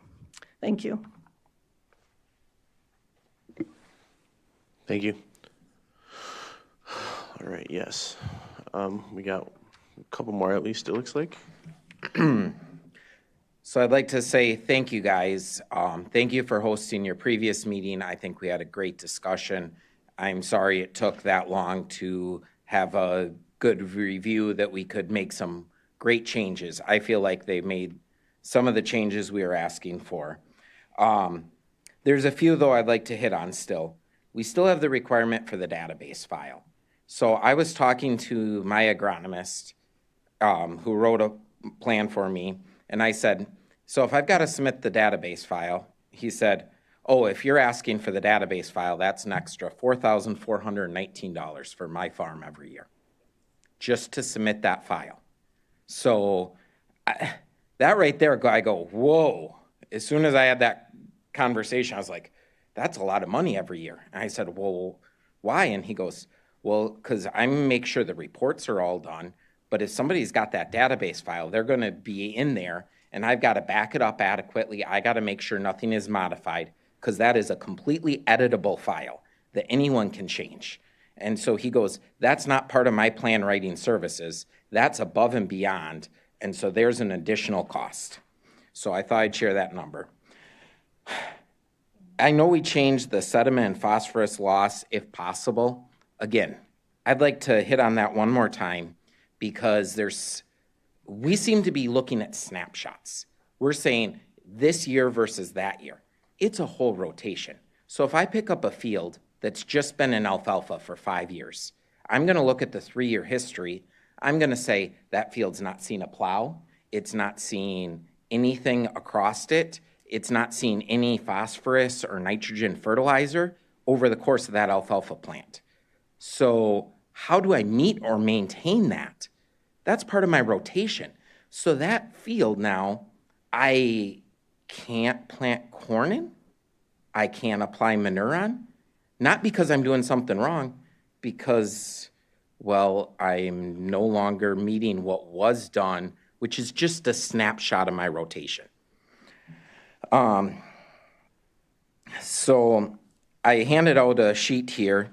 Thank you. Thank you. All right, yes. We got a couple more at least, it looks like. So I'd like to say thank you, guys. Thank you for hosting your previous meeting. I think we had a great discussion. I'm sorry it took that long to have a good review that we could make some great changes. I feel like they made some of the changes we were asking for. There's a few, though, I'd like to hit on still. We still have the requirement for the database file. So I was talking to my agronomist who wrote a plan for me, and I said, so if I've got to submit the database file, he said, oh, if you're asking for the database file, that's an extra $4,419 for my farm every year, just to submit that file. So that right there, I go, whoa. As soon as I had that conversation, I was like, that's a lot of money every year. And I said, well, why? And he goes, well, because I make sure the reports are all done, but if somebody's got that database file, they're going to be in there, and I've got to back it up adequately. I got to make sure nothing is modified, because that is a completely editable file that anyone can change. And so he goes, that's not part of my plan writing services. That's above and beyond, and so there's an additional cost. So I thought I'd share that number. I know we changed the sediment and phosphorus loss if possible. Again, I'd like to hit on that one more time because we seem to be looking at snapshots. We're saying this year versus that year. It's a whole rotation. So if I pick up a field that's just been in alfalfa for 5 years, I'm going to look at the 3-year history. I'm going to say that field's not seen a plow. It's not seen anything across it. It's not seen any phosphorus or nitrogen fertilizer over the course of that alfalfa plant. So how do I meet or maintain that? That's part of my rotation. So that field now, I can't plant corn in. I can't apply manure on. Not because I'm doing something wrong, because, well, I'm no longer meeting what was done, which is just a snapshot of my rotation. So I handed out a sheet here.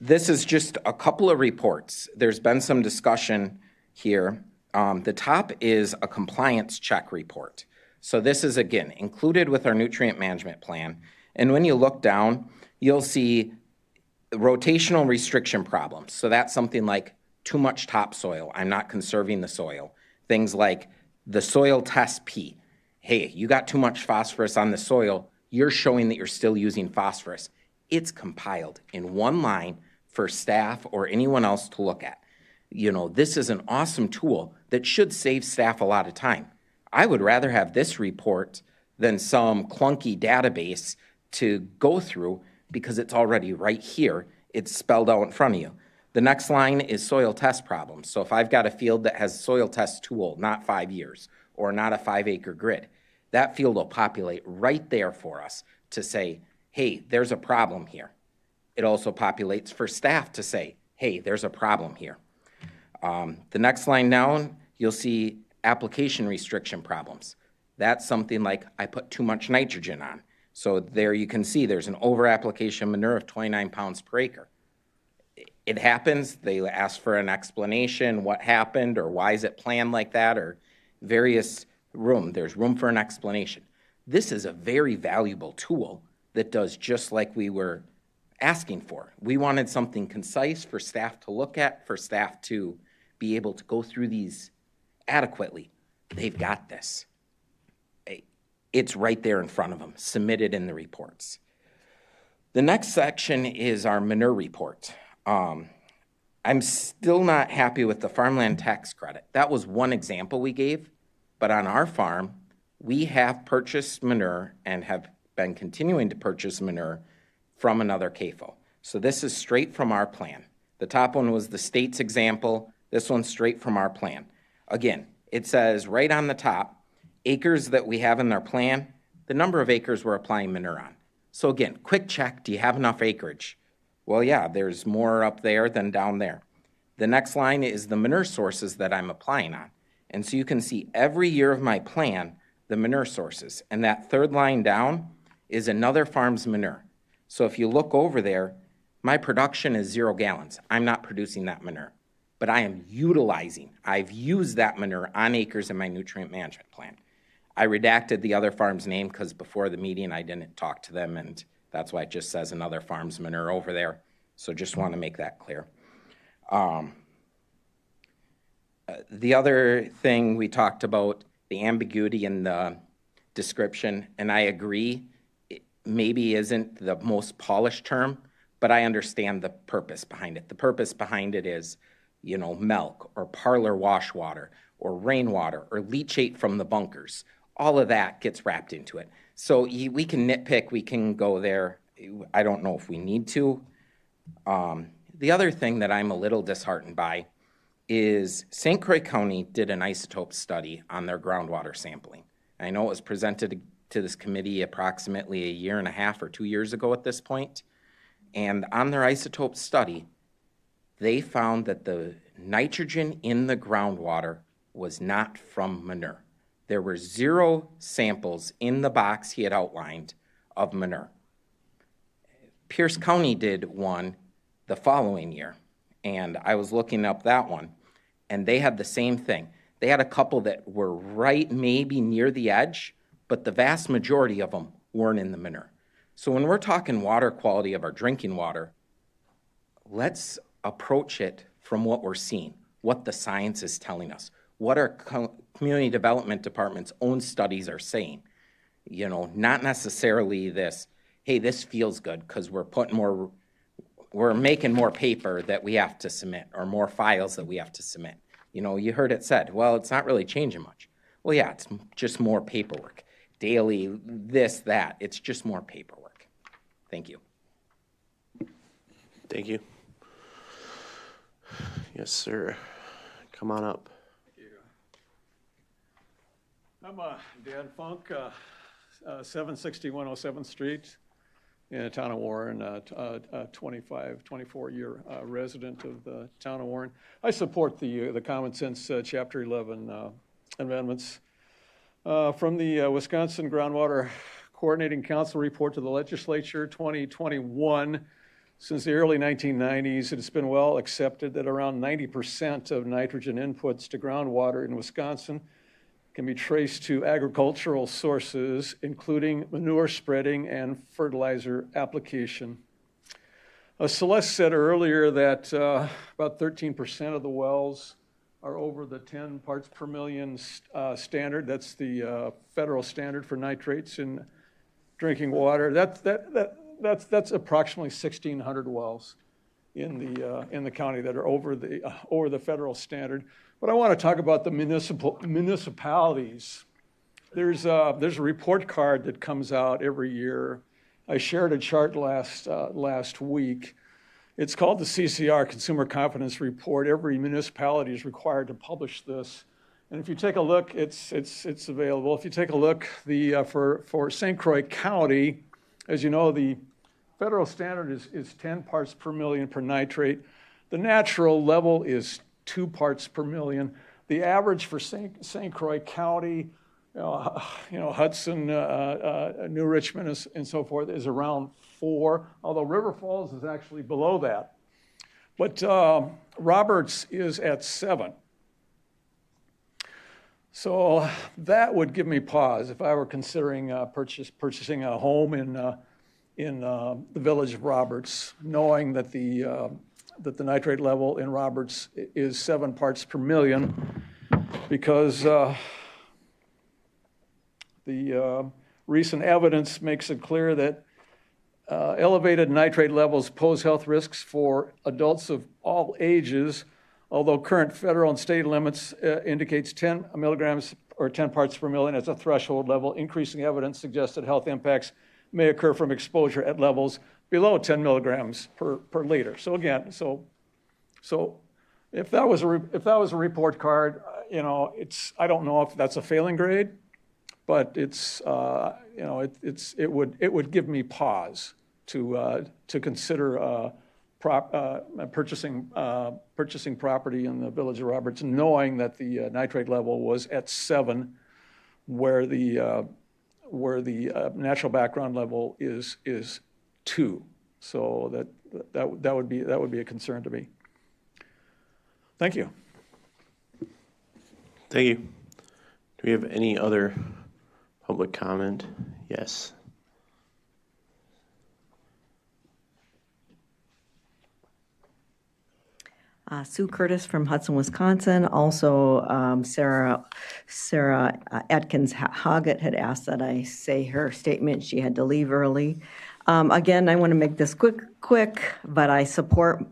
This is just a couple of reports. There's been some discussion here. The top is a compliance check report. So this is, again, included with our nutrient management plan. And when you look down, you'll see rotational restriction problems. So that's something like too much topsoil. I'm not conserving the soil. Things like the soil test P. Hey, you got too much phosphorus on the soil. You're showing that you're still using phosphorus. It's compiled in one line for staff or anyone else to look at. You know, this is an awesome tool that should save staff a lot of time. I would rather have this report than some clunky database to go through because it's already right here. It's spelled out in front of you. The next line is soil test problems. So if I've got a field that has a soil test tool, not 5 years, or not a 5-acre grid, that field will populate right there for us to say, hey, there's a problem here. It also populates for staff to say, hey, there's a problem here. The next line down, you'll see application restriction problems. That's something like I put too much nitrogen on. So there you can see there's an over-application manure of 29 pounds per acre. It happens. They ask for an explanation, what happened, or why is it planned like that, or various there's room for an explanation. This is a very valuable tool that does just like we were asking for. We wanted something concise for staff to look at, for staff to be able to go through these adequately. They've got this. It's right there in front of them, submitted in the reports. The next section is our manure report. I'm still not happy with the farmland tax credit. That was one example we gave, but on our farm, we have purchased manure and have been continuing to purchase manure from another CAFO. So this is straight from our plan. The top one was the state's example. This one's straight from our plan. Again, it says right on the top, acres that we have in our plan, the number of acres we're applying manure on. So again, quick check, do you have enough acreage? Well, yeah, there's more up there than down there. The next line is the manure sources that I'm applying on. And so you can see every year of my plan, the manure sources. And that third line down is another farm's manure. So if you look over there, my production is 0 gallons. I'm not producing that manure, but I am utilizing, I've used that manure on acres in my nutrient management plan. I redacted the other farm's name because before the meeting I didn't talk to them, and that's why it just says another farm's manure over there. So just want to make that clear. The other thing we talked about, the ambiguity in the description, and I agree, it maybe isn't the most polished term, but I understand the purpose behind it. The purpose behind it is, you know, milk or parlor wash water or rainwater or leachate from the bunkers. All of that gets wrapped into it. So we can nitpick, we can go there. I don't know if we need to. The other thing that I'm a little disheartened by is St. Croix County did an isotope study on their groundwater sampling. I know it was presented to this committee approximately 1.5 years or 2 years ago at this point. And on their isotope study, they found that the nitrogen in the groundwater was not from manure. There were 0 samples in the box he had outlined of manure. Pierce County did one the following year, and I was looking up that one, and they had the same thing. They had a couple that were right maybe near the edge, but the vast majority of them weren't in the manure. So when we're talking water quality of our drinking water, let's approach it from what we're seeing, what the science is telling us, what our community development department's own studies are saying. You know, not necessarily this, hey, this feels good because we're making more paper that we have to submit or more files that we have to submit. You know, you heard it said, well, it's not really changing much. Well, yeah, it's just more paperwork. Daily, this, that, it's just more paperwork. Thank you. Thank you. Yes, sir. Come on up. I'm Dan Funk, 761 07th Street in the town of Warren, 24-year resident of the town of Warren. I support the Common Sense Chapter 11 amendments. From the Wisconsin Groundwater Coordinating Council report to the legislature 2021, since the early 1990s, it has been well accepted that around 90% of nitrogen inputs to groundwater in Wisconsin can be traced to agricultural sources, including manure spreading and fertilizer application. Celeste said earlier that about 13% of the wells are over the 10 parts per million standard. That's the federal standard for nitrates in drinking water. That's approximately 1,600 wells in the county that are over the federal standard. But I want to talk about the municipalities. There's a report card that comes out every year. I shared a chart last week. It's called the CCR, Consumer Confidence Report. Every municipality is required to publish this. And if you take a look, it's available. If you take a look, for St. Croix County, as you know, the federal standard is 10 parts per million per nitrate. The natural level is 2 parts per million. The average for St. Croix County, Hudson, New Richmond, and so forth, is around 4, although River Falls is actually below that. But Roberts is at 7. So that would give me pause if I were considering purchasing a home in the village of Roberts, knowing that the nitrate level in Roberts is 7 parts per million, because the recent evidence makes it clear that elevated nitrate levels pose health risks for adults of all ages, although current federal and state limits indicates 10 milligrams or 10 parts per million as a threshold level. Increasing evidence suggests that health impacts may occur from exposure at levels below 10 milligrams per liter. So again, so if that was a report card, I don't know if that's a failing grade, but it would give me pause to consider purchasing property in the village of Roberts, knowing that the nitrate level was at 7, where the natural background level is 2. So that would be a concern to me. Thank you. Thank you. Do we have any other public comment? Yes. Sue Curtis from Hudson, Wisconsin. Also, Sarah Atkins Hoggett had asked that I say her statement. She had to leave early. Again, I want to make this quick, but I support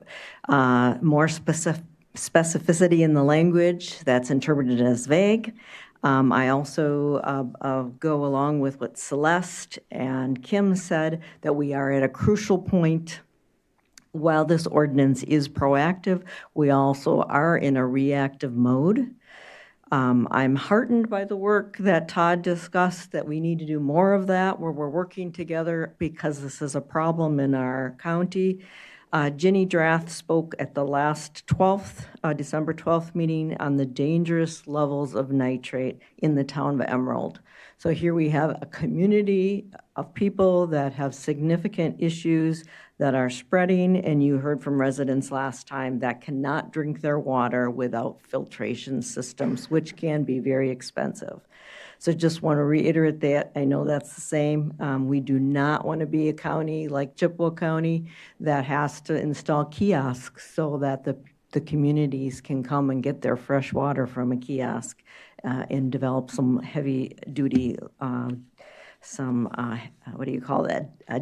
more specificity in the language that's interpreted as vague. I also go along with what Celeste and Kim said, that we are at a crucial point. While this ordinance is proactive, we also are in a reactive mode. I'm heartened by the work that Todd discussed, that we need to do more of that, where we're working together because this is a problem in our county. Ginny Drath spoke at the last December 12th meeting on the dangerous levels of nitrate in the town of Emerald. So here we have a community of people that have significant issues that are spreading, and you heard from residents last time that cannot drink their water without filtration systems, which can be very expensive. So just want to reiterate that. I know that's the same. We do not want to be a county like Chippewa County that has to install kiosks so that the communities can come and get their fresh water from a kiosk and develop some heavy-duty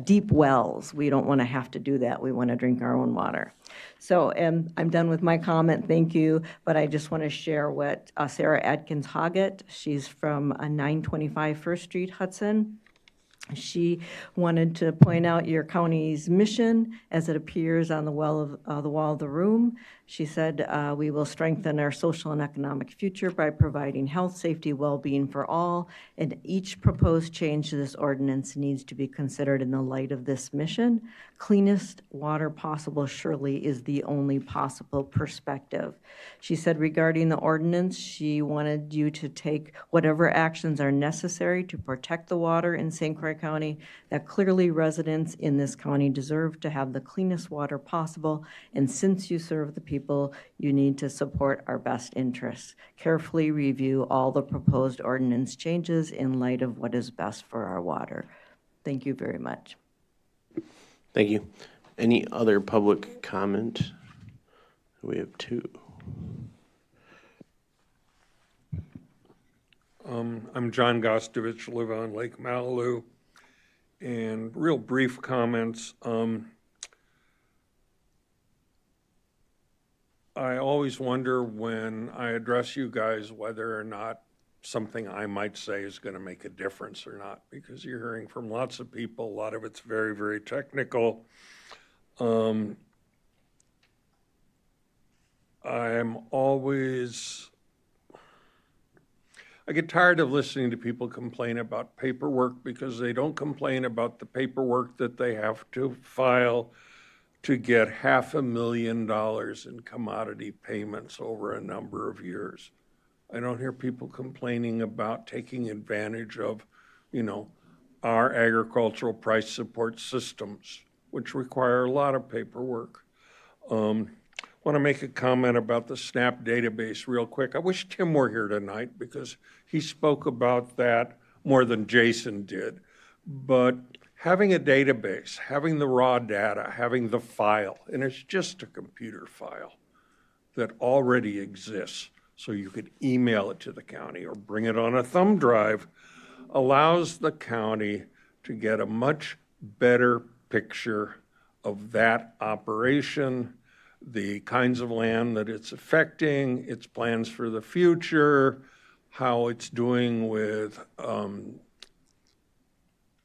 deep wells. We don't want to have to do that. We want to drink our own water. So, and I'm done with my comment, thank you, but I just want to share what Sarah Atkins Hoggett, she's from 925 First Street, Hudson. She wanted to point out your county's mission as it appears on the wall of the room. She said, we will strengthen our social and economic future by providing health, safety, well-being for all, and each proposed change to this ordinance needs to be considered in the light of this mission. Cleanest water possible surely is the only possible perspective. She said regarding the ordinance, she wanted you to take whatever actions are necessary to protect the water in St. Croix County, that clearly residents in this county deserve to have the cleanest water possible, and since you serve the people, you need to support our best interests. Carefully review all the proposed ordinance changes in light of what is best for our water. Thank you very much. Thank you. Any other public comment? We have two. I'm John Gostovich, live on Lake Malibu, and real brief comments. I always wonder when I address you guys whether or not something I might say is going to make a difference or not, because you're hearing from lots of people. A lot of it's very, very technical. I get tired of listening to people complain about paperwork because they don't complain about the paperwork that they have to file to get $500,000 in commodity payments over a number of years. I don't hear people complaining about taking advantage of, our agricultural price support systems, which require a lot of paperwork. Want to make a comment about the SNAP database real quick. I wish Tim were here tonight because he spoke about that more than Jason did. But having a database, having the raw data, having the file, and it's just a computer file that already exists, so you could email it to the county or bring it on a thumb drive, allows the county to get a much better picture of that operation, the kinds of land that it's affecting, its plans for the future, how it's doing with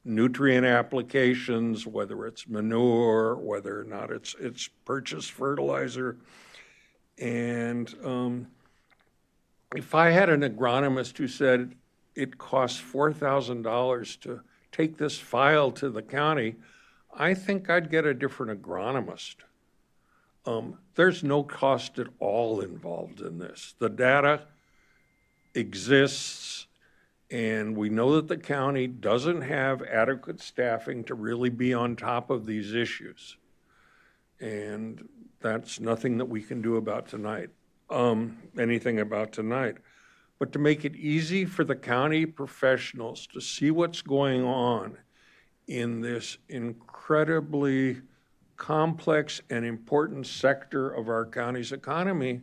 nutrient applications, whether it's manure, whether or not it's purchased fertilizer. And if I had an agronomist who said it costs $4,000 to take this file to the county, I think I'd get a different agronomist. There's no cost at all involved in this. The data exists, and we know that the county doesn't have adequate staffing to really be on top of these issues. And that's nothing that we can do about tonight, anything about tonight. But to make it easy for the county professionals to see what's going on in this incredibly complex and important sector of our county's economy,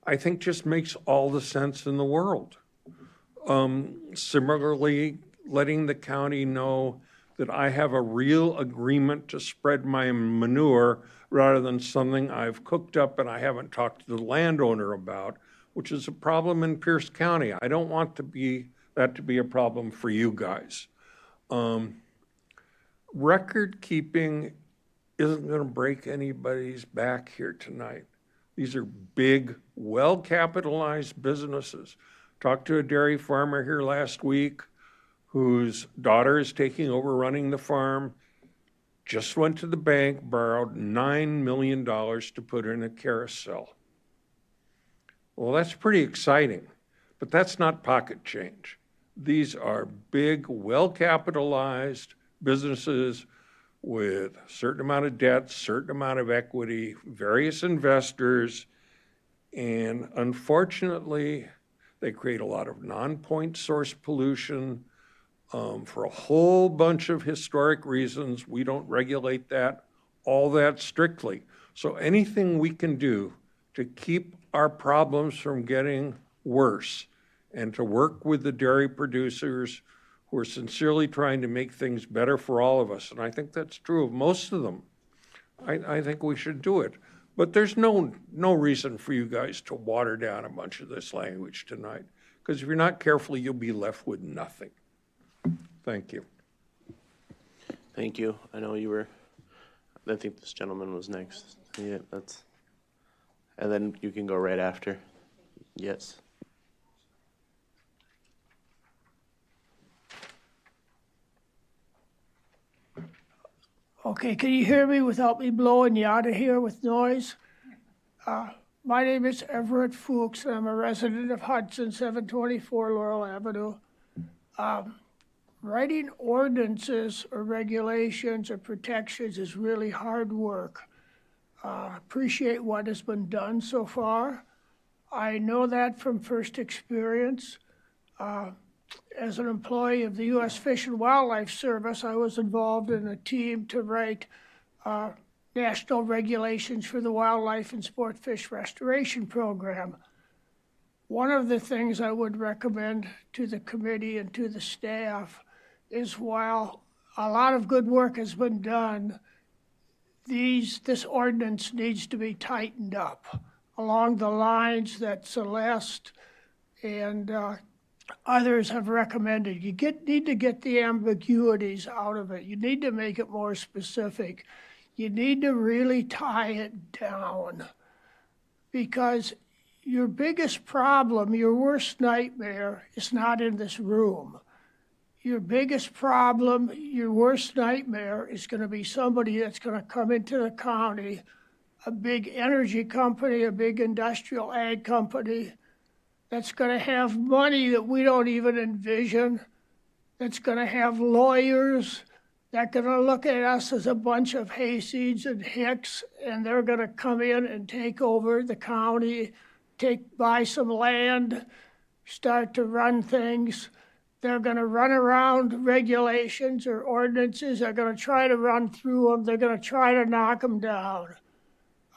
I think just makes all the sense in the world. Similarly, letting the county know that I have a real agreement to spread my manure rather than something I've cooked up and I haven't talked to the landowner about, which is a problem in Pierce County. I don't want that to be a problem for you guys. Record keeping isn't going to break anybody's back here tonight. These are big, well-capitalized businesses. Talked to a dairy farmer here last week whose daughter is taking over running the farm, just went to the bank, borrowed $9 million to put in a carousel. Well, that's pretty exciting, but that's not pocket change. These are big, well-capitalized businesses with a certain amount of debt, certain amount of equity, various investors, and unfortunately, they create a lot of non-point source pollution for a whole bunch of historic reasons. We don't regulate that all that strictly. So anything we can do to keep our problems from getting worse and to work with the dairy producers who are sincerely trying to make things better for all of us, and I think that's true of most of them, I think we should do it. But there's no reason for you guys to water down a bunch of this language tonight, because if you're not careful, you'll be left with nothing. Thank you. Thank you. I know you were, I think this gentleman was next. Yeah, and then you can go right after. Yes. Okay, can you hear me without me blowing you out of here with noise? My name is Everett Fuchs, and I'm a resident of Hudson, 724 Laurel Avenue. Writing ordinances or regulations or protections is really hard work. Appreciate what has been done so far. I know that from first experience. As an employee of the U.S. Fish and Wildlife Service, I was involved in a team to write national regulations for the Wildlife and Sport Fish Restoration Program. One of the things I would recommend to the committee and to the staff is, while a lot of good work has been done, this ordinance needs to be tightened up along the lines that Celeste and others have recommended. You need to get the ambiguities out of it. You need to make it more specific. You need to really tie it down, because your biggest problem, your worst nightmare, is not in this room. Your biggest problem, your worst nightmare, is going to be somebody that's going to come into the county, a big energy company, a big industrial ag company, that's going to have money that we don't even envision, that's going to have lawyers that are going to look at us as a bunch of hayseeds and hicks, and they're going to come in and take over the county, buy some land, start to run things. They're going to run around regulations or ordinances. They're going to try to run through them. They're going to try to knock them down.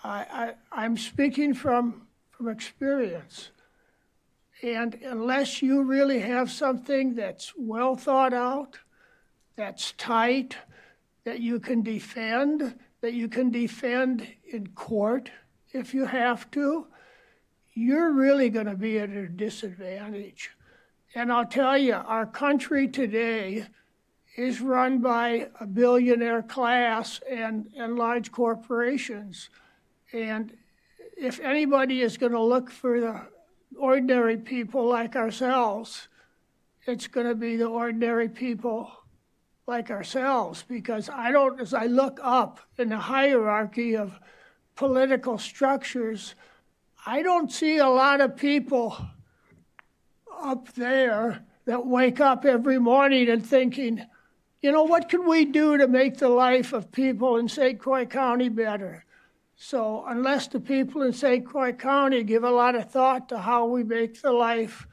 I'm speaking from experience. And unless you really have something that's well thought out, that's tight, that you can defend in court if you have to, you're really going to be at a disadvantage. And I'll tell you, our country today is run by a billionaire class and large corporations. And if anybody is going to look for the ordinary people like ourselves, it's going to be the ordinary people like ourselves, because as I look up in the hierarchy of political structures, I don't see a lot of people up there that wake up every morning and thinking, you know, what can we do to make the life of people in St. Croix County better? So unless the people in St. Croix County give a lot of thought to how we make the life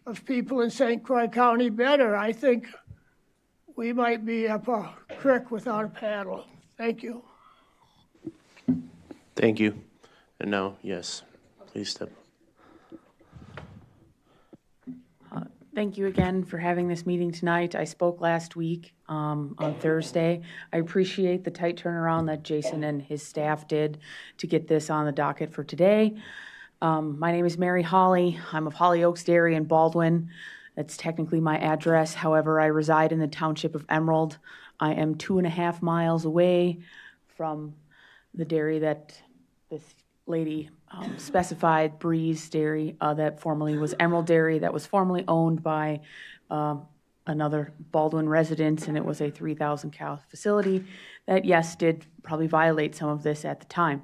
of people in St. Croix County better, I think we might be up a creek without a paddle. Thank you. Thank you. And now, yes, please step. Thank you again for having this meeting tonight. I spoke last week on Thursday. I appreciate the tight turnaround that Jason and his staff did to get this on the docket for today. My name is Mary Hawley. I'm of Holly Oaks Dairy in Baldwin. That's technically my address. However, I reside in the township of Emerald. I am 2.5 miles away from the dairy that this lady specified, Breeze Dairy, that formerly was Emerald Dairy, that was formerly owned by another Baldwin resident, and it was a 3,000 cow facility that, yes, did probably violate some of this at the time.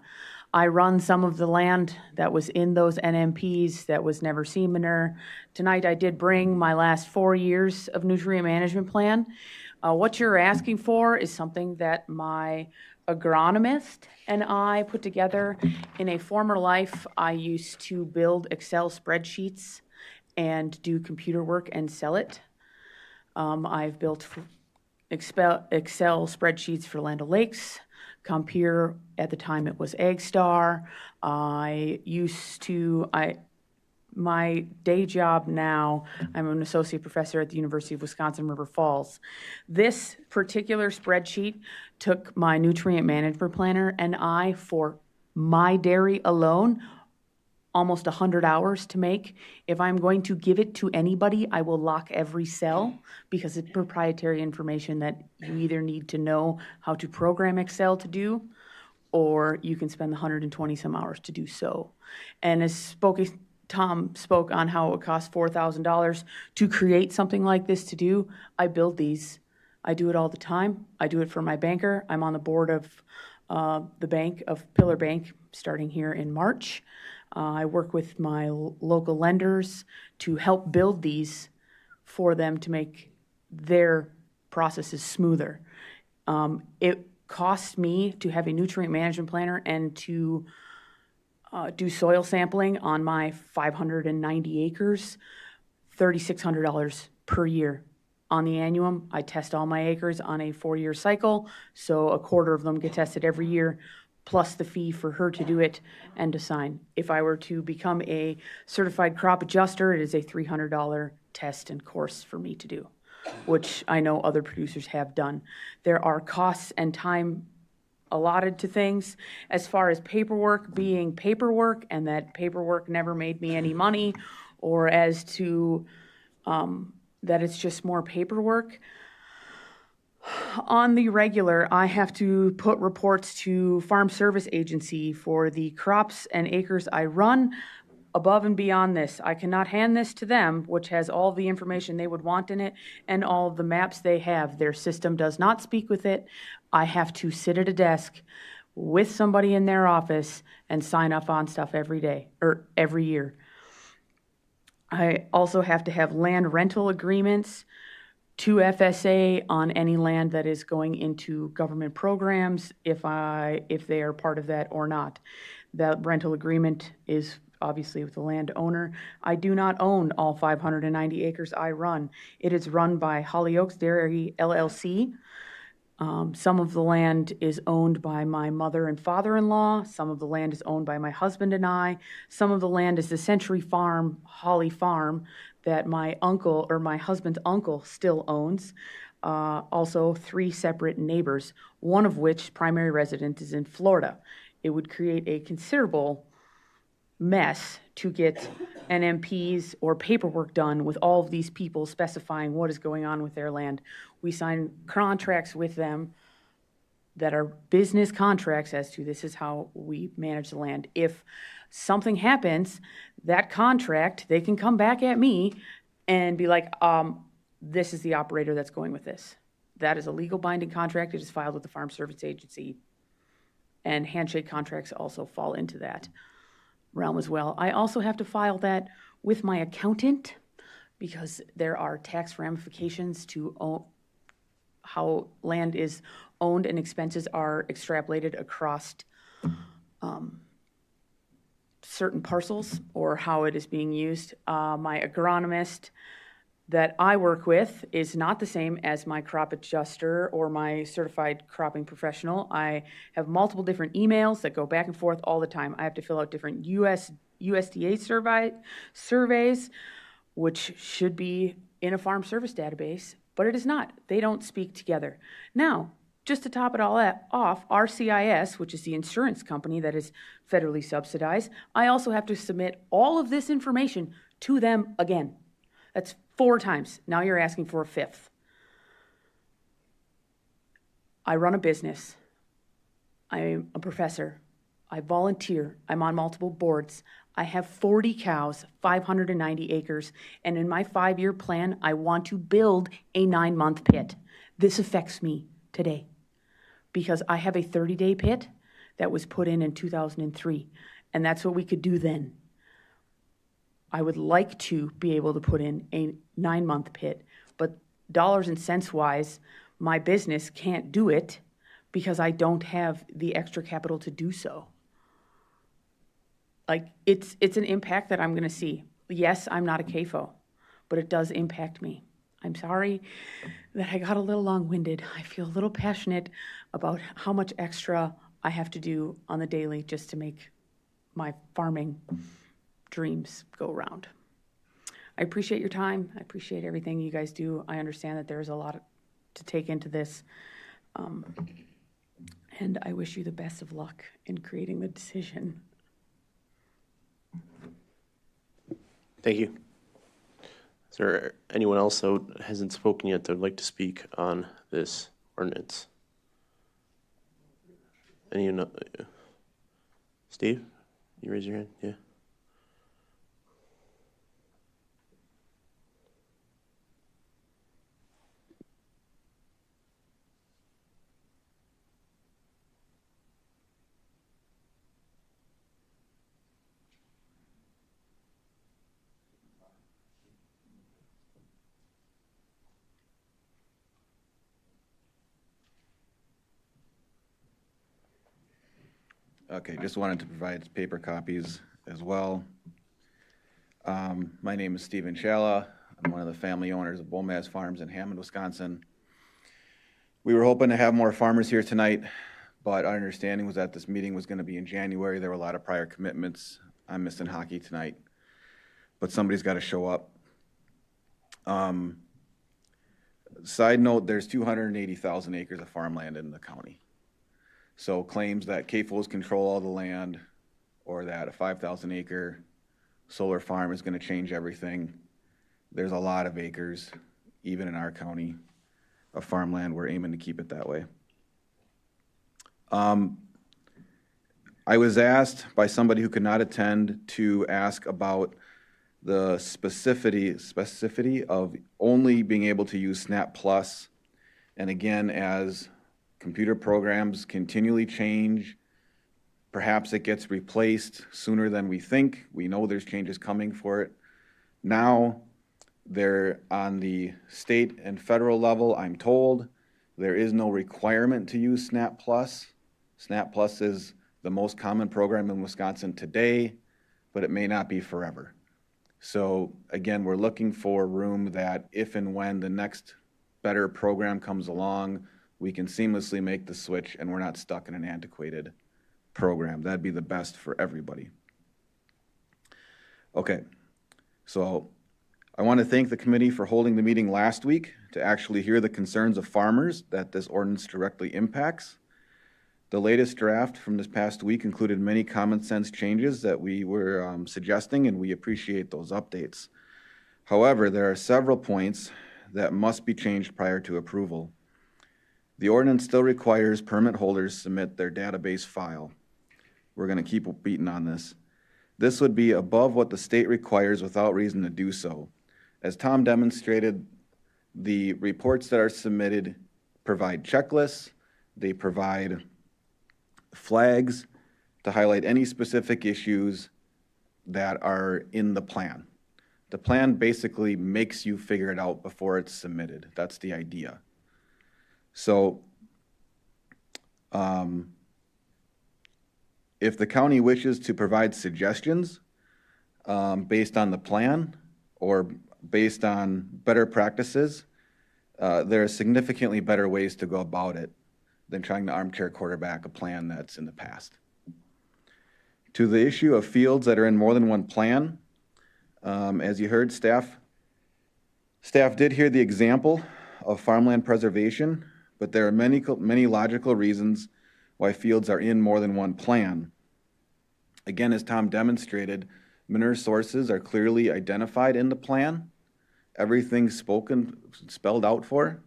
I run some of the land that was in those NMPs that was never seen manure. Tonight I did bring my last 4 years of nutrient management plan. What you're asking for is something that my agronomist and I put together. In a former life, I used to build Excel spreadsheets and do computer work and sell it. I've built Excel spreadsheets for Land O'Lakes, Compeer, at the time it was AgStar. My day job now, I'm an associate professor at the University of Wisconsin River Falls. This particular spreadsheet took my nutrient management planner and I, for my dairy alone, almost 100 hours to make. If I'm going to give it to anybody, I will lock every cell because it's proprietary information that you either need to know how to program Excel to do, or you can spend the 120 some hours to do so. And as Tom spoke on how it costs $4,000 to create something like this to do, I build these. I do it all the time. I do it for my banker. I'm on the board of the bank, of Pillar Bank, starting here in March. I work with my local lenders to help build these for them to make their processes smoother. It costs me to have a nutrient management planner and to do soil sampling on my 590 acres, $3,600 per year. On the annuum, I test all my acres on a 4-year cycle, so a quarter of them get tested every year, plus the fee for her to do it and to sign. If I were to become a certified crop adjuster, it is a $300 test and course for me to do, which I know other producers have done. There are costs and time allotted to things. As far as paperwork being paperwork, and that paperwork never made me any money, or as to that it's just more paperwork. On the regular, I have to put reports to Farm Service Agency for the crops and acres I run. Above and beyond this, I cannot hand this to them, which has all the information they would want in it and all of the maps they have. Their system does not speak with it. I have to sit at a desk with somebody in their office and sign up on stuff every day or every year. I also have to have land rental agreements to FSA on any land that is going into government programs, if they are part of that or not. That rental agreement is obviously with the landowner. I do not own all 590 acres I run. It is run by Hollyoaks Dairy LLC. Some of the land is owned by my mother and father-in-law. Some of the land is owned by my husband and I. Some of the land is the Century Farm, Holly Farm, that my uncle or my husband's uncle still owns. Also 3 separate neighbors, one of which primary residence is in Florida. It would create a considerable mess to get NMPs or paperwork done with all of these people specifying what is going on with their land. We sign contracts with them that are business contracts as to this is how we manage the land. If something happens, that contract, they can come back at me and be like, this is the operator that's going with this. That is a legal binding contract. It is filed with the Farm Service Agency. And handshake contracts also fall into that realm as well. I also have to file that with my accountant because there are tax ramifications to how land is owned and expenses are extrapolated across certain parcels or how it is being used. My agronomist that I work with is not the same as my crop adjuster or my certified cropping professional. I have multiple different emails that go back and forth all the time. I have to fill out different USDA surveys, which should be in a farm service database, but it is not. They don't speak together. Now, just to top it all off, RCIS, which is the insurance company that is federally subsidized, I also have to submit all of this information to them again. That's 4 times. Now you're asking for a 5th. I run a business. I'm a professor. I volunteer. I'm on multiple boards. I have 40 cows, 590 acres, and in my 5-year plan, I want to build a 9-month pit. This affects me today because I have a 30-day pit that was put in 2003, and that's what we could do then. I would like to be able to put in a 9-month pit, but dollars and cents wise, my business can't do it because I don't have the extra capital to do so. Like, it's an impact that I'm going to see. Yes, I'm not a CAFO, but it does impact me. I'm sorry that I got a little long-winded. I feel a little passionate about how much extra I have to do on the daily just to make my farming dreams go round. I appreciate your time. I appreciate everything you guys do. I understand that there's a lot to take into this. And I wish you the best of luck in creating the decision. Thank you. Is there anyone else that hasn't spoken yet that would like to speak on this ordinance? Steve, you raise your hand? Yeah. Okay, just wanted to provide paper copies as well. My name is Stephen Shala. I'm one of the family owners of Bomaz Farms in Hammond, Wisconsin. We were hoping to have more farmers here tonight, but our understanding was that this meeting was going to be in January. There were a lot of prior commitments. I'm missing hockey tonight, but somebody's got to show up. Side note, there's 280,000 acres of farmland in the county. So claims that CAFOs control all the land or that a 5,000 acre solar farm is going to change everything. There's a lot of acres, even in our county, of farmland. We're aiming to keep it that way. I was asked by somebody who could not attend to ask about the specificity of only being able to use SNAP Plus. And again, as computer programs continually change, perhaps it gets replaced sooner than we think. We know there's changes coming for it. Now, they're on the state and federal level, I'm told, there is no requirement to use SNAP Plus. SNAP Plus is the most common program in Wisconsin today, but it may not be forever. So again, we're looking for room that if and when the next better program comes along, we can seamlessly make the switch and we're not stuck in an antiquated program. That'd be the best for everybody. Okay, so I want to thank the committee for holding the meeting last week to actually hear the concerns of farmers that this ordinance directly impacts. The latest draft from this past week included many common sense changes that we were suggesting, and we appreciate those updates. However, there are several points that must be changed prior to approval. The ordinance still requires permit holders submit their database file. We're going to keep beating on this. This would be above what the state requires without reason to do so. As Tom demonstrated, the reports that are submitted provide checklists, they provide flags to highlight any specific issues that are in the plan. The plan basically makes you figure it out before it's submitted. That's the idea. So if the county wishes to provide suggestions based on the plan or based on better practices, there are significantly better ways to go about it than trying to armchair quarterback a plan that's in the past. To the issue of fields that are in more than one plan, as you heard, staff did hear the example of farmland preservation, but there are many logical reasons why fields are in more than one plan. Again, as Tom demonstrated, manure sources are clearly identified in the plan. Everything's spelled out for.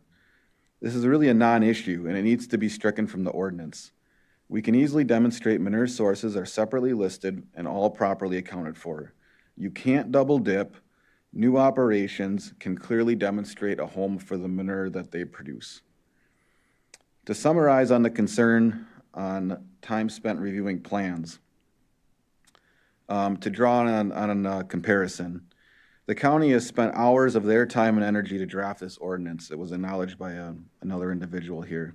This is really a non-issue, and it needs to be stricken from the ordinance. We can easily demonstrate manure sources are separately listed and all properly accounted for. You can't double dip. New operations can clearly demonstrate a home for the manure that they produce. To summarize on the concern on time spent reviewing plans, to draw on a comparison, the county has spent hours of their time and energy to draft this ordinance. It was acknowledged by another individual here.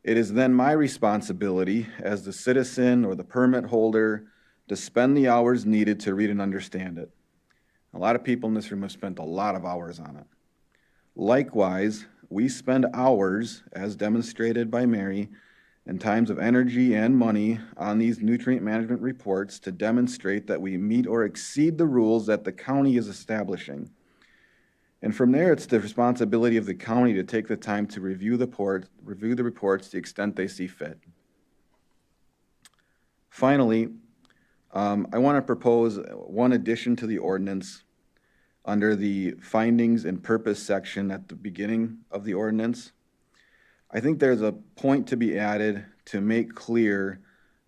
It is then my responsibility as the citizen or the permit holder to spend the hours needed to read and understand it. A lot of people in this room have spent a lot of hours on it. Likewise, we spend hours, as demonstrated by Mary, and times of energy and money on these nutrient management reports to demonstrate that we meet or exceed the rules that the county is establishing. And from there, it's the responsibility of the county to take the time to review the reports to the extent they see fit. Finally, I want to propose one addition to the ordinance under the findings and purpose section at the beginning of the ordinance. I think there's a point to be added to make clear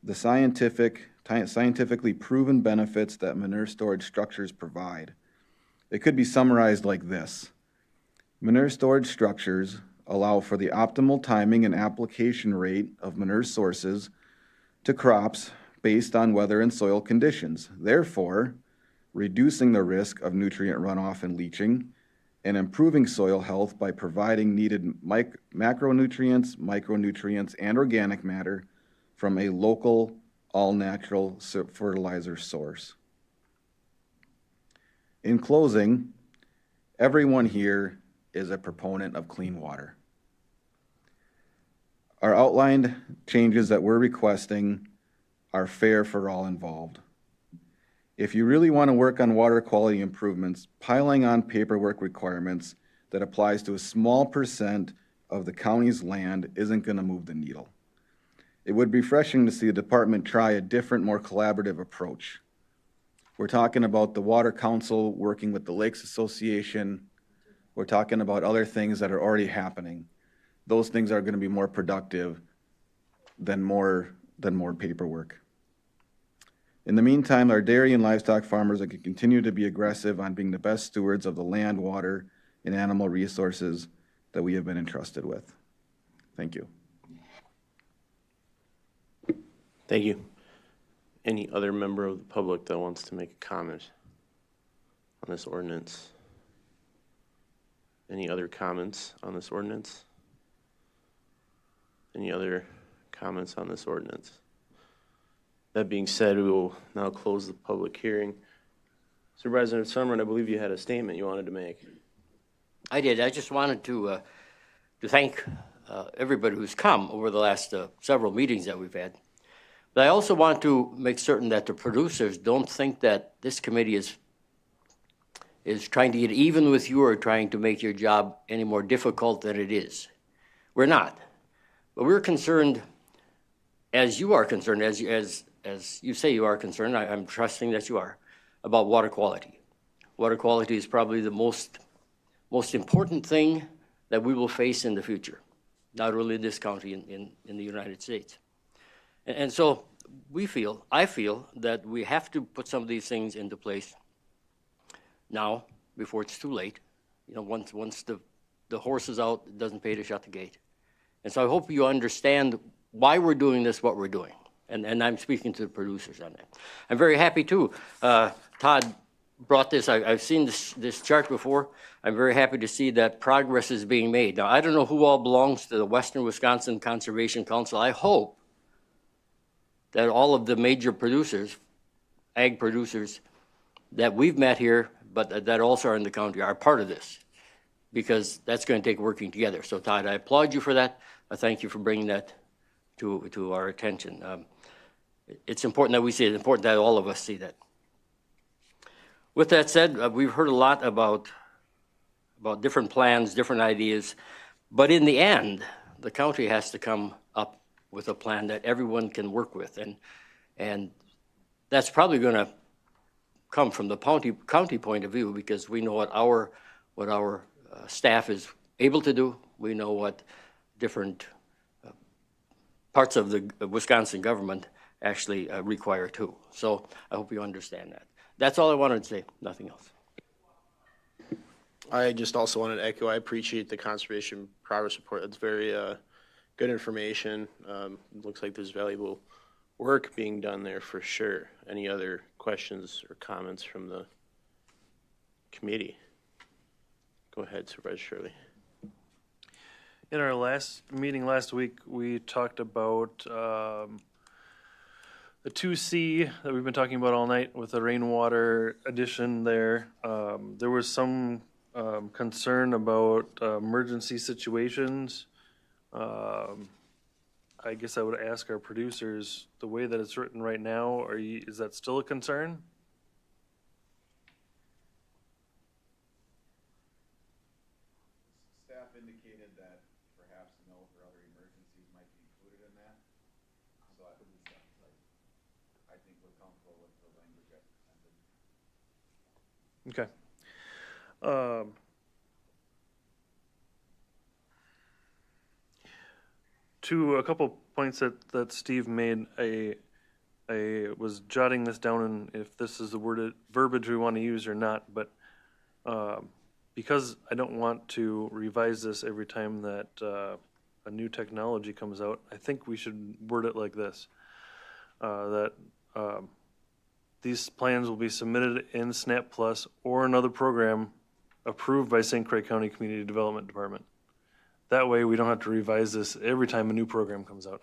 the scientifically proven benefits that manure storage structures provide. It could be summarized like this. Manure storage structures allow for the optimal timing and application rate of manure sources to crops based on weather and soil conditions, therefore reducing the risk of nutrient runoff and leaching, and improving soil health by providing needed macronutrients, micronutrients, and organic matter from a local, all-natural fertilizer source. In closing, everyone here is a proponent of clean water. Our outlined changes that we're requesting are fair for all involved. If you really want to work on water quality improvements, piling on paperwork requirements that applies to a small percent of the county's land isn't going to move the needle. It would be refreshing to see the department try a different, more collaborative approach. We're talking about the Water Council working with the Lakes Association. We're talking about other things that are already happening. Those things are going to be more productive than more paperwork. In the meantime, our dairy and livestock farmers can continue to be aggressive on being the best stewards of the land, water, and animal resources that we have been entrusted with. Thank you. Thank you. Any other member of the public that wants to make a comment on this ordinance? Any other comments on this ordinance? Any other comments on this ordinance? That being said, we will now close the public hearing. Supervisor Summerlin, I believe you had a statement you wanted to make. I did. I just wanted to thank everybody who's come over the last several meetings that we've had. But I also want to make certain that the producers don't think that this committee is trying to get even with you or trying to make your job any more difficult than it is. We're not. But we're concerned, as you are concerned, as you say you are concerned, I'm trusting that you are, about water quality. Water quality is probably the most important thing that we will face in the future, not only in this county, in the United States. And so I feel that we have to put some of these things into place now before it's too late. You know, once the horse is out, it doesn't pay to shut the gate. And so I hope you understand why we're doing this, what we're doing. And I'm speaking to the producers on that. I'm very happy too. Todd brought this, I've seen this chart before. I'm very happy to see that progress is being made. Now, I don't know who all belongs to the Western Wisconsin Conservation Council. I hope that all of the major producers, ag producers that we've met here, but that also are in the county, are part of this, because that's going to take working together. So Todd, I applaud you for that. I thank you for bringing that to our attention. It's important that we see it. It's important that all of us see that. With that said, we've heard a lot about different plans, different ideas, but in the end, the county has to come up with a plan that everyone can work with, and that's probably going to come from the county point of view, because we know what our staff is able to do. We know what different parts of the Wisconsin government actually require too. So I hope you understand that. That's all I wanted to say, nothing else. I just also wanted to echo, I appreciate the conservation progress report. It's very good information. Looks like there's valuable work being done there for sure. Any other questions or comments from the committee? Go ahead, Supervisor Shirley. In our last meeting last week, we talked about the 2C that we've been talking about all night with the rainwater addition there. There was some concern about emergency situations. I guess I would ask our producers, the way that it's written right now, is that still a concern? Staff indicated that perhaps no or other emergencies might be included in that. So I think we're comfortable with Okay. To a couple points that Steve made, I was jotting this down, and if this is the verbiage we want to use or not, but because I don't want to revise this every time that a new technology comes out, I think we should word it like this, that these plans will be submitted in SNAP Plus or another program approved by St. Croix County Community Development Department. That way, we don't have to revise this every time a new program comes out.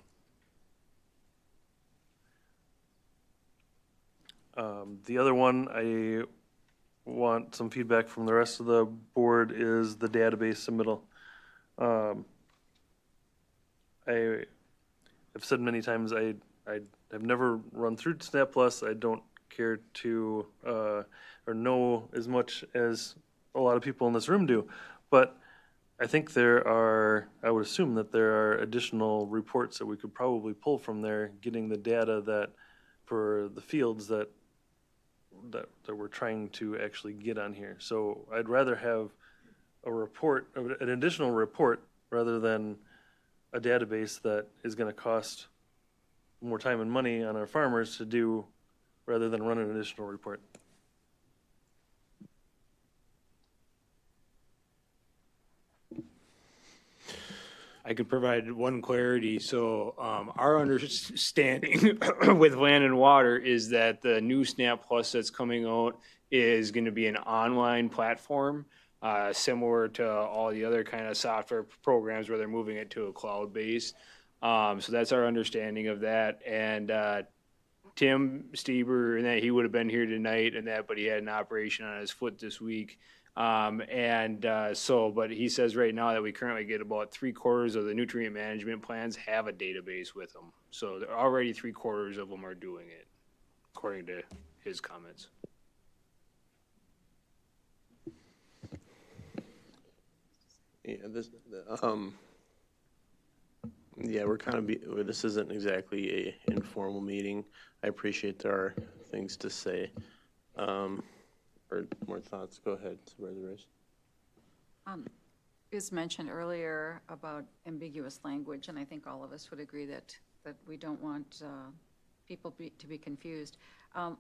The other one I want some feedback from the rest of the board is the database submittal. I have said many times I have never run through SNAP Plus. I don't care to or know as much as a lot of people in this room do, but I think I would assume that there are additional reports that we could probably pull from there, getting the data that for the fields that we're trying to actually get on here. So I'd rather have a report, an additional report, rather than a database that is going to cost more time and money on our farmers to do, rather than run an additional report. I could provide one clarity. So our understanding with Land and Water is that the new SNAP Plus that's coming out is going to be an online platform, similar to all the other kind of software programs where they're moving it to a cloud base. So that's our understanding of that. And Tim Stieber, and that he would have been here tonight, and that, but he had an operation on his foot this week. But he says right now that we currently get about 3/4 of the nutrient management plans have a database with them. So already 3/4 of them are doing it, according to his comments. Yeah, we're kind of, this isn't exactly a informal meeting. I appreciate there are things to say. Or more thoughts? Go ahead, Supervisor Rice. It was mentioned earlier about ambiguous language, and I think all of us would agree that we don't want people to be confused. I'm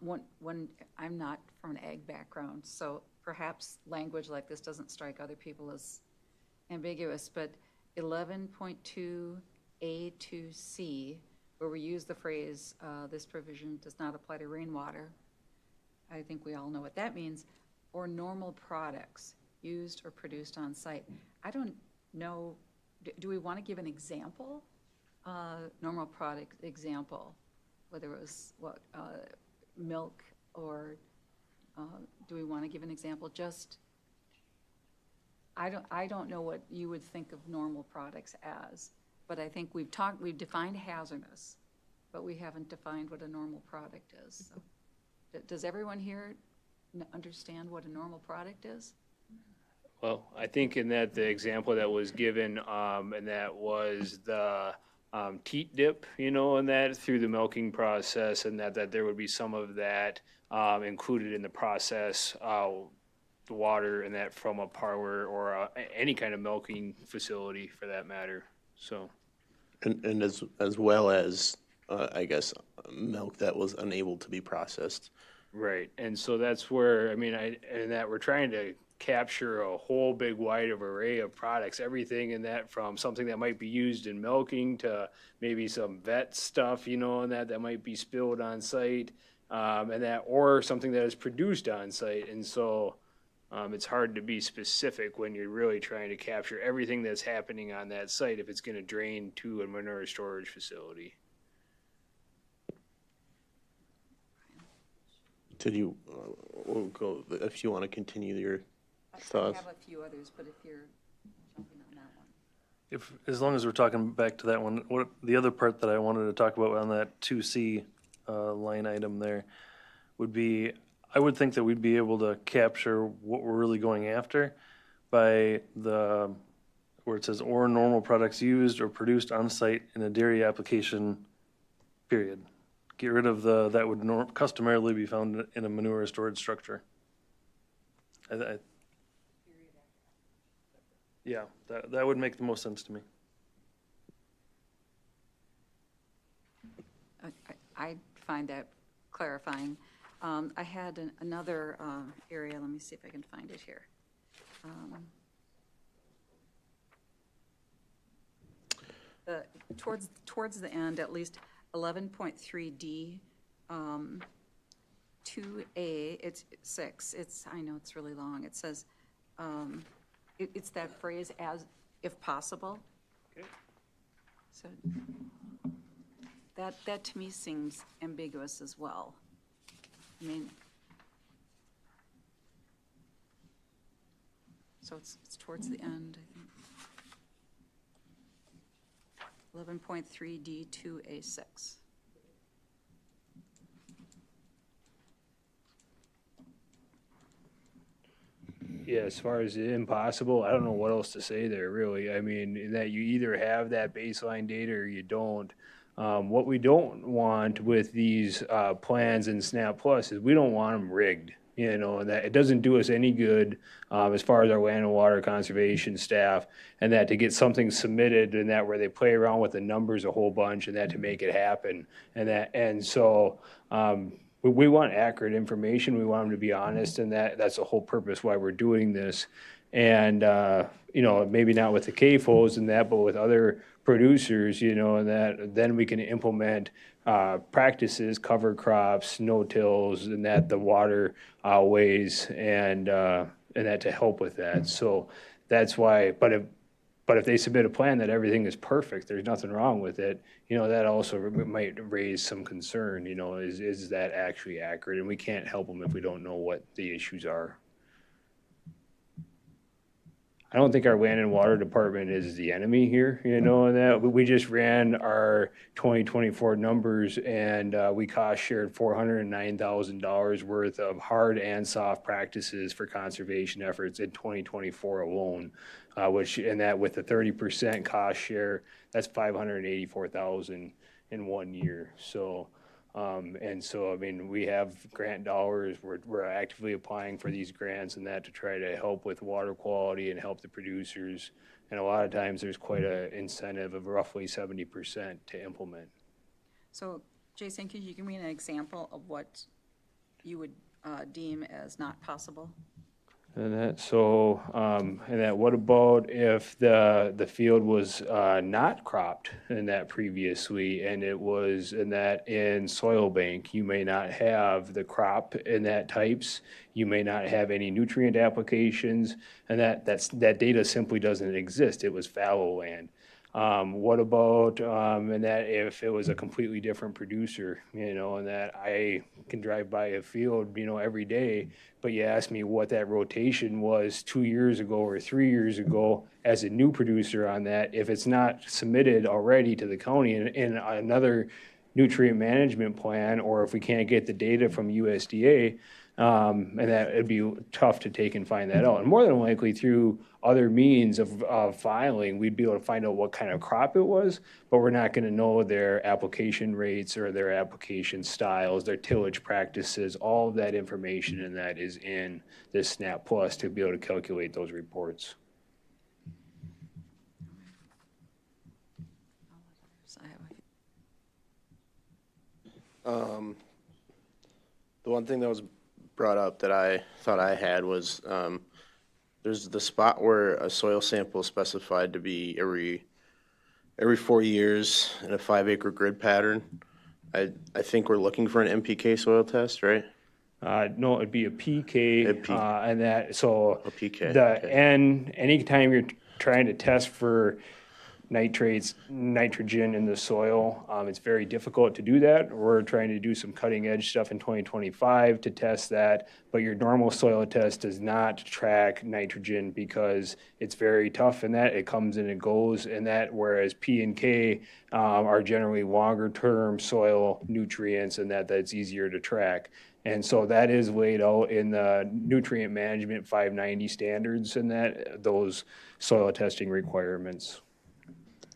not from an ag background, so perhaps language like this doesn't strike other people as ambiguous, but 11.2A2C, where we use the phrase, this provision does not apply to rainwater, I think we all know what that means, or normal products used or produced on site. I don't know, do we want to give an example? Normal product example, whether it was milk or do we want to give an example? Just, I don't know what you would think of normal products as, but I think we've defined hazardous, but we haven't defined what a normal product is. So. Does everyone here understand what a normal product is? Well, I think in that the example that was given, and that was the teat dip, and that through the milking process, and that there would be some of that included in the process, the water and that from a parlor or any kind of milking facility for that matter. So, and as well as I guess milk that was unable to be processed. Right, and so that's where and that we're trying to capture a whole big wide array of products, everything in that from something that might be used in milking to maybe some vet stuff, and that might be spilled on site, and that or something that is produced on site, and so it's hard to be specific when you're really trying to capture everything that's happening on that site if it's going to drain to a manure storage facility. Did you we'll go if you want to continue your thoughts? I have a few others, but if you're jumping on that one. As long as we're talking back to that one, what the other part that I wanted to talk about on that 2C line item there would be, I would think that we'd be able to capture what we're really going after by where it says or normal products used or produced on site in a dairy application, period. Get rid of that would customarily be found in a manure storage structure. Yeah, that would make the most sense to me. I find that clarifying. I had another area, let me see if I can find it here. Towards the end, at least 11.3D, 2A, it's 6, I know it's really long, it says, it's that phrase, as if possible. Okay. So that to me seems ambiguous as well. I mean, so it's towards the end, I think. 11.3D2A6. Yeah, as far as impossible, I don't know what else to say there, really. I mean, that you either have that baseline data or you don't. What we don't want with these plans in SNAP Plus is we don't want them rigged. You know, and that it doesn't do us any good as far as our land and water conservation staff, and that to get something submitted and that where they play around with the numbers a whole bunch and that to make it happen. And so we want accurate information. We want them to be honest, and that's the whole purpose why we're doing this. And, you know, maybe not with the CAFOs and that, but with other producers, you know, and that then we can implement practices, cover crops, no-tills, and that the water ways, and that to help with that. So that's why, but if they submit a plan that everything is perfect, there's nothing wrong with it, you know, that also might raise some concern, you know, is that actually accurate? And we can't help them if we don't know what the issues are. I don't think our land and water department is the enemy here, you know, and that we just ran our 2024 numbers and we cost shared $409,000 worth of hard and soft practices for conservation efforts in 2024 alone, and that with the 30% cost share, that's $584,000 in 1 year. So. And so, I mean, we have grant dollars. We're actively applying for these grants and that to try to help with water quality and help the producers. And a lot of times there's quite an incentive of roughly 70% to implement. So, Jason, could you give me an example of what you would deem as not possible? And that, what about if the field was not cropped in that previously, and it was in that in soil bank, you may not have the crop in that types, you may not have any nutrient applications, and that data simply doesn't exist. It was fallow land. What about and that if it was a completely different producer, you know, and that I can drive by a field, you know, every day, but you ask me what that rotation was 2 years ago or 3 years ago as a new producer on that, if it's not submitted already to the county in another nutrient management plan, or if we can't get the data from USDA, and that it'd be tough to take and find that out. And more than likely through other means of filing, we'd be able to find out what kind of crop it was, but we're not going to know their application rates or their application styles, their tillage practices. All of that information and that is in this SNAP Plus to be able to calculate those reports. The one thing that was brought up that I thought I had was there's the spot where a soil sample is specified to be every 4 years in a 5-acre grid pattern. I think we're looking for an NPK soil test, right? No, it'd be a PK, and that so a PK. Anytime you're trying to test for nitrates, nitrogen in the soil, it's very difficult to do that. We're trying to do some cutting edge stuff in 2025 to test that, but your normal soil test does not track nitrogen because it's very tough in that it comes and it goes in that, whereas P and K are generally longer term soil nutrients and that's easier to track. And so that is laid out in the nutrient management 590 standards and that those soil testing requirements.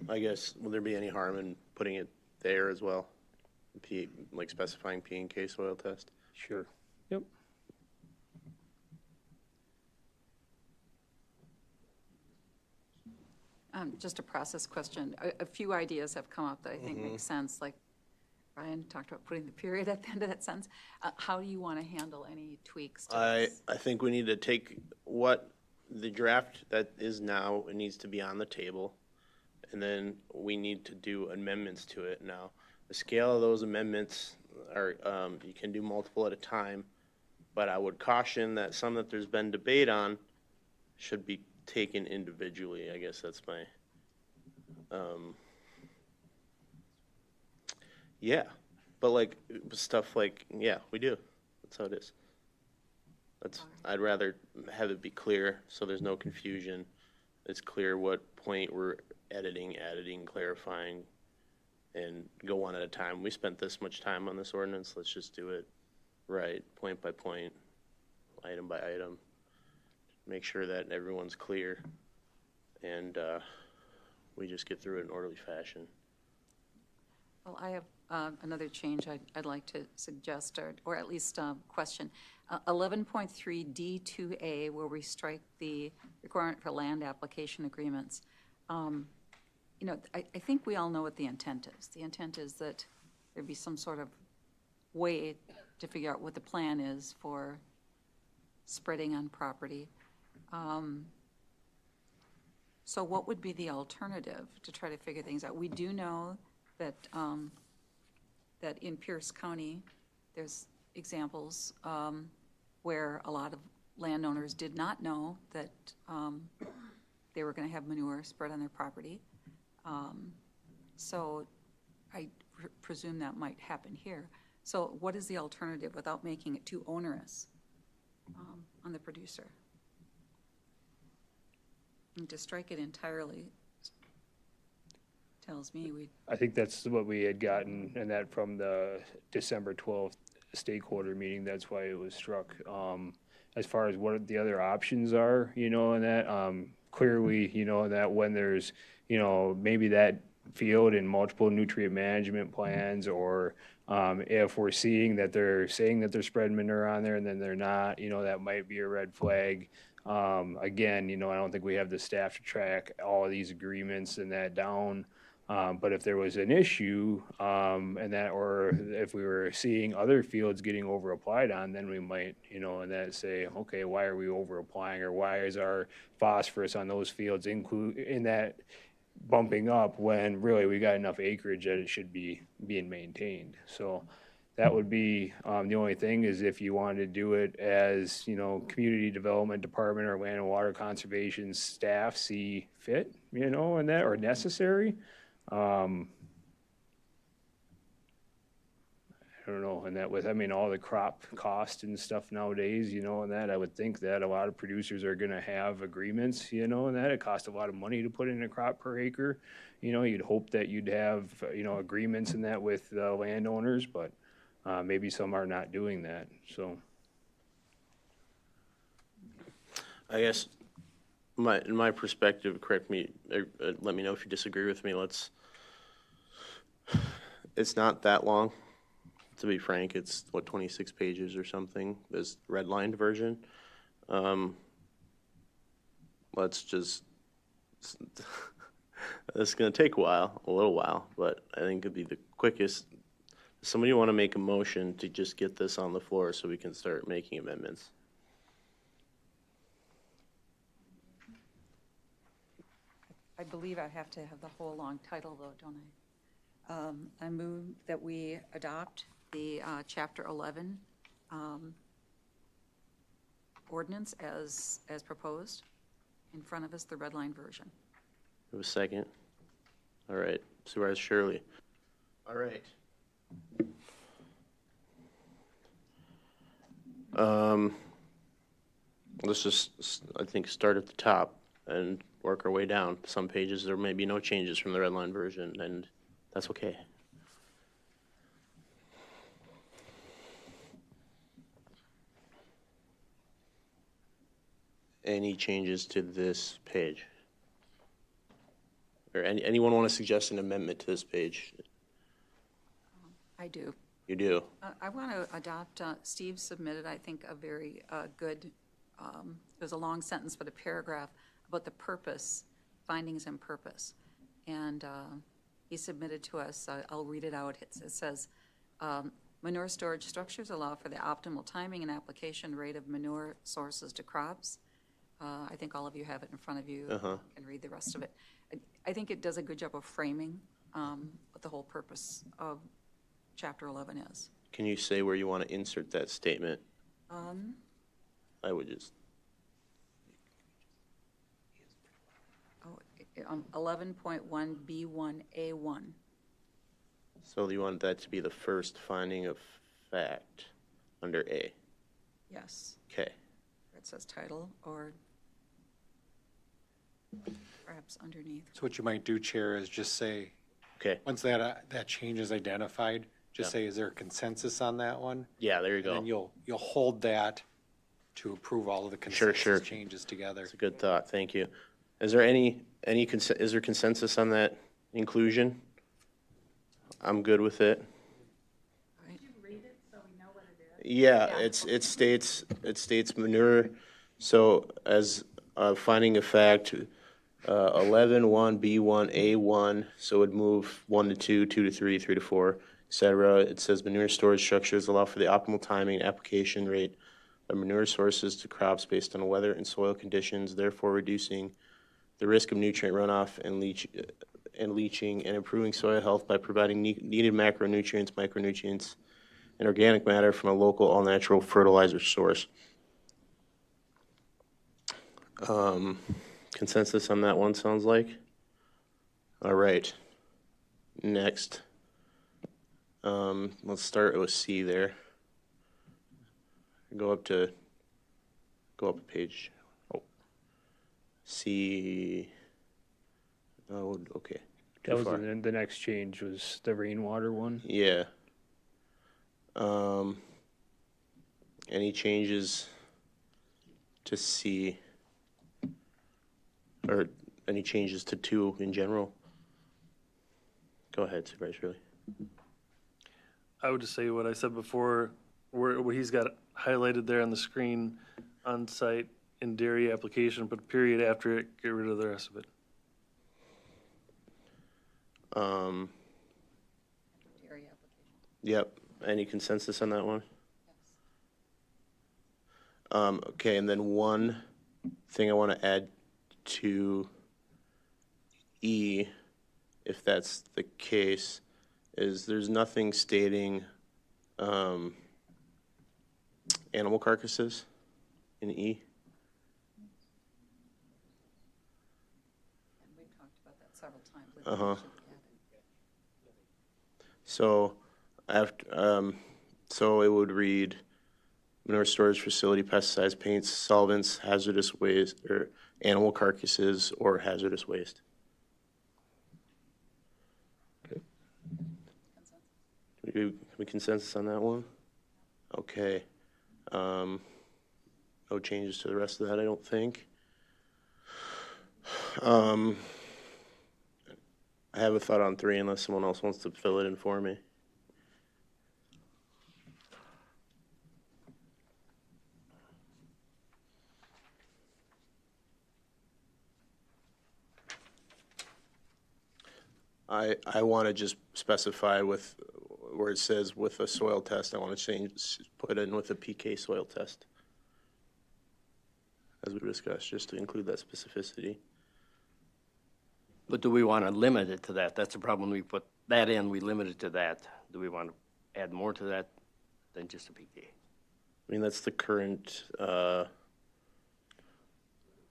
I guess, will there be any harm in putting it there as well? Like specifying P and K soil test? Sure. Yep. Just a process question. A few ideas have come up that I think make sense, like Ryan talked about putting the period at the end of that sentence. How do you want to handle any tweaks to this? I think we need to take what the draft that is now, it needs to be on the table, and then we need to do amendments to it. Now, the scale of those amendments are, you can do multiple at a time, but I would caution that some that there's been debate on should be taken individually. I guess that's my, yeah, but like stuff like, yeah, we do. That's how it is. I'd rather have it be clear so there's no confusion. It's clear what point we're editing, clarifying, and go one at a time. We spent this much time on this ordinance. Let's just do it right, point by point, item by item. Make sure that everyone's clear, and we just get through it in orderly fashion. Well, I have another change I'd like to suggest, or at least question. 11.3 D2A, where we strike the requirement for land application agreements. You know, I think we all know what the intent is. The intent is that there be some sort of way to figure out what the plan is for spreading on property. So what would be the alternative to try to figure things out? We do know that that in Pierce County, there's examples where a lot of landowners did not know that they were going to have manure spread on their property. So I presume that might happen here. So what is the alternative without making it too onerous on the producer? And to strike it entirely tells me we. I think that's what we had gotten, and that from the December 12th stakeholder meeting, that's why it was struck. As far as what the other options are, you know, and that clearly, you know, that when there's, you know, maybe that field in multiple nutrient management plans, or if we're seeing that they're saying that they're spreading manure on there and then they're not, you know, that might be a red flag. Again, you know, I don't think we have the staff to track all of these agreements and that down. But if there was an issue, and that, or if we were seeing other fields getting over applied on, then we might, you know, and that say, okay, why are we over applying, or why is our phosphorus on those fields in that bumping up when really we got enough acreage that it should be being maintained. So that would be the only thing, is if you wanted to do it as, you know, community development department or land and water conservation staff see fit, you know, and that, or necessary. I don't know, and that with, I mean, all the crop cost and stuff nowadays, you know, and that, I would think that a lot of producers are gonna have agreements, you know, and that it costs a lot of money to put in a crop per acre. You know, you'd hope that you'd have, you know, agreements in that with the landowners, but maybe some are not doing that, so. I guess in my perspective, correct me, let me know if you disagree with me. It's not that long. To be frank, it's what, 26 pages or something, this redlined version. Let's just, it's going to take a little while, but I think it'd be the quickest. Somebody want to make a motion to just get this on the floor so we can start making amendments? I believe I have to have the whole long title, though, don't I? I move that we adopt the Chapter 11 ordinance as proposed. In front of us, the red line version. Have a second? All right, Supervisor Shirley. All right. Let's just, I think, start at the top and work our way down. Some pages there may be no changes from the red line version, and that's okay. Any changes to this page? Or anyone want to suggest an amendment to this page? I do. You do? I want to adopt, Steve submitted, I think, a very good, it was a long sentence, but a paragraph about the purpose findings and purpose. And he submitted to us, I'll read it out. It says, manure storage structures allow for the optimal timing and application rate of manure sources to crops. I think all of you have it in front of you. And read the rest of it. I think it does a good job of framing what the whole purpose of Chapter 11 is. Can you say where you want to insert that statement? I would just. 11.1B1A1. So you want that to be the first finding of fact under A? Yes. Okay. It says title, or perhaps underneath. So what you might do, Chair, is just say, okay, once that change is identified, just say, is there a consensus on that one? Yeah, there you go. And then you'll hold that to approve all of the consensus changes together. That's a good thought. Thank you. Is there is there consensus on that inclusion? I'm good with it. Right. Could you read it so we know what it is? Yeah, it states manure. So as a finding of fact, 11.1B1A1. So it would move 1 to 2, 2 to 3, 3 to 4, etc. It says manure storage structures allow for the optimal timing and application rate of manure sources to crops based on weather and soil conditions, therefore reducing the risk of nutrient runoff and leaching, and improving soil health by providing needed macronutrients, micronutrients, and organic matter from a local all-natural fertilizer source. Consensus on that one, sounds like. All right. Next. Let's start with C there. Go up a page. Oh. C. Oh, okay. That was the next change was the rainwater one. Yeah. Any changes to C? Or any changes to 2 in general? Go ahead, Supervisor Shirley. I would just say what I said before, what he's got highlighted there on the screen, on-site and dairy application, put a period after it, get rid of the rest of it. Dairy application. Yep. Any consensus on that one? Yes. Okay, and then one thing I want to add to E, if that's the case, is there's nothing stating animal carcasses in E. And we've talked about that several times. So after, so it would read manure storage facility, pesticides, paints, solvents, hazardous waste, or animal carcasses or hazardous waste. Okay. Can we consensus on that one? Okay. No changes to the rest of that, I don't think. I have a thought on 3 unless someone else wants to fill it in for me. I want to just specify with where it says with a soil test, I want to put in with a PK soil test, as we discussed, just to include that specificity. But do we want to limit it to that? That's the problem. We put that in, we limit it to that. Do we want to add more to that than just a PK? I mean, that's the current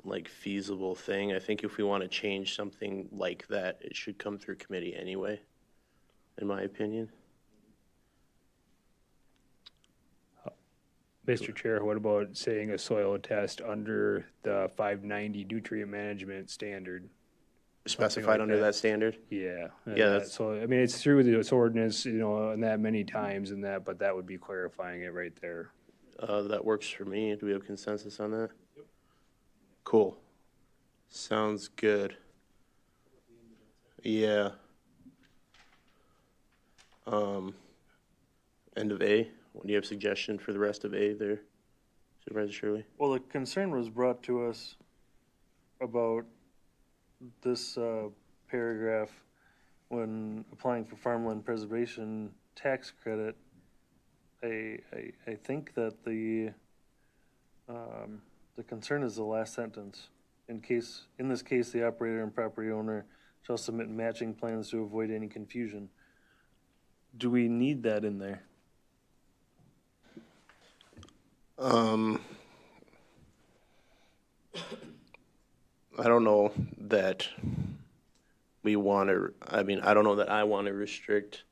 like feasible thing. I think if we want to change something like that, it should come through committee anyway, in my opinion. Mr. Chair, what about saying a soil test under the 590 nutrient management standard? Specified like under that standard? Yeah. Yeah. So, I mean, it's through this ordinance, and that many times and that, but that would be clarifying it right there. That works for me. Do we have consensus on that? Yep. Cool. Sounds good. Yeah. End of A. Do you have a suggestion for the rest of A there, Supervisor Shirley? Well, the concern was brought to us about this paragraph, when applying for farmland preservation tax credit, I think that the concern is the last sentence. In this case, the operator and property owner shall submit matching plans to avoid any confusion. Do we need that in there? I don't know that we want to, I mean, I don't know that I want to restrict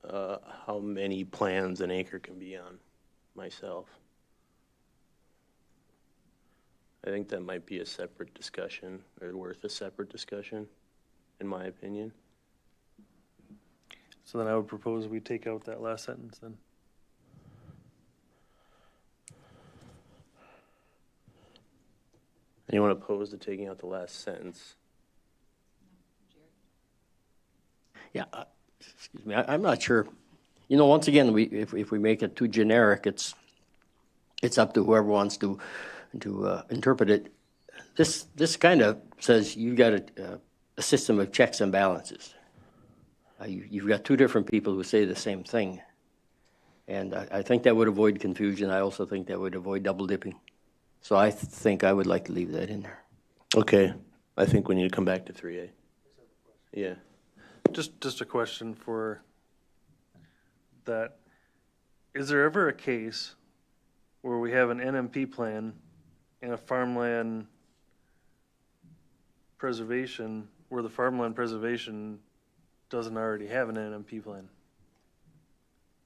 how many plans an acre can be on myself. I think that might be a separate discussion, or worth a separate discussion, in my opinion. So then I would propose we take out that last sentence then. Anyone opposed to taking out the last sentence? Yeah, excuse me, I'm not sure. You know, once again, if we make it too generic, it's up to whoever wants to interpret it. This kind of says you've got a system of checks and balances. You've got two different people who say the same thing. And I think that would avoid confusion. I also think that would avoid double dipping. So I think I would like to leave that in there. Okay, I think we need to come back to 3A. Yeah. Just a question for that. Is there ever a case where we have an NMP plan and a farmland preservation, where the farmland preservation doesn't already have an NMP plan?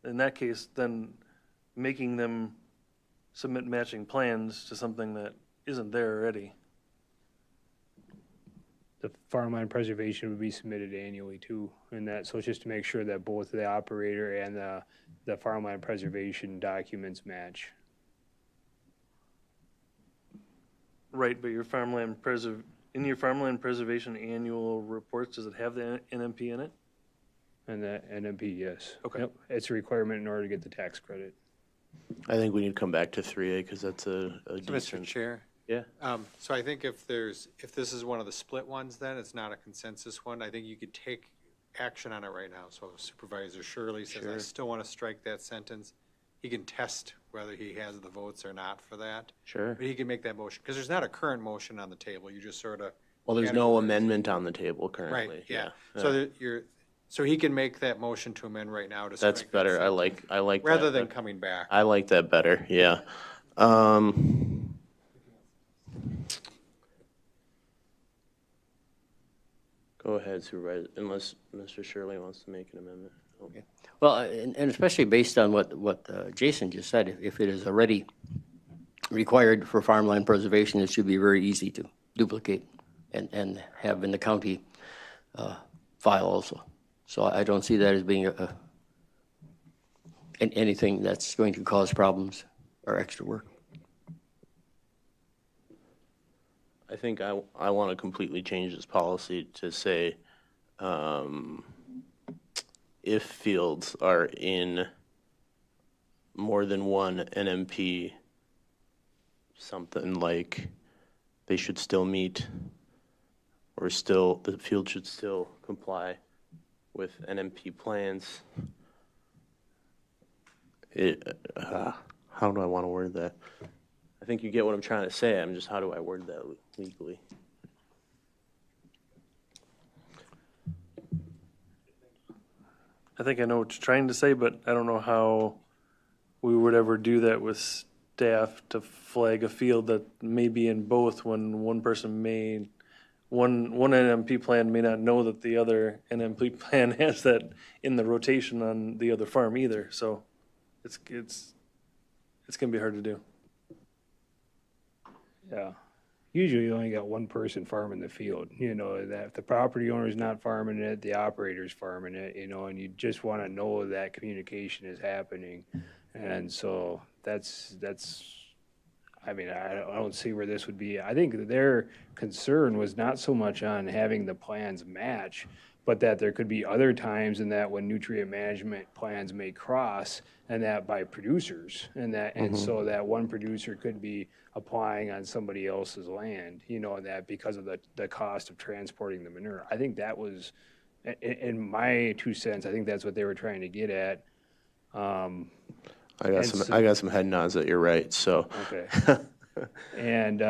In that case, then making them submit matching plans to something that isn't there already. The farmland preservation would be submitted annually too, and that, so it's just to make sure that both the operator and the farmland preservation documents match. Right, but your in your farmland preservation annual reports, does it have the NMP in it? And the NMP, yes. Okay. Yep, it's a requirement in order to get the tax credit. I think we need to come back to 3A because that's a So, decent. Mr. Chair? Yeah. So I think if this is one of the split ones, then it's not a consensus one. I think you could take action on it right now. So Supervisor Shirley says, I still want to strike that sentence. He can test whether he has the votes or not for that. Sure. But he can make that motion, because there's not a current motion on the table. You just sort of. Well, there's no amendment on the table currently. Right, yeah. So he can make that motion to amend right now to strike. That's better. I like rather that. than coming back. I like that better. Yeah. Go ahead, Supervisor, unless Mr. Shirley wants to make an amendment. Okay. Well, and especially based on what Jason just said, if it is already required for farmland preservation, it should be very easy to duplicate and have in the county file also. So I don't see that as being anything that's going to cause problems or extra work. I think I want to completely change this policy to say if fields are in more than one NMP, something like they should still meet, or the field should still comply with NMP plans. How do I want to word that? I think you get what I'm trying to say. I'm just, how do I word that legally? I think I know what you're trying to say, but I don't know how we would ever do that with staff to flag a field that may be in both, when one NMP plan may not know that the other NMP plan has that in the rotation on the other farm either. So it's gonna be hard to do. Yeah. Usually you only got one person farming the field, that if the property owner's not farming it, the operator's farming it, and you just want to know that communication is happening. And so that's I mean, I don't see where this would be. I think their concern was not so much on having the plans match, but that there could be other times in that when nutrient management plans may cross, and that by producers, and that, and so that one producer could be applying on somebody else's land, you know, and that because of the cost of transporting the manure. I think that was, in my 2 cents, I think that's what they were trying to get at. I got some head nods that you're right, so. Okay. And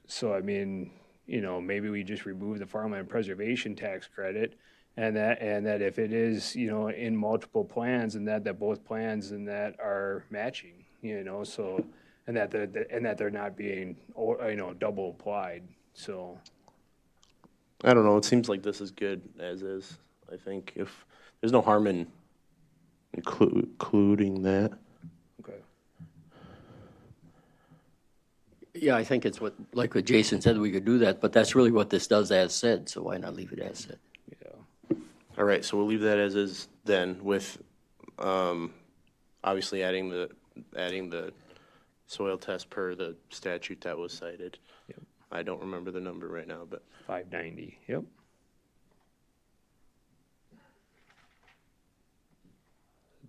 so, I mean, you know, maybe we just remove the farmland preservation tax credit, and that if it is, you know, in multiple plans, and that both plans and that are matching, you know, so, and that they're not being, you know, double applied, so. I don't know, it seems like this is good as is. I think if, there's no harm in including that. Okay. Yeah, I think it's what Jason said, we could do that, but that's really what this does as said, so why not leave it as said? Yeah. All right, so we'll leave that as is then with, obviously adding the soil test per the statute that was cited. Yep. I don't remember the number right now, but. 590, yep.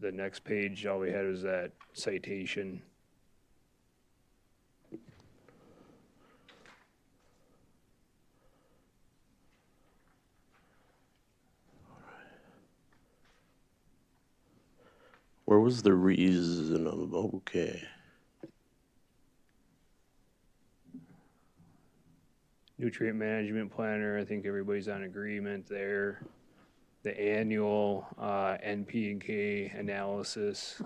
The next page, all we had was that citation. Where was the reason of, okay. Nutrient management planner, I think everybody's on agreement there. The annual NP and K analysis,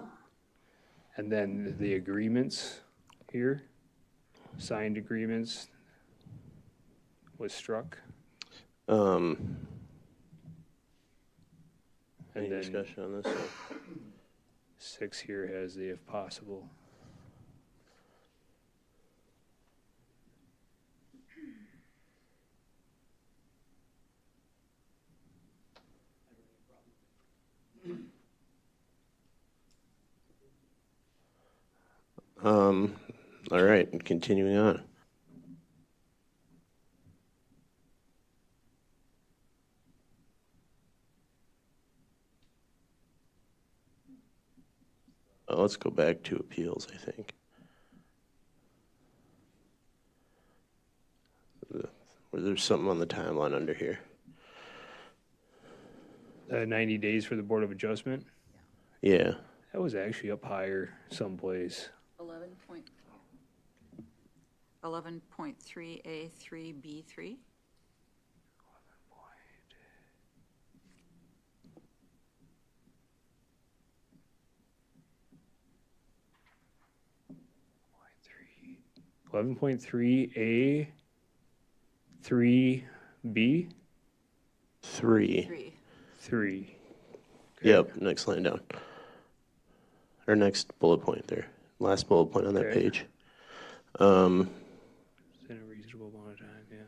and then the agreements here, signed agreements was struck. Any And then discussion on this? 6 here has the if possible. All right, continuing on. Let's go back to appeals, I think. There's something on the timeline under here. 90 days for the Board of Adjustment. Yeah. That was actually up higher someplace. 11.3A3B3. Eleven point three A, 3B, 3. 3. Yep, next line down. Or next bullet point there. Last bullet point on that Okay. page. In a reasonable amount of time, yeah.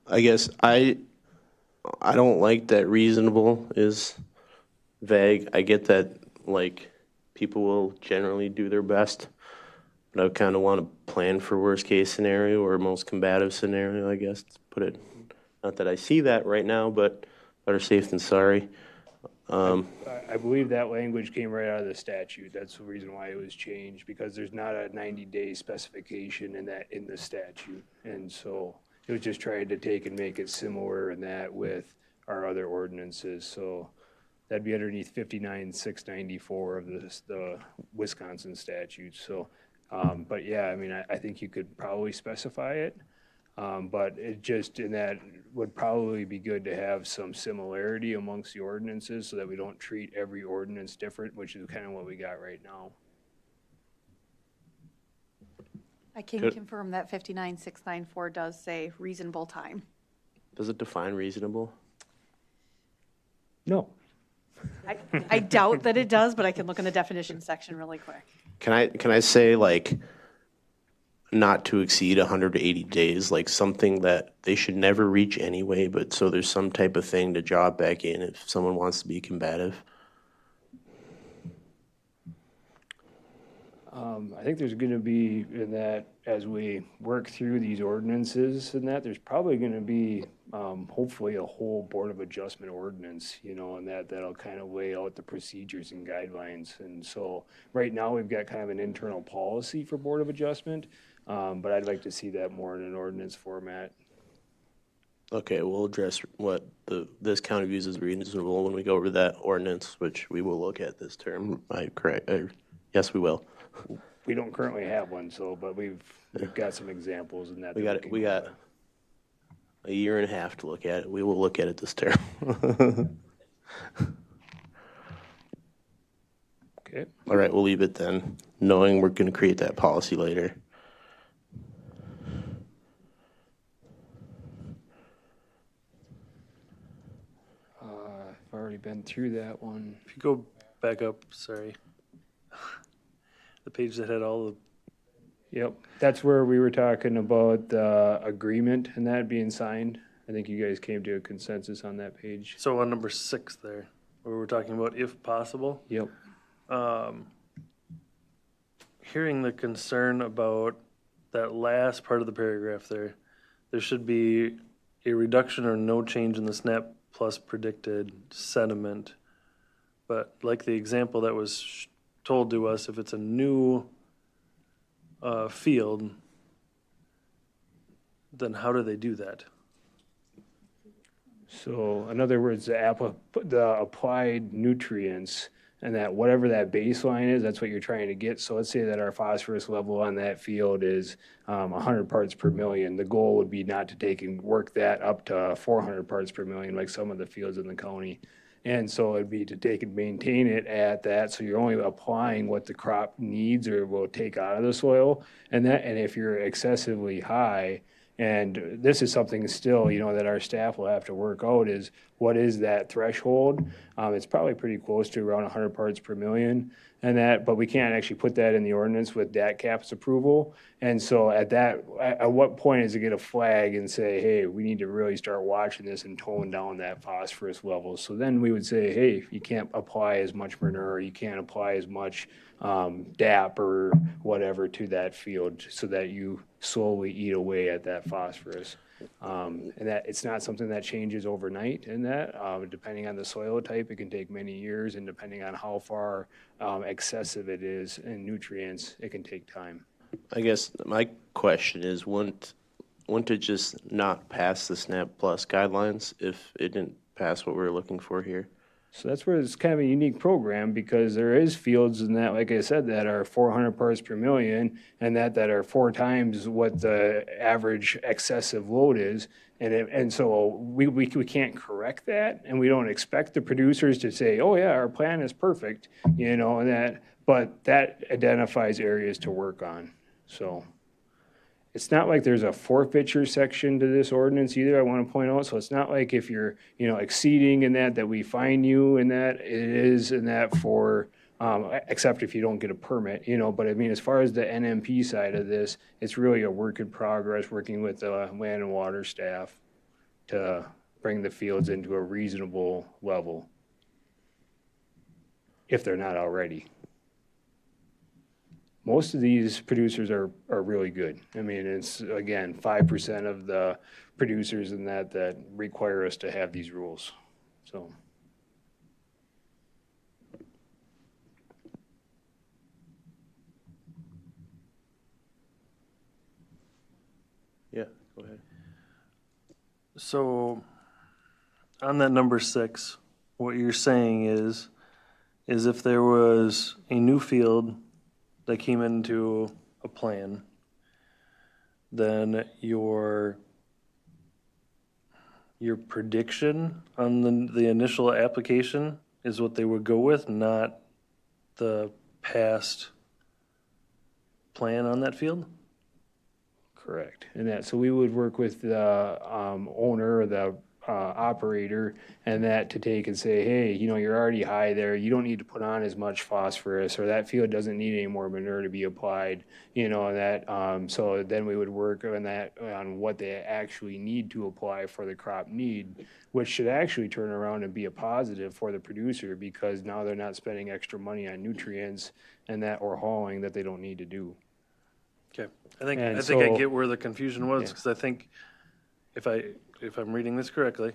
I guess I don't like that reasonable is vague. I get that, like, people will generally do their best, but I kind of want to plan for worst case scenario or most combative scenario, I guess, to put it. Not that I see that right now, but better safe than sorry. I believe that language came right out of the statute. That's the reason why it was changed, because there's not a 90-day specification in the statute. And so it was just trying to take and make it similar in that with our other ordinances. So that'd be underneath 59,694 of the Wisconsin statute. So, but yeah, I mean, I think you could probably specify it. But it just, in that, would probably be good to have some similarity amongst the ordinances so that we don't treat every ordinance different, which is kind of what we got right now. I can Good. confirm that 59,694 does say reasonable time. Does it define reasonable? No. I doubt that it does, but I can look in the definition section really quick. Can I say, like, not to exceed 180 days, like something that they should never reach anyway, but so there's some type of thing to draw it back in if someone wants to be combative? I think there's going to be, in that, as we work through these ordinances and that, there's probably going to be, hopefully, a whole Board of Adjustment ordinance, you know, and that'll kind of lay out the procedures and guidelines. And so right now, we've got kind of an internal policy for Board of Adjustment, but I'd like to see that more in an ordinance format. Okay, we'll address what this county views as reasonable when we go over that ordinance, which we will look at this term. Yes, we will. We don't currently have one, so, but we've got some examples in that. We got a year and a half to look at it. We will look at it this term. Okay. All right, we'll leave it then, knowing we're going to create that policy later. I've already been through that one. If you go back up, sorry. The page that had all the. Yep, that's where we were talking about the agreement and that being signed. I think you guys came to a consensus on that page. So on number 6 there, where we're talking about if possible. Yep. Hearing the concern about that last part of the paragraph there should be a reduction or no change in the SNAP plus predicted sediment. But like the example that was told to us, if it's a new field, then how do they do that? So in other words, the applied nutrients and that whatever that baseline is, that's what you're trying to get. So let's say that our phosphorus level on that field is 100 parts per million. The goal would be not to take and work that up to 400 parts per million like some of the fields in the county. And so it'd be to take and maintain it at that. So you're only applying what the crop needs or will take out of the soil. And if you're excessively high, and this is something still, you know, that our staff will have to work out is what is that threshold? It's probably pretty close to around 100 parts per million but we can't actually put that in the ordinance with DAT-CAP's approval. And so at what point is it get a flag and say, hey, we need to really start watching this and tone down that phosphorus level? So then we would say, hey, you can't apply as much manure, you can't apply as much DAP or whatever to that field so that you slowly eat away at that phosphorus. And that it's not something that changes overnight in that, depending on the soil type, it can take many years, and depending on how far excessive it is in nutrients, it can take time. I guess my question is, wouldn't it just not pass the SNAP Plus guidelines if it didn't pass what we're looking for here? So that's where it's kind of a unique program, because there is fields in that, like I said, that are 400 parts per million and that are 4 times what the average excessive load is. And so we can't correct that, and we don't expect the producers to say, oh yeah, our plan is perfect, you know, but that identifies areas to work on. So it's not like there's a forfeiture section to this ordinance either, I want to point out. So it's not like if you're, you know, exceeding in that we fine you in that. It is in that for, except if you don't get a permit, you know. But I mean, as far as the NMP side of this, it's really a work in progress, working with the land and water staff to bring the fields into a reasonable level, if they're not already. Most of these producers are really good. I mean, it's, again, 5% of the producers in that require us to have these rules, so. Yeah, go ahead. So on that number 6, what you're saying is if there was a new field that came into a plan, then your prediction on the initial application is what they would go with, not the past plan on that field? Correct. And so we would work with the owner or the operator and that to take and say, hey, you know, you're already high there. You don't need to put on as much phosphorus, or that field doesn't need any more manure to be applied, you know, and that, so then we would work on that, on what they actually need to apply for the crop need, which should actually turn around and be a positive for the producer, because now they're not spending extra money on nutrients and that, or hauling that they don't need to do. Okay, I think so- I get where the confusion was, Yeah. because I think if I'm reading this correctly,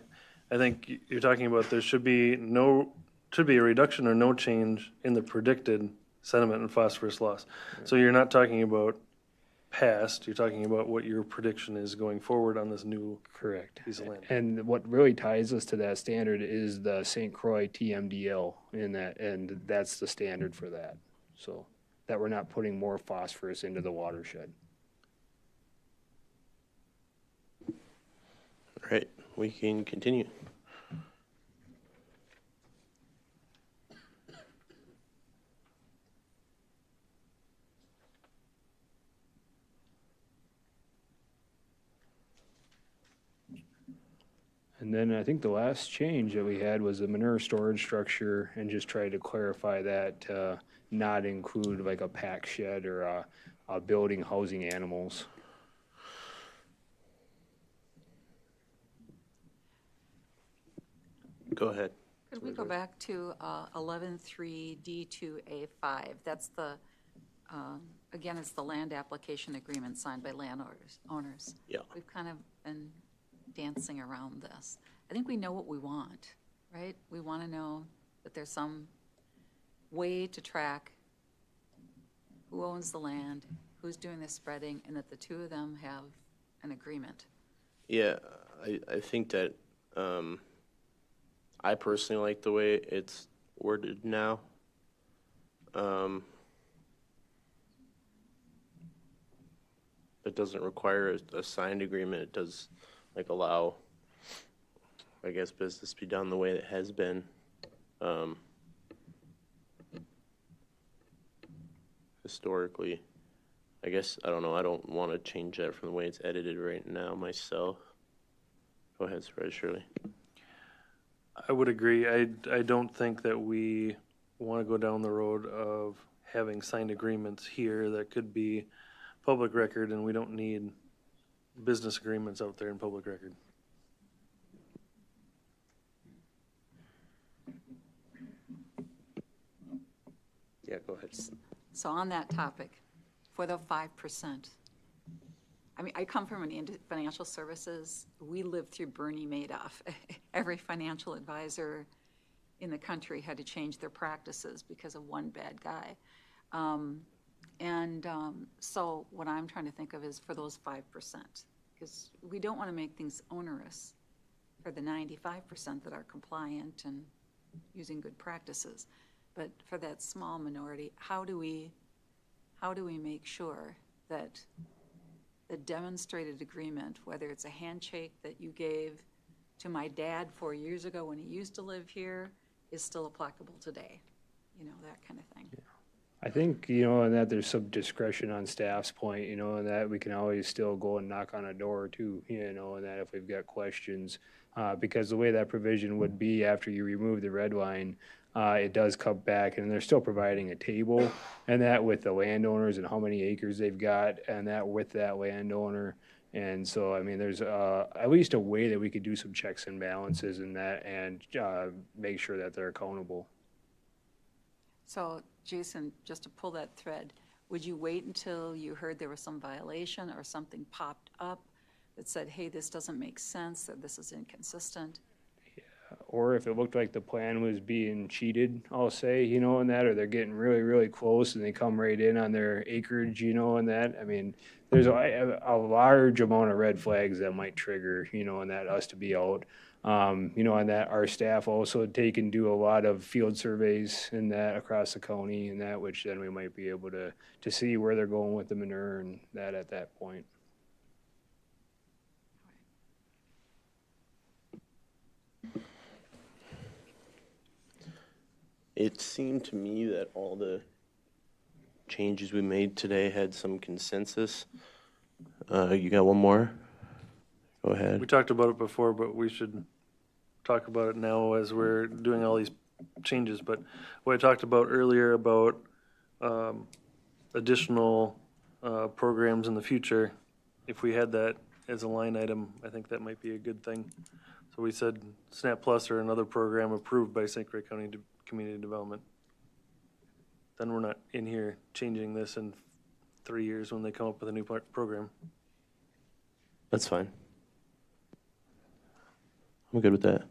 I think you're talking about there should be a reduction or no change in the predicted sediment and phosphorus loss. So you're not talking about past, you're talking about what your prediction is going forward on this new Correct. piece of land. And what really ties us to that standard is the St. Croix TMDL in that, and that's the standard for that. So that we're not putting more phosphorus into the watershed. All right, we can continue. And then I think the last change that we had was the manure storage structure, and just try to clarify that to not include like a pack shed or a building housing animals. Go ahead. Could we go back to 11.3D2A5? That's the, again, it's the land application agreement signed by landowners. Yeah. We've kind of been dancing around this. I think we know what we want, right? We want to know that there's some way to track who owns the land, who's doing the spreading, and that the two of them have an agreement. Yeah, I think that I personally like the way it's worded now. It doesn't require a signed agreement. It does like allow, I guess, business to be done the way it has been. Historically, I guess, I don't know, I don't want to change that from the way it's edited right now myself. Go ahead, Shirley. I would agree. I don't think that we want to go down the road of having signed agreements here that could be public record, and we don't need business agreements out there in public record. Yeah, go ahead. So on that topic, for the 5%, I mean, I come from financial services. We lived through Bernie Madoff. Every financial advisor in the country had to change their practices because of one bad guy. So what I'm trying to think of is for those 5%, because we don't want to make things onerous for the 95% that are compliant and using good practices. But for that small minority, how do we make sure that the demonstrated agreement, whether it's a handshake that you gave to my dad 4 years ago when he used to live here, is still applicable today? You know, that kind of thing. Yeah. I think, you know, and that there's some discretion on staff's point, you know, and that we can always still go and knock on a door too, you know, and that if we've got questions, because the way that provision would be after you remove the red line, it does come back, and they're still providing a table, and that with the landowners and how many acres they've got, and that with that landowner. And so, I mean, there's at least a way that we could do some checks and balances in that, and make sure that they're accountable. So, Jason, just to pull that thread, would you wait until you heard there was some violation or something popped up that said, hey, this doesn't make sense, or this is inconsistent? Or if it looked like the plan was being cheated, I'll say, you know, and that, or they're getting really, really close and they come right in on their acreage, you know, and that. I mean, there's a large amount of red flags that might trigger, you know, and that us to be out. You know, and that our staff also take and do a lot of field surveys and that across the county and that, which then we might be able to see where they're going with the manure and that at that point. It seemed to me that all the changes we made today had some consensus. You got one more? Go ahead. We talked about it before, but we should talk about it now as we're doing all these changes, but what I talked about earlier about additional programs in the future, if we had that as a line item, I think that might be a good thing. So we said SNAP Plus or another program approved by St. Croix County Community Development. Then we're not in here changing this in 3 years when they come up with a new program. That's fine. I'm good with that.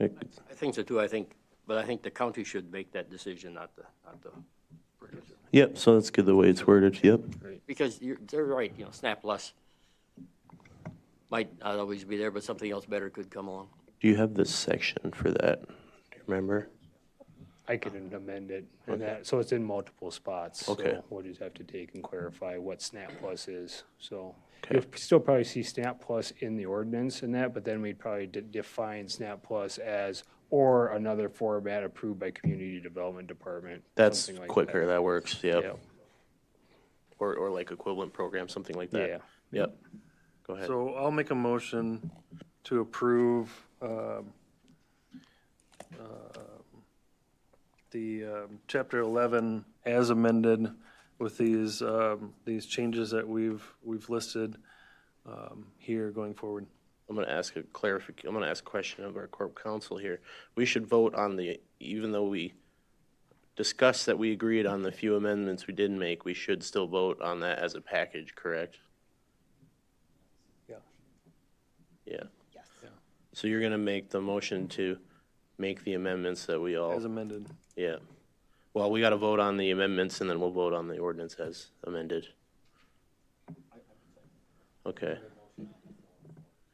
I think so too, but I think the county should make that decision, not the producer. Yep, so that's good the way it's worded, yep. Because they're right, SNAP Plus might not always be there, but something else better could come along. Do you have the section for that? Do you remember? I can amend it, and that, so it's in multiple spots. Okay. So we'll just have to take and clarify what SNAP Plus is. So you'll still probably see SNAP Plus in the ordinance and that, but then we'd probably define SNAP Plus as or another format approved by Community Development Department. That's like quicker, that works, yep. Yep. Or like equivalent program, something like that. Yeah. Yep. Go ahead. So I'll make a motion to approve the Chapter 11 as amended with these changes that we've listed here going forward. I'm going to ask a question of our corp counsel here. We should vote on even though we discussed that we agreed on the few amendments we didn't make, we should still vote on that as a package, correct? Yeah. Yeah. Yes. Yeah. So you're going to make the motion to make the amendments that we all... As amended. Yeah. Well, we got to vote on the amendments and then we'll vote on the ordinance as amended. Okay.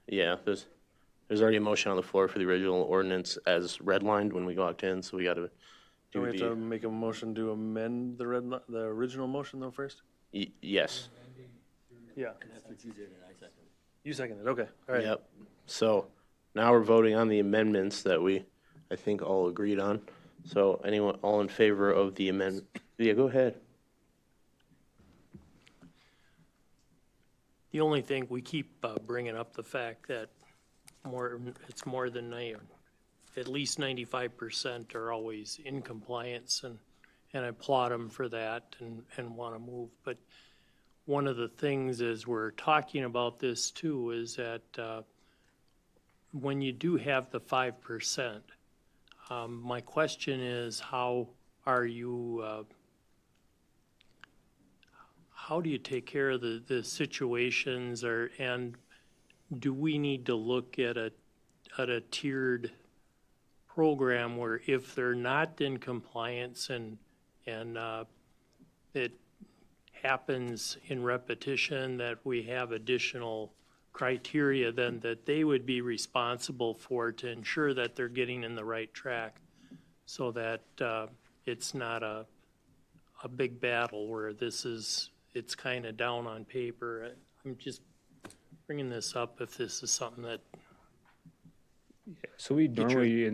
Yeah, there's already a motion on the floor for the original ordinance as redlined when we walked in, so we got to Do we have to make a motion to amend the original motion though first? Yes. Yeah. That's what you did, and I seconded. You seconded, okay, all right. Yep. So now we're voting on the amendments that we, I think, all agreed on. So anyone, all in favor of the amendment? Yeah, go ahead. The only thing, we keep bringing up the fact that it's more than at least 95% are always in compliance, and I applaud them for that and want to move. But one of the things as we're talking about this too is that when you do have the 5%, my question is how do you take care of the situations, and do we need to look at a tiered program where if they're not in compliance and it happens in repetition, that we have additional criteria then that they would be responsible for to ensure that they're getting in the right track, so that it's not a big battle where it's kind of down on paper. I'm just bringing this up if this is something that... So we normally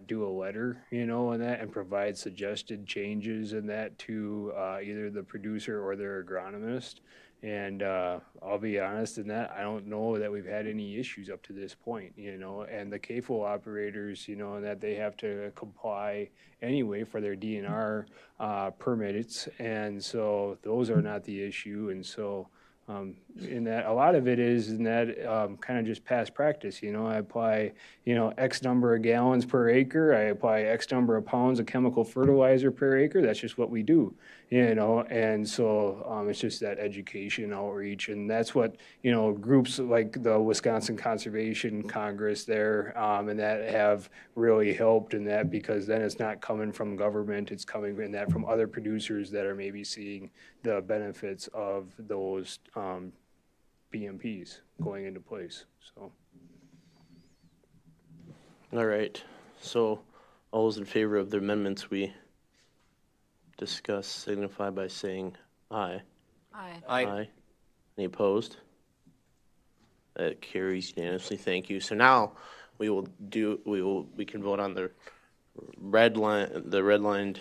do a letter, and provide suggested changes in that to either the producer or their agronomist. And I'll be honest in that, I don't know that we've had any issues up to this point, and the CAFO operators, that they have to comply anyway for their DNR permits. And so those are not the issue. And so in that, a lot of it is in that kind of just past practice. I apply, X number of gallons per acre. I apply X number of pounds of chemical fertilizer per acre. That's just what we do, and so it's just that education outreach. And that's what, groups like the Wisconsin Conservation Congress there, and that have really helped in that, because then it's not coming from government, it's coming in that from other producers that are maybe seeing the benefits of those BMPs going into place. So, all right. So all those in favor of the amendments we discussed signify by saying aye. Aye. Aye. Any opposed? That carries unanimously. Thank you. So now we can vote on the redlined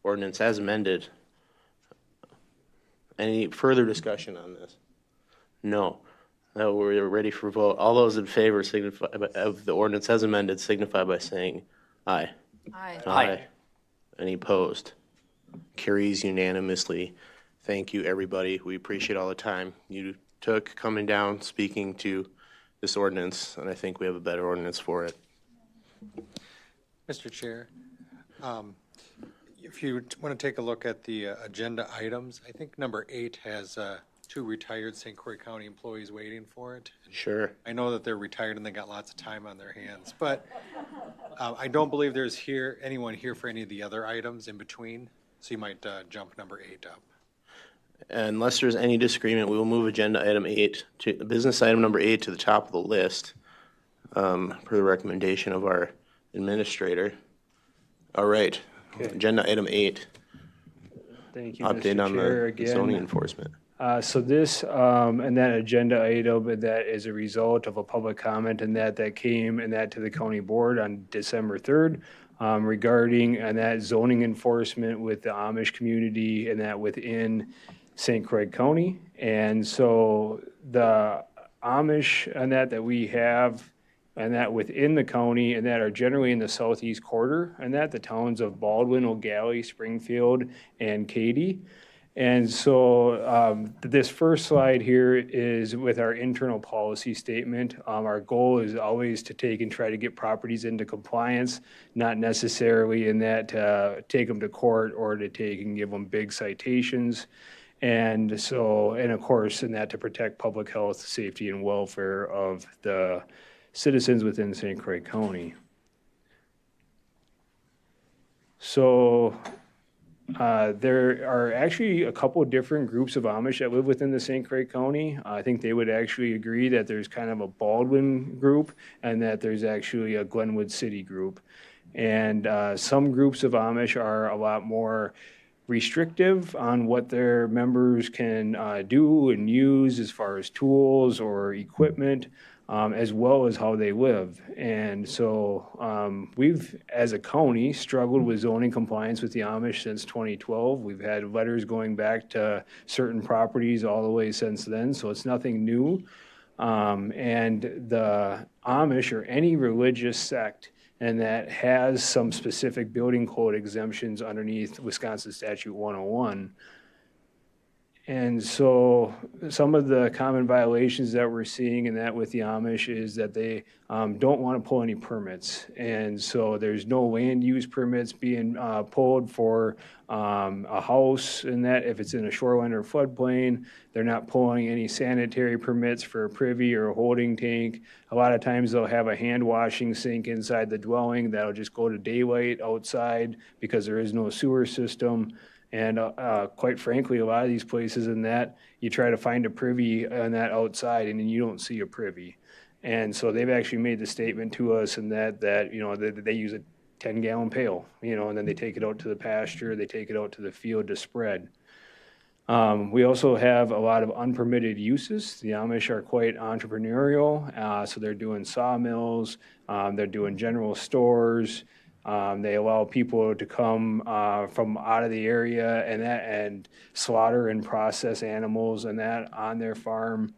ordinance as amended. Any further discussion on this? No. Now we're ready for vote. All those in favor signify of the ordinance as amended signify by saying aye. Aye. Aye. Any opposed? Carries unanimously. Thank you, everybody. We appreciate all the time you took coming down, speaking to this ordinance, and I think we have a better ordinance for it. Mr. Chair, if you want to take a look at the agenda items, I think number 8 has 2 retired St. Croix County employees waiting for it. Sure. I know that they're retired and they got lots of time on their hands, but I don't believe there's anyone here for any of the other items in between, so you might jump number 8 up. Unless there's any disagreement, we will move agenda item 8 to business item number 8 to the top of the list, per the recommendation of our administrator. All right, Okay. Agenda item 8. Thank you, Update Mr. on Chair, the again. zoning enforcement. So this, and that agenda item, that is a result of a public comment and that came and that to the county board on December 3rd regarding and that zoning enforcement with the Amish community and that within St. Croix County. And so the Amish and that we have and that within the county and that are generally in the southeast quarter and that the towns of Baldwin, O'Galley, Springfield, and Katy. And so this first slide here is with our internal policy statement. Our goal is always to take and try to get properties into compliance, not necessarily in that to take them to court or to take and give them big citations. And so, and of course, in that to protect public health, safety, and welfare of the citizens within St. Croix County. So there are actually a couple of different groups of Amish that live within the St. Croix County. I think they would actually agree that there's kind of a Baldwin group and that there's actually a Glenwood City group. And some groups of Amish are a lot more restrictive on what their members can do and use as far as tools or equipment, as well as how they live. And so we've, as a county, struggled with zoning compliance with the Amish since 2012. We've had letters going back to certain properties all the way since then, so it's nothing new. And the Amish or any religious sect and that has some specific building code exemptions underneath Wisconsin Statute 101. And so some of the common violations that we're seeing in that with the Amish is that they don't want to pull any permits. And so there's no land use permits being pulled for a house and that if it's in a shoreline or floodplain. They're not pulling any sanitary permits for a privy or a holding tank. A lot of times they'll have a hand washing sink inside the dwelling that'll just go to daylight outside because there is no sewer system. And quite frankly, a lot of these places in that, you try to find a privy on that outside and then you don't see a privy. And so they've actually made the statement to us in that you know, they use a 10-gallon pail, you know, and then they take it out to the pasture, they take it out to the field to spread. We also have a lot of unpermitted uses. The Amish are quite entrepreneurial, so they're doing sawmills, they're doing general stores. They allow people to come from out of the area and slaughter and process animals and that on their farm,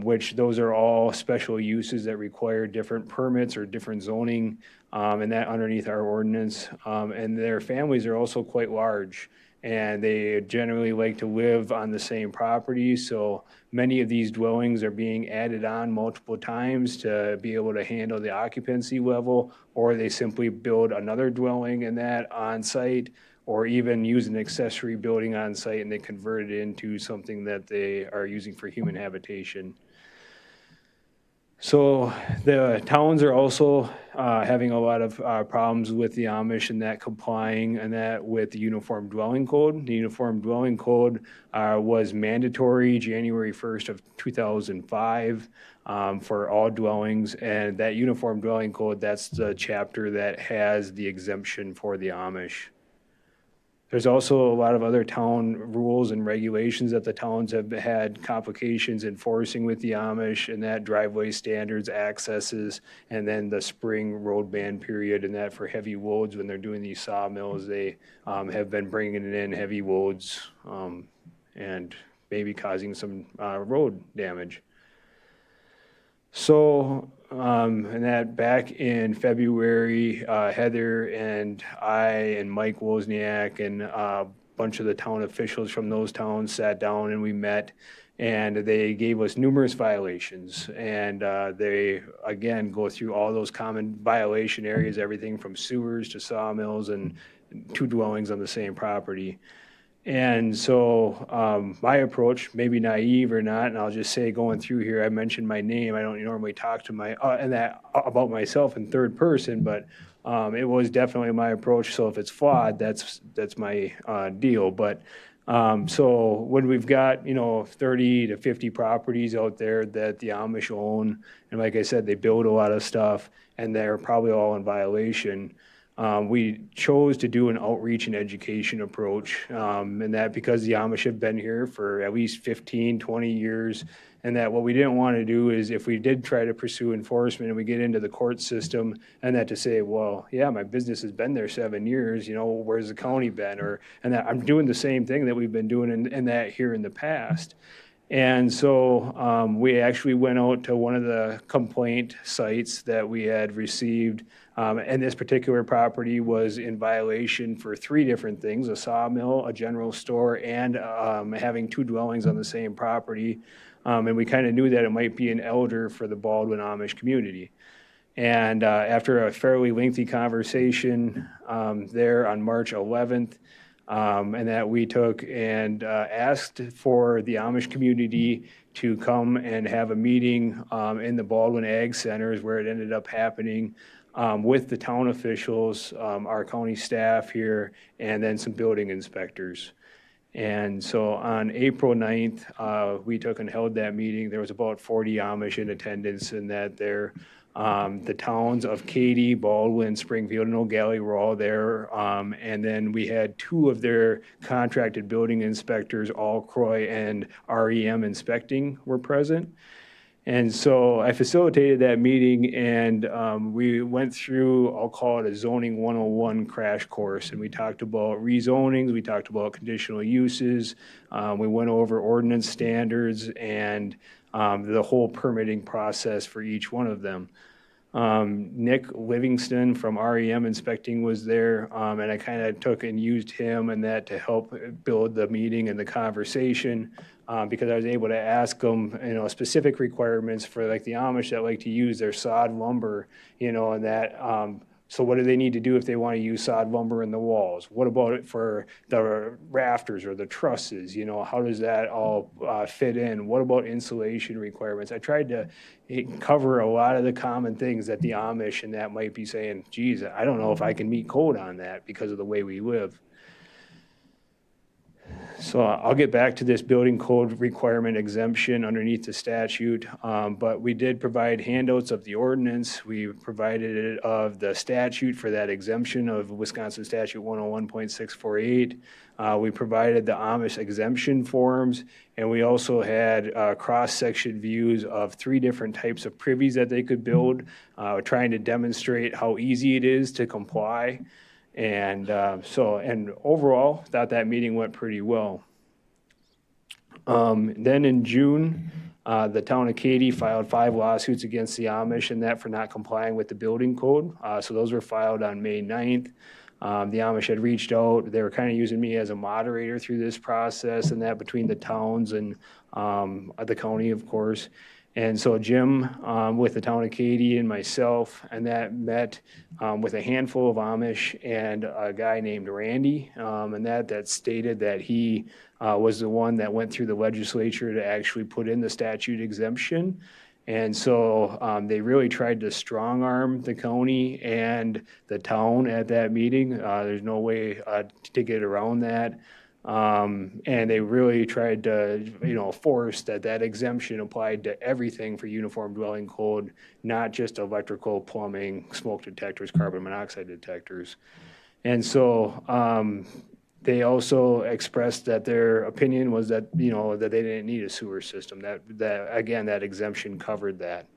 which those are all special uses that require different permits or different zoning, and that underneath our ordinance. And their families are also quite large, and they generally like to live on the same property. So many of these dwellings are being added on multiple times to be able to handle the occupancy level, or they simply build another dwelling in that on site, or even use an accessory building on site and they convert it into something that they are using for human habitation. So the towns are also having a lot of problems with the Amish and that complying and that with the Uniform Dwelling Code. The Uniform Dwelling Code was mandatory January 1st of 2005 for all dwellings. And that Uniform Dwelling Code, that's the chapter that has the exemption for the Amish. There's also a lot of other town rules and regulations that the towns have had complications enforcing with the Amish, and that driveway standards, accesses, and then the spring road ban period, and that for heavy loads when they're doing these sawmills, they have been bringing in heavy loads and maybe causing some road damage. So, and that back in February, Heather and I and Mike Wozniak and a bunch of the town officials from those towns sat down and we met, and they gave us numerous violations. And they, again, go through all those common violation areas, everything from sewers to sawmills and 2 dwellings on the same property. And so my approach, maybe naive or not, and I'll just say going through here, I mentioned my name. I don't normally talk to my and that about myself in third person, but it was definitely my approach. So if it's flawed, that's my deal. But so when we've got 30 to 50 properties out there that the Amish own, and like I said, they build a lot of stuff, and they're probably all in violation. We chose to do an outreach and education approach, and that because the Amish have been here for at least 15, 20 years, and that what we didn't want to do is if we did try to pursue enforcement and we get into the court system, and that to say, well, yeah, my business has been there 7 years, where's the county been? And that I'm doing the same thing that we've been doing in that here in the past. And so we actually went out to one of the complaint sites that we had received, and this particular property was in violation for 3 different things: a sawmill, a general store, and having 2 dwellings on the same property. And we kind of knew that it might be an elder for the Baldwin Amish community. And after a fairly lengthy conversation there on March 11th, and that we took and asked for the Amish community to come and have a meeting in the Baldwin Ag Centers, where it ended up happening with the town officials, our county staff here, and then some building inspectors. And so on April 9th, we took and held that meeting. There was about 40 Amish in attendance, and that there the towns of Katy, Baldwin, Springfield, and O'Galley were all there. And then we had 2 of their contracted building inspectors, all Croix and REM Inspecting, were present. And so I facilitated that meeting, and we went through, I'll call it a zoning 101 crash course. And we talked about rezonings, we talked about conditional uses, we went over ordinance standards and the whole permitting process for each one of them. Nick Livingston from REM Inspecting was there, and I kind of took and used him and that to help build the meeting and the conversation, because I was able to ask them, specific requirements for like the Amish that like to use their sod lumber, and that. So what do they need to do if they want to use sod lumber in the walls? What about it for the rafters or the trusses? How does that all fit in? What about insulation requirements? I tried to cover a lot of the common things that the Amish and that might be saying, geez, I don't know if I can meet code on that because of the way we live. So I'll get back to this building code requirement exemption underneath the statute, but we did provide handouts of the ordinance. We provided it of the statute for that exemption of Wisconsin Statute 101.648. We provided the Amish exemption forms, and we also had cross-section views of 3 different types of privies that they could build, trying to demonstrate how easy it is to comply. And and overall, thought that meeting went pretty well. Then in June, the town of Katy filed 5 lawsuits against the Amish, and that for not complying with the building code. So those were filed on May 9th. The Amish had reached out. They were kind of using me as a moderator through this process, and that between the towns and the county, of course. And so Jim, with the town of Katy and myself, and that met with a handful of Amish and a guy named Randy, and that stated that he was the one that went through the legislature to actually put in the statute exemption. And so they really tried to strong arm the county and the town at that meeting. There's no way to get around that. And they really tried to, force that exemption applied to everything for uniform dwelling code, not just electrical, plumbing, smoke detectors, carbon monoxide detectors. And so they also expressed that their opinion was that, that they didn't need a sewer system, that again, that exemption covered that.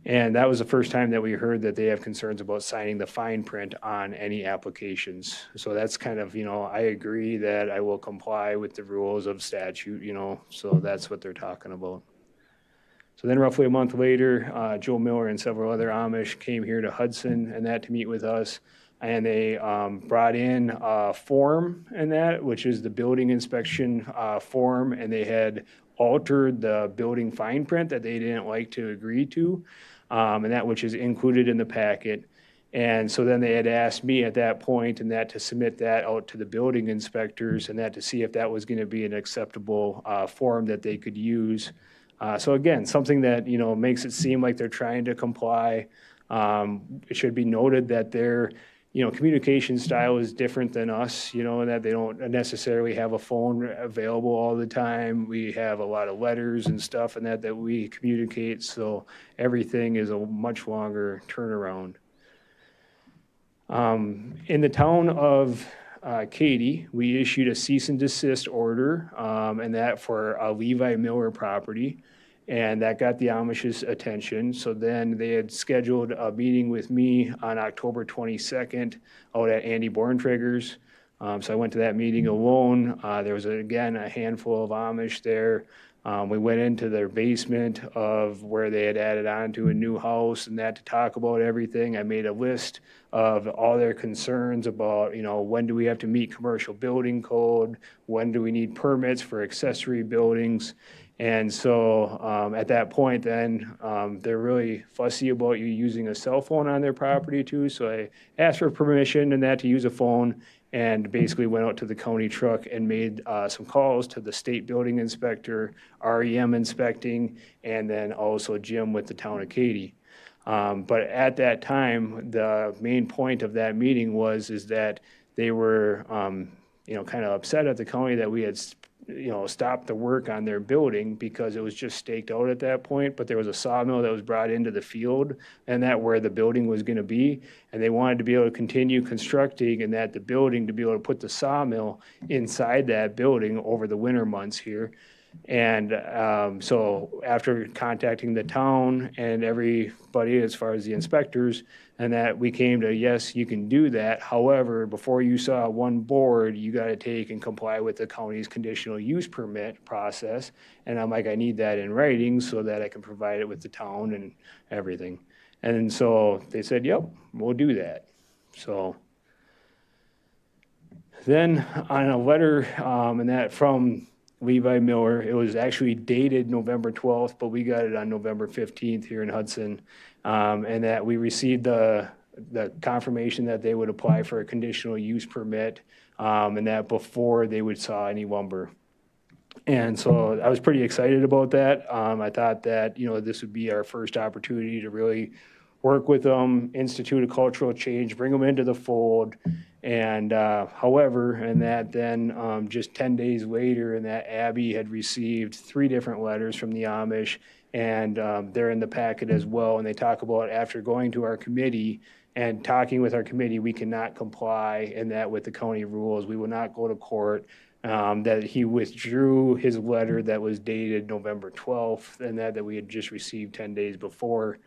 And that was the first time that we heard that they have concerns about signing the fine print on any applications. So that's kind of, I agree that I will comply with the rules of statute, so that's what they're talking about. So then roughly a month later, Joe Miller and several other Amish came here to Hudson and that to meet with us. And they brought in a form and that, which is the building inspection form, and they had altered the building fine print that they didn't like to agree to, and that which is included in the packet. And so then they had asked me at that point and that to submit that out to the building inspectors and that to see if that was going to be an acceptable form that they could use. So again, something that, you know, makes it seem like they're trying to comply. It should be noted that their, you know, communication style is different than us, you know, and that they don't necessarily have a phone available all the time. We have a lot of letters and stuff and that we communicate. So everything is a much longer turnaround. In the town of Katy, we issued a cease and desist order, and that for a Levi Miller property, and that got the Amish's attention. So then they had scheduled a meeting with me on October 22nd out at Andy Borntrager's. So I went to that meeting alone. There was, again, a handful of Amish there. We went into their basement of where they had added on to a new house and that to talk about everything. I made a list of all their concerns about, you know, when do we have to meet commercial building code? When do we need permits for accessory buildings? And so at that point then, they're really fussy about you using a cell phone on their property too. So I asked for permission and that to use a phone and basically went out to the county truck and made some calls to the state building inspector, REM inspecting, and then also Jim with the town of Katy. But at that time, the main point of that meeting is that they were, you know, kind of upset at the county that we had, you know, stopped the work on their building because it was just staked out at that point, but there was a sawmill that was brought into the field and that where the building was going to be, and they wanted to be able to continue constructing and that the building to be able to put the sawmill inside that building over the winter months here. And so after contacting the town and everybody as far as the inspectors and that we came to, yes, you can do that. However, before you saw one board, you got to take and comply with the county's conditional use permit process. And I'm like, I need that in writing so that I can provide it with the town and everything. And so they said, yep, we'll do that. So then on a letter and that from Levi Miller, it was actually dated November 12th, but we got it on November 15th here in Hudson. And that we received the confirmation that they would apply for a conditional use permit and that before they would saw any lumber. And so I was pretty excited about that. I thought that, you know, this would be our first opportunity to really work with them, institute a cultural change, bring them into the fold. And however, and that then just 10 days later, and that Abby had received 3 different letters from the Amish, and they're in the packet as well. And they talk about after going to our committee and talking with our committee, we cannot comply and that with the county rules, we will not go to court. That he withdrew his letter that was dated November 12th and that we had just received 10 days before.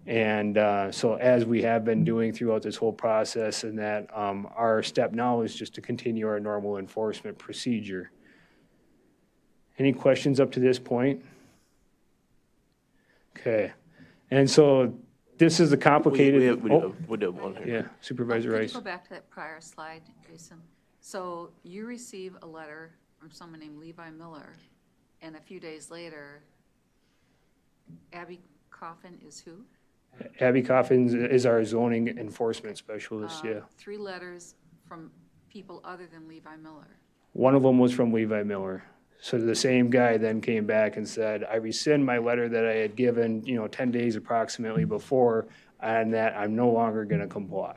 And so as we have been doing throughout this whole process and that our step now is just to continue our normal enforcement procedure. Any questions up to this point? Okay. And so this is a complicated. We do one here. Yeah, Supervisor Rice. Go back to that prior slide, Jason. So you receive a letter from someone named Levi Miller, and a few days later, Abby Coffin is who? Abby Coffin is our zoning enforcement specialist, yeah. 3 letters from people other than Levi Miller. One of them was from Levi Miller. So the same guy then came back and said, I rescind my letter that I had given, 10 days approximately before, and that I'm no longer going to comply.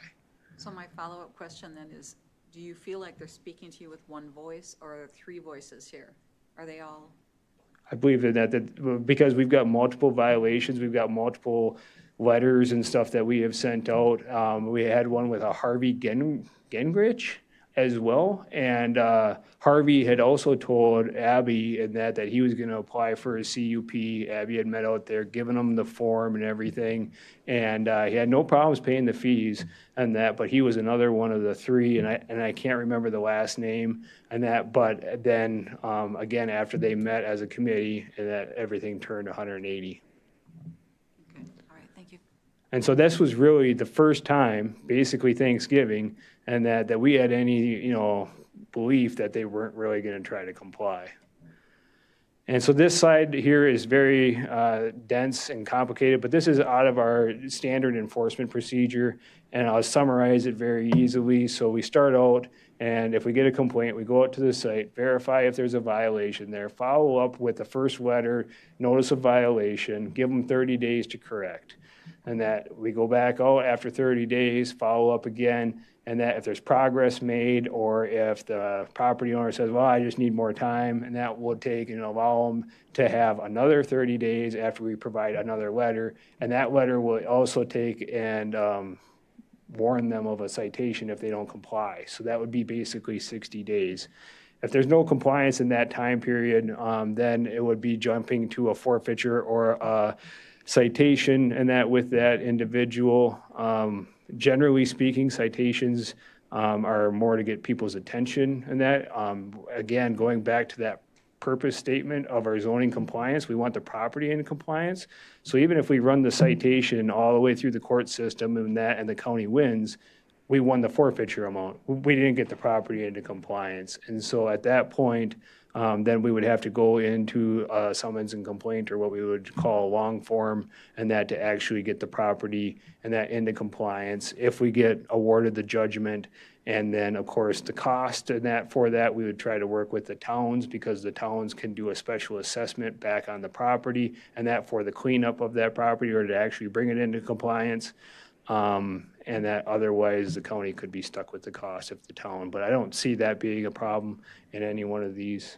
So my follow-up question then is, do you feel like they're speaking to you with one voice, or are there 3 voices here? Are they all? I believe that because we've got multiple violations, we've got multiple letters and stuff that we have sent out. We had one with a Harvey Gingrich as well. And Harvey had also told Abby and that he was going to apply for a CUP. Abby had met out there, given him the form and everything. And he had no problems paying the fees and that, but he was another one of the 3, and I can't remember the last name and that, but then again, after they met as a committee, and that everything turned 180. And so this was really the first time, basically Thanksgiving, and that we had any, belief that they weren't really going to try to comply. And so this slide here is very dense and complicated, but this is out of our standard enforcement procedure, and I'll summarize it very easily. So we start out, and if we get a complaint, we go out to the site, verify if there's a violation there, follow up with the first letter, notice of violation, give them 30 days to correct. And that we go back out after 30 days, follow up again, and that if there's progress made or if the property owner says, well, I just need more time, and that will take and allow them to have another 30 days after we provide another letter. And that letter will also take and warn them of a citation if they don't comply. So that would be basically 60 days. If there's no compliance in that time period, then it would be jumping to a forfeiture or a citation, and that with that individual. Generally speaking, citations are more to get people's attention, and that, again, going back to that purpose statement of our zoning compliance, we want the property in compliance. So even if we run the citation all the way through the court system and the county wins, we won the forfeiture amount. We didn't get the property into compliance. And so at that point, then we would have to go into a summons and complaint, or what we would call a long form, and that to actually get the property and that into compliance if we get awarded the judgment. And then, of course, the cost and that for that, we would try to work with the towns, because the towns can do a special assessment back on the property, and that for the cleanup of that property or to actually bring it into compliance. And that otherwise the county could be stuck with the cost of the town. But I don't see that being a problem in any one of these.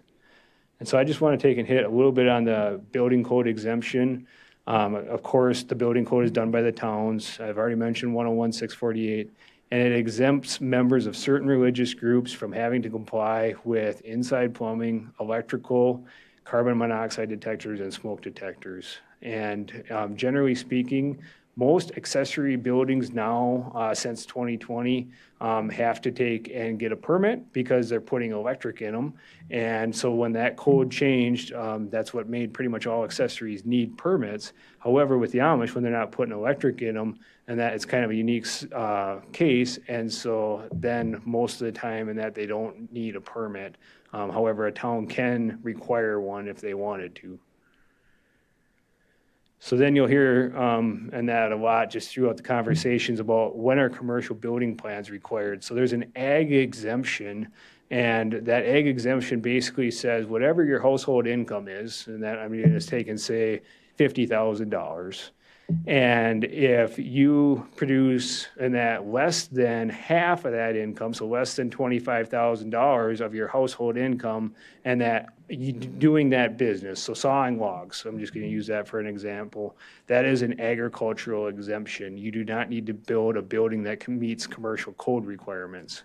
And so I just want to take and hit a little bit on the building code exemption. Of course, the building code is done by the towns. I've already mentioned 101-648, and it exempts members of certain religious groups from having to comply with inside plumbing, electrical, carbon monoxide detectors, and smoke detectors. And generally speaking, most accessory buildings now, since 2020, have to take and get a permit because they're putting electric in them. And so when that code changed, that's what made pretty much all accessories need permits. However, with the Amish, when they're not putting electric in them, and that it's kind of a unique case, and so then most of the time in that they don't need a permit. However, a town can require one if they wanted to. So then you'll hear and that a lot just throughout the conversations about when are commercial building plans required. So there's an ag exemption, and that ag exemption basically says whatever your household income is, and that, I mean, it's taken, say, $50,000. And if you produce in that less than half of that income, so less than $25,000 of your household income, and that doing that business, so sawing logs, I'm just going to use that for an example, that is an agricultural exemption. You do not need to build a building that meets commercial code requirements.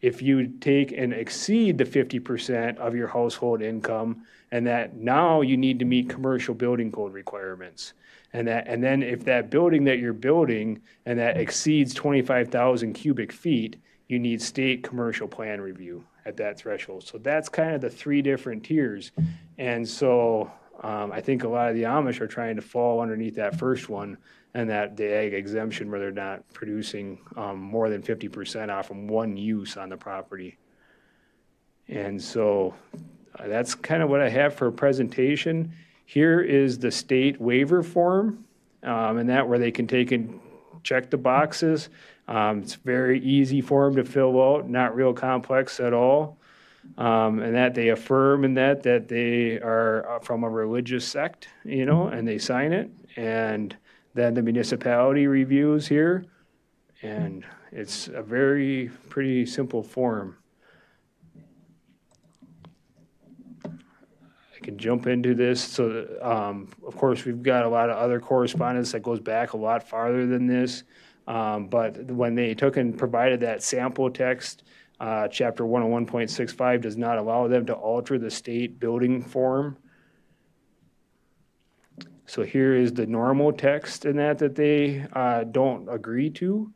If you take and exceed the 50% of your household income, and that now you need to meet commercial building code requirements. And then if that building that you're building and that exceeds 25,000 cubic feet, you need state commercial plan review at that threshold. So that's kind of the three different tiers. And so I think a lot of the Amish are trying to fall underneath that first one, and that the ag exemption where they're not producing more than 50% off from one use on the property. And so that's kind of what I have for a presentation. Here is the state waiver form, and that where they can take and check the boxes. It's very easy for them to fill out, not real complex at all. And that they affirm in that they are from a religious sect, and they sign it. And then the municipality reviews here, and it's a pretty simple form. Can jump into this. So, of course, we've got a lot of other correspondence that goes back a lot farther than this. But when they took and provided that sample text, Chapter 101.65 does not allow them to alter the state building form. So here is the normal text in that they don't agree to.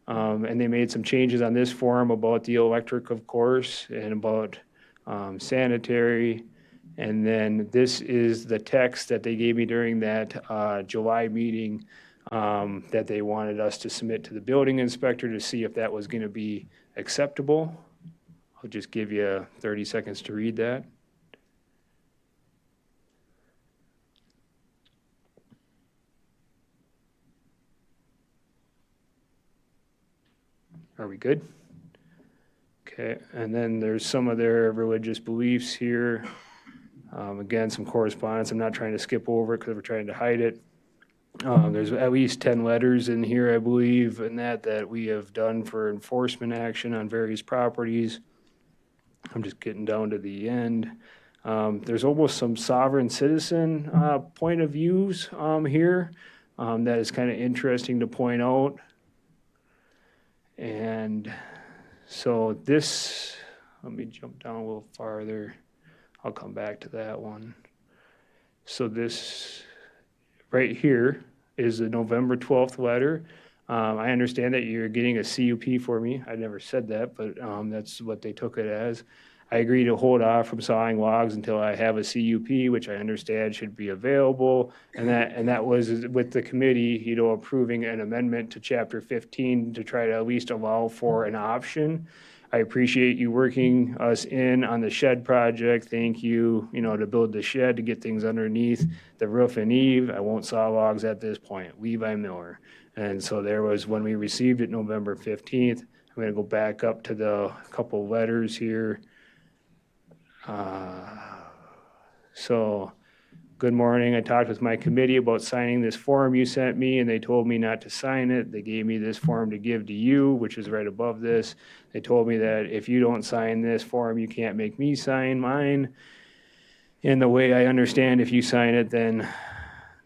And they made some changes on this form about the electric, of course, and about sanitary. And then this is the text that they gave me during that July meeting that they wanted us to submit to the building inspector to see if that was going to be acceptable. I'll just give you 30 seconds to read that. Are we good? Okay, and then there's some of their religious beliefs here. Again, some correspondence. I'm not trying to skip over it because we're trying to hide it. There's at least 10 letters in here, I believe, and that we have done for enforcement action on various properties. I'm just getting down to the end. There's almost some sovereign citizen point of views here that is kind of interesting to point out. And so this, let me jump down a little farther. I'll come back to that one. So this right here is the November 12th letter. I understand that you're getting a CUP for me. I never said that, but that's what they took it as. I agree to hold off from sawing logs until I have a CUP, which I understand should be available. And that was with the committee, you know, approving an amendment to Chapter 15 to try to at least allow for an option. I appreciate you working us in on the shed project. Thank you, you know, to build the shed, to get things underneath the roof and eave. I won't saw logs at this point. Levi Miller. And so there was, when we received it November 15th, I'm going to go back up to the couple letters here. So, good morning. I talked with my committee about signing this form you sent me, and they told me not to sign it. They gave me this form to give to you, which is right above this. They told me that if you don't sign this form, you can't make me sign mine. And the way I understand, if you sign it, then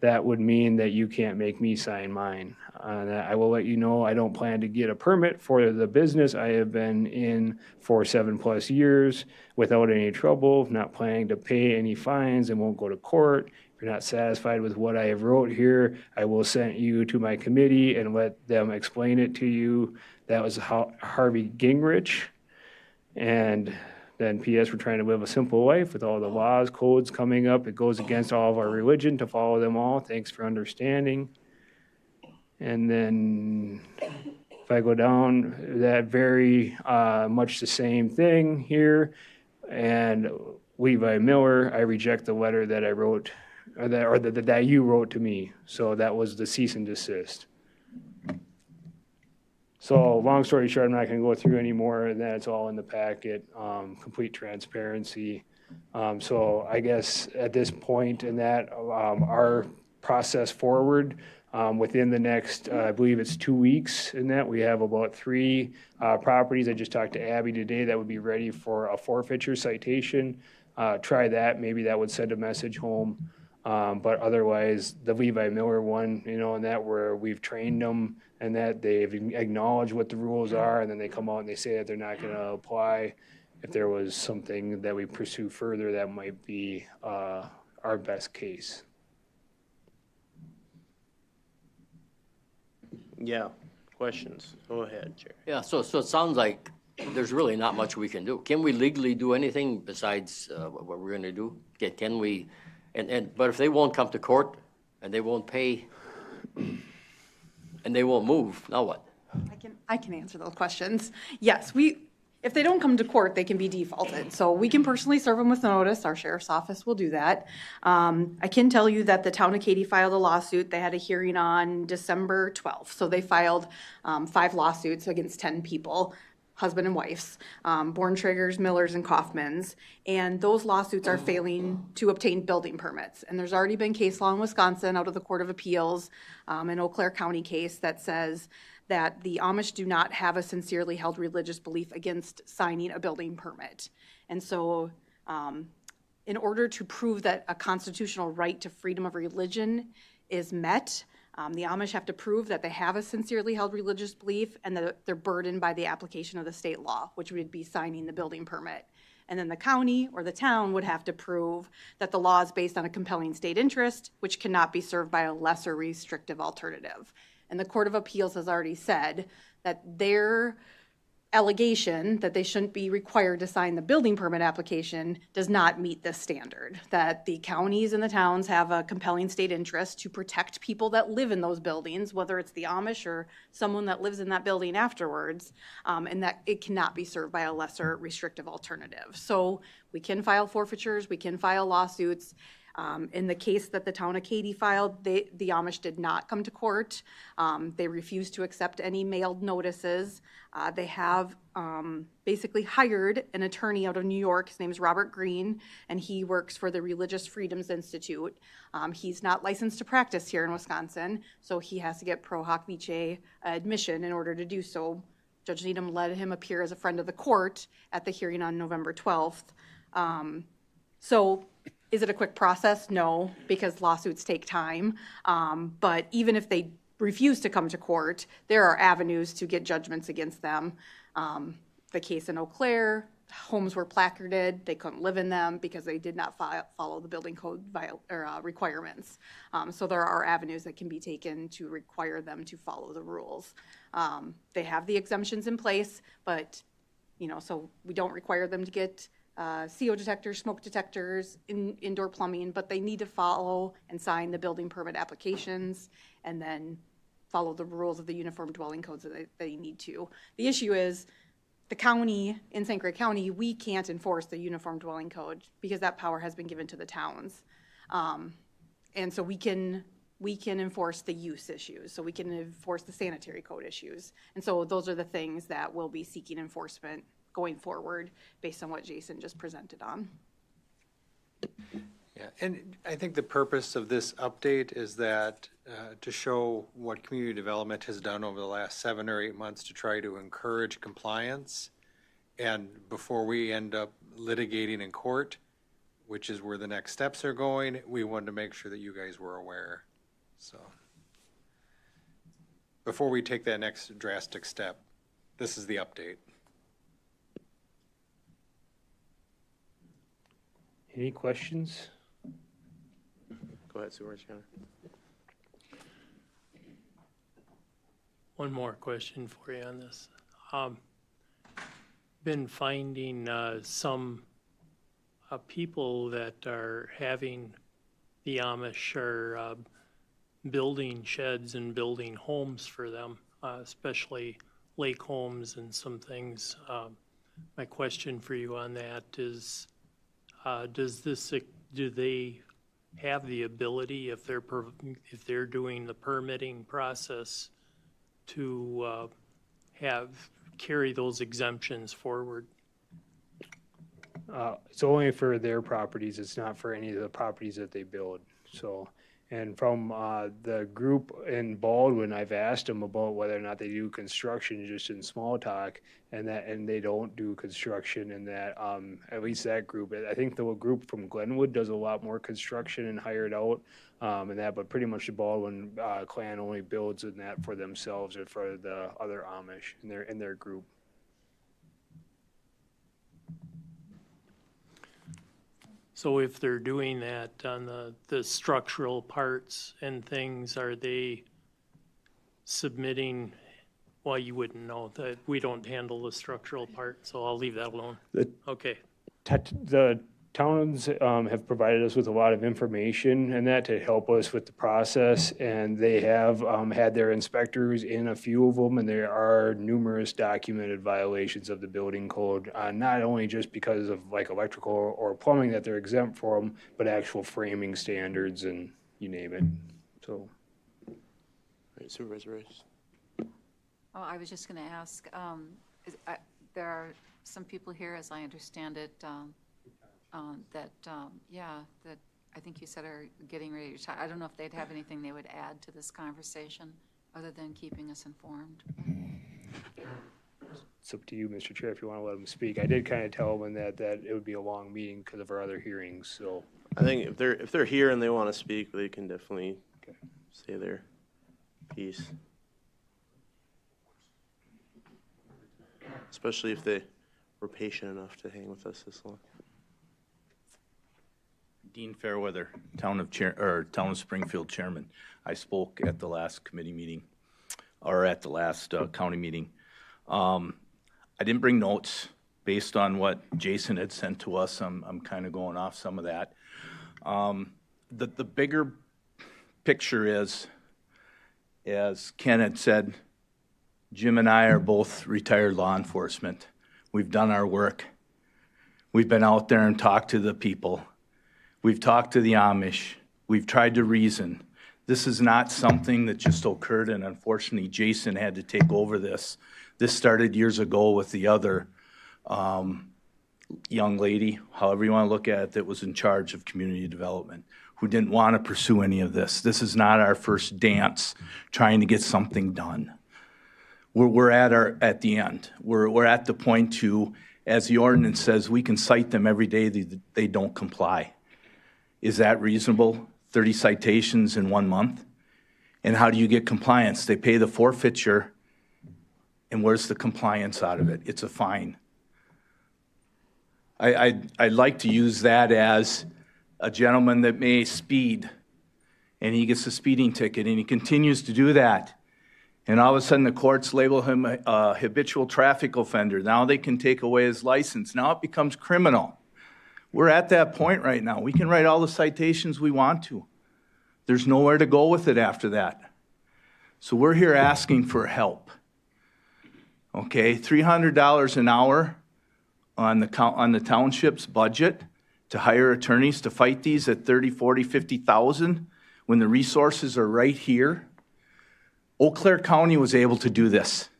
that would mean that you can't make me sign mine. I will let you know I don't plan to get a permit for the business I have been in for 7+ years without any trouble, not planning to pay any fines and won't go to court. If you're not satisfied with what I have wrote here, I will send you to my committee and let them explain it to you. That was Harvey Gingrich. And then P.S. we're trying to live a simple life with all the laws, codes coming up. It goes against all of our religion to follow them all. Thanks for understanding. And then if I go down, that very much the same thing here. And Levi Miller, I reject the letter that I wrote, that you wrote to me. So that was the cease and desist. So long story short, I'm not going to go through any more of that. It's all in the packet, complete transparency. So I guess at this point in that, our process forward, within the next, I believe it's 2 weeks in that, we have about 3 properties. I just talked to Abby today that would be ready for a forfeiture citation. Try that, maybe that would send a message home. But otherwise, the Levi Miller one, you know, and that where we've trained them and that they've acknowledged what the rules are, and then they come out and they say that they're not going to apply. If there was something that we pursue further, that might be our best case. Yeah, questions? Go ahead, Jerry. Yeah, so it sounds like there's really not much we can do. Can we legally do anything besides what we're going to do? Can we, but if they won't come to court and they won't pay and they won't move, now what? I can answer those questions. Yes, if they don't come to court, they can be defaulted. So we can personally serve them with notice. Our sheriff's office will do that. I can tell you that the town of Katy filed a lawsuit. They had a hearing on December 12th. So they filed 5 lawsuits against 10 people, husband and wives, Borntraegers, Millers, and Kaufmans. And those lawsuits are failing to obtain building permits. And there's already been case law in Wisconsin out of the Court of Appeals, an Eau Claire County case that says that the Amish do not have a sincerely held religious belief against signing a building permit. And so in order to prove that a constitutional right to freedom of religion is met, the Amish have to prove that they have a sincerely held religious belief and that they're burdened by the application of the state law, which would be signing the building permit. And then the county or the town would have to prove that the law is based on a compelling state interest, which cannot be served by a lesser restrictive alternative. And the Court of Appeals has already said that their allegation that they shouldn't be required to sign the building permit application does not meet this standard, that the counties and the towns have a compelling state interest to protect people that live in those buildings, whether it's the Amish or someone that lives in that building afterwards, and that it cannot be served by a lesser restrictive alternative. So we can file forfeitures, we can file lawsuits. In the case that the town of Katy filed, the Amish did not come to court. They refused to accept any mailed notices. They have basically hired an attorney out of New York. His name is Robert Green, and he works for the Religious Freedoms Institute. He's not licensed to practice here in Wisconsin, so he has to get pro hoc vice admission in order to do so. Judge Needham let him appear as a friend of the court at the hearing on November 12th. So is it a quick process? No, because lawsuits take time. But even if they refuse to come to court, there are avenues to get judgments against them. The case in Eau Claire, homes were placarded. They couldn't live in them because they did not follow the building code requirements. So there are avenues that can be taken to require them to follow the rules. They have the exemptions in place, but so we don't require them to get CO detectors, smoke detectors, indoor plumbing, but they need to follow and sign the building permit applications and then follow the rules of the uniform dwelling codes that they need to. The issue is the county, in St. Croix County, we can't enforce the uniform dwelling code because that power has been given to the towns. And so we can enforce the use issues, so we can enforce the sanitary code issues. And so those are the things that we'll be seeking enforcement going forward based on what Jason just presented on. Yeah, and I think the purpose of this update is that to show what community development has done over the last 7 or 8 months to try to encourage compliance. And before we end up litigating in court, which is where the next steps are going, we wanted to make sure that you guys were aware. So before we take that next drastic step, this is the update. Any questions? Go ahead, Superintendent. One more question for you on this. Been finding some people that are having the Amish are building sheds and building homes for them, especially lake homes and some things. My question for you on that is, do they have the ability, if they're doing the permitting process, to carry those exemptions forward? It's only for their properties. It's not for any of the properties that they build. So, and from the group in Baldwin, I've asked them about whether or not they do construction just in small talk, and they don't do construction in that, at least that group. I think the group from Glenwood does a lot more construction and hired out and that, but pretty much the Baldwin clan only builds in that for themselves or for the other Amish in their group. So if they're doing that on the structural parts and things, are they submitting, well, you wouldn't know, that we don't handle the structural part, so I'll leave that alone. Okay. The towns have provided us with a lot of information and that to help us with the process, and they have had their inspectors in a few of them, and there are numerous documented violations of the building code, not only just because of like electrical or plumbing that they're exempt from, but actual framing standards and you name it. So. All right, Supervisor Rice. Oh, I was just going to ask, there are some people here, as I understand it, that I think you said are getting ready to retire. I don't know if they'd have anything they would add to this conversation other than keeping us informed. It's up to you, Mr. Chair, if you want to let them speak. I did kind of tell them that it would be a long meeting because of our other hearings, so. I think if they're here and they want to speak, they can definitely say their piece. Especially if they were patient enough to hang with us this long. Dean Fairweather, Town of Springfield Chairman. I spoke at the last committee meeting, or at the last county meeting. I didn't bring notes based on what Jason had sent to us. I'm kind of going off some of that. The bigger picture is, as Ken had said, Jim and I are both retired law enforcement. We've done our work. We've been out there and talked to the people. We've talked to the Amish. We've tried to reason. This is not something that just occurred, and unfortunately Jason had to take over this. This started years ago with the other young lady, however you want to look at it, that was in charge of community development, who didn't want to pursue any of this. This is not our first dance trying to get something done. We're at the end. We're at the point to, as the ordinance says, we can cite them every day they don't comply. Is that reasonable? 30 citations in 1 month? And how do you get compliance? They pay the forfeiture, and where's the compliance out of it? It's a fine. I'd like to use that as a gentleman that may speed, and he gets a speeding ticket, and he continues to do that. And all of a sudden, the courts label him a habitual traffic offender. Now they can take away his license. Now it becomes criminal. We're at that point right now. We can write all the citations we want to. There's nowhere to go with it after that. So we're here asking for help. Okay, $300 an hour on the township's budget to hire attorneys to fight these at 30, 40, 50,000 when the resources are right here. Eau Claire County was able to do this.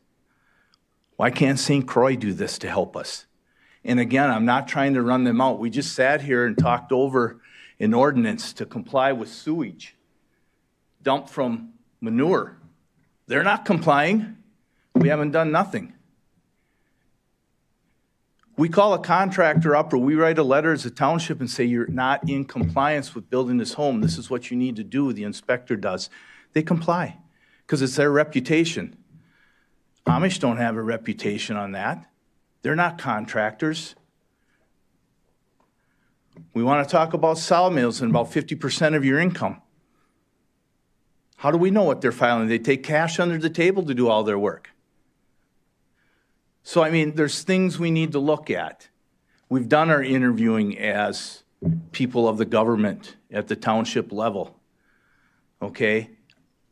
Why can't St. Croix do this to help us? And again, I'm not trying to run them out. We just sat here and talked over an ordinance to comply with sewage dumped from manure. They're not complying. We haven't done nothing. We call a contractor up or we write a letter as a township and say, you're not in compliance with building this home. This is what you need to do. The inspector does. They comply because it's their reputation. Amish don't have a reputation on that. They're not contractors. We want to talk about sawmills and about 50% of your income. How do we know what they're filing? They take cash under the table to do all their work. So, I mean, there's things we need to look at. We've done our interviewing as people of the government at the township level. Okay?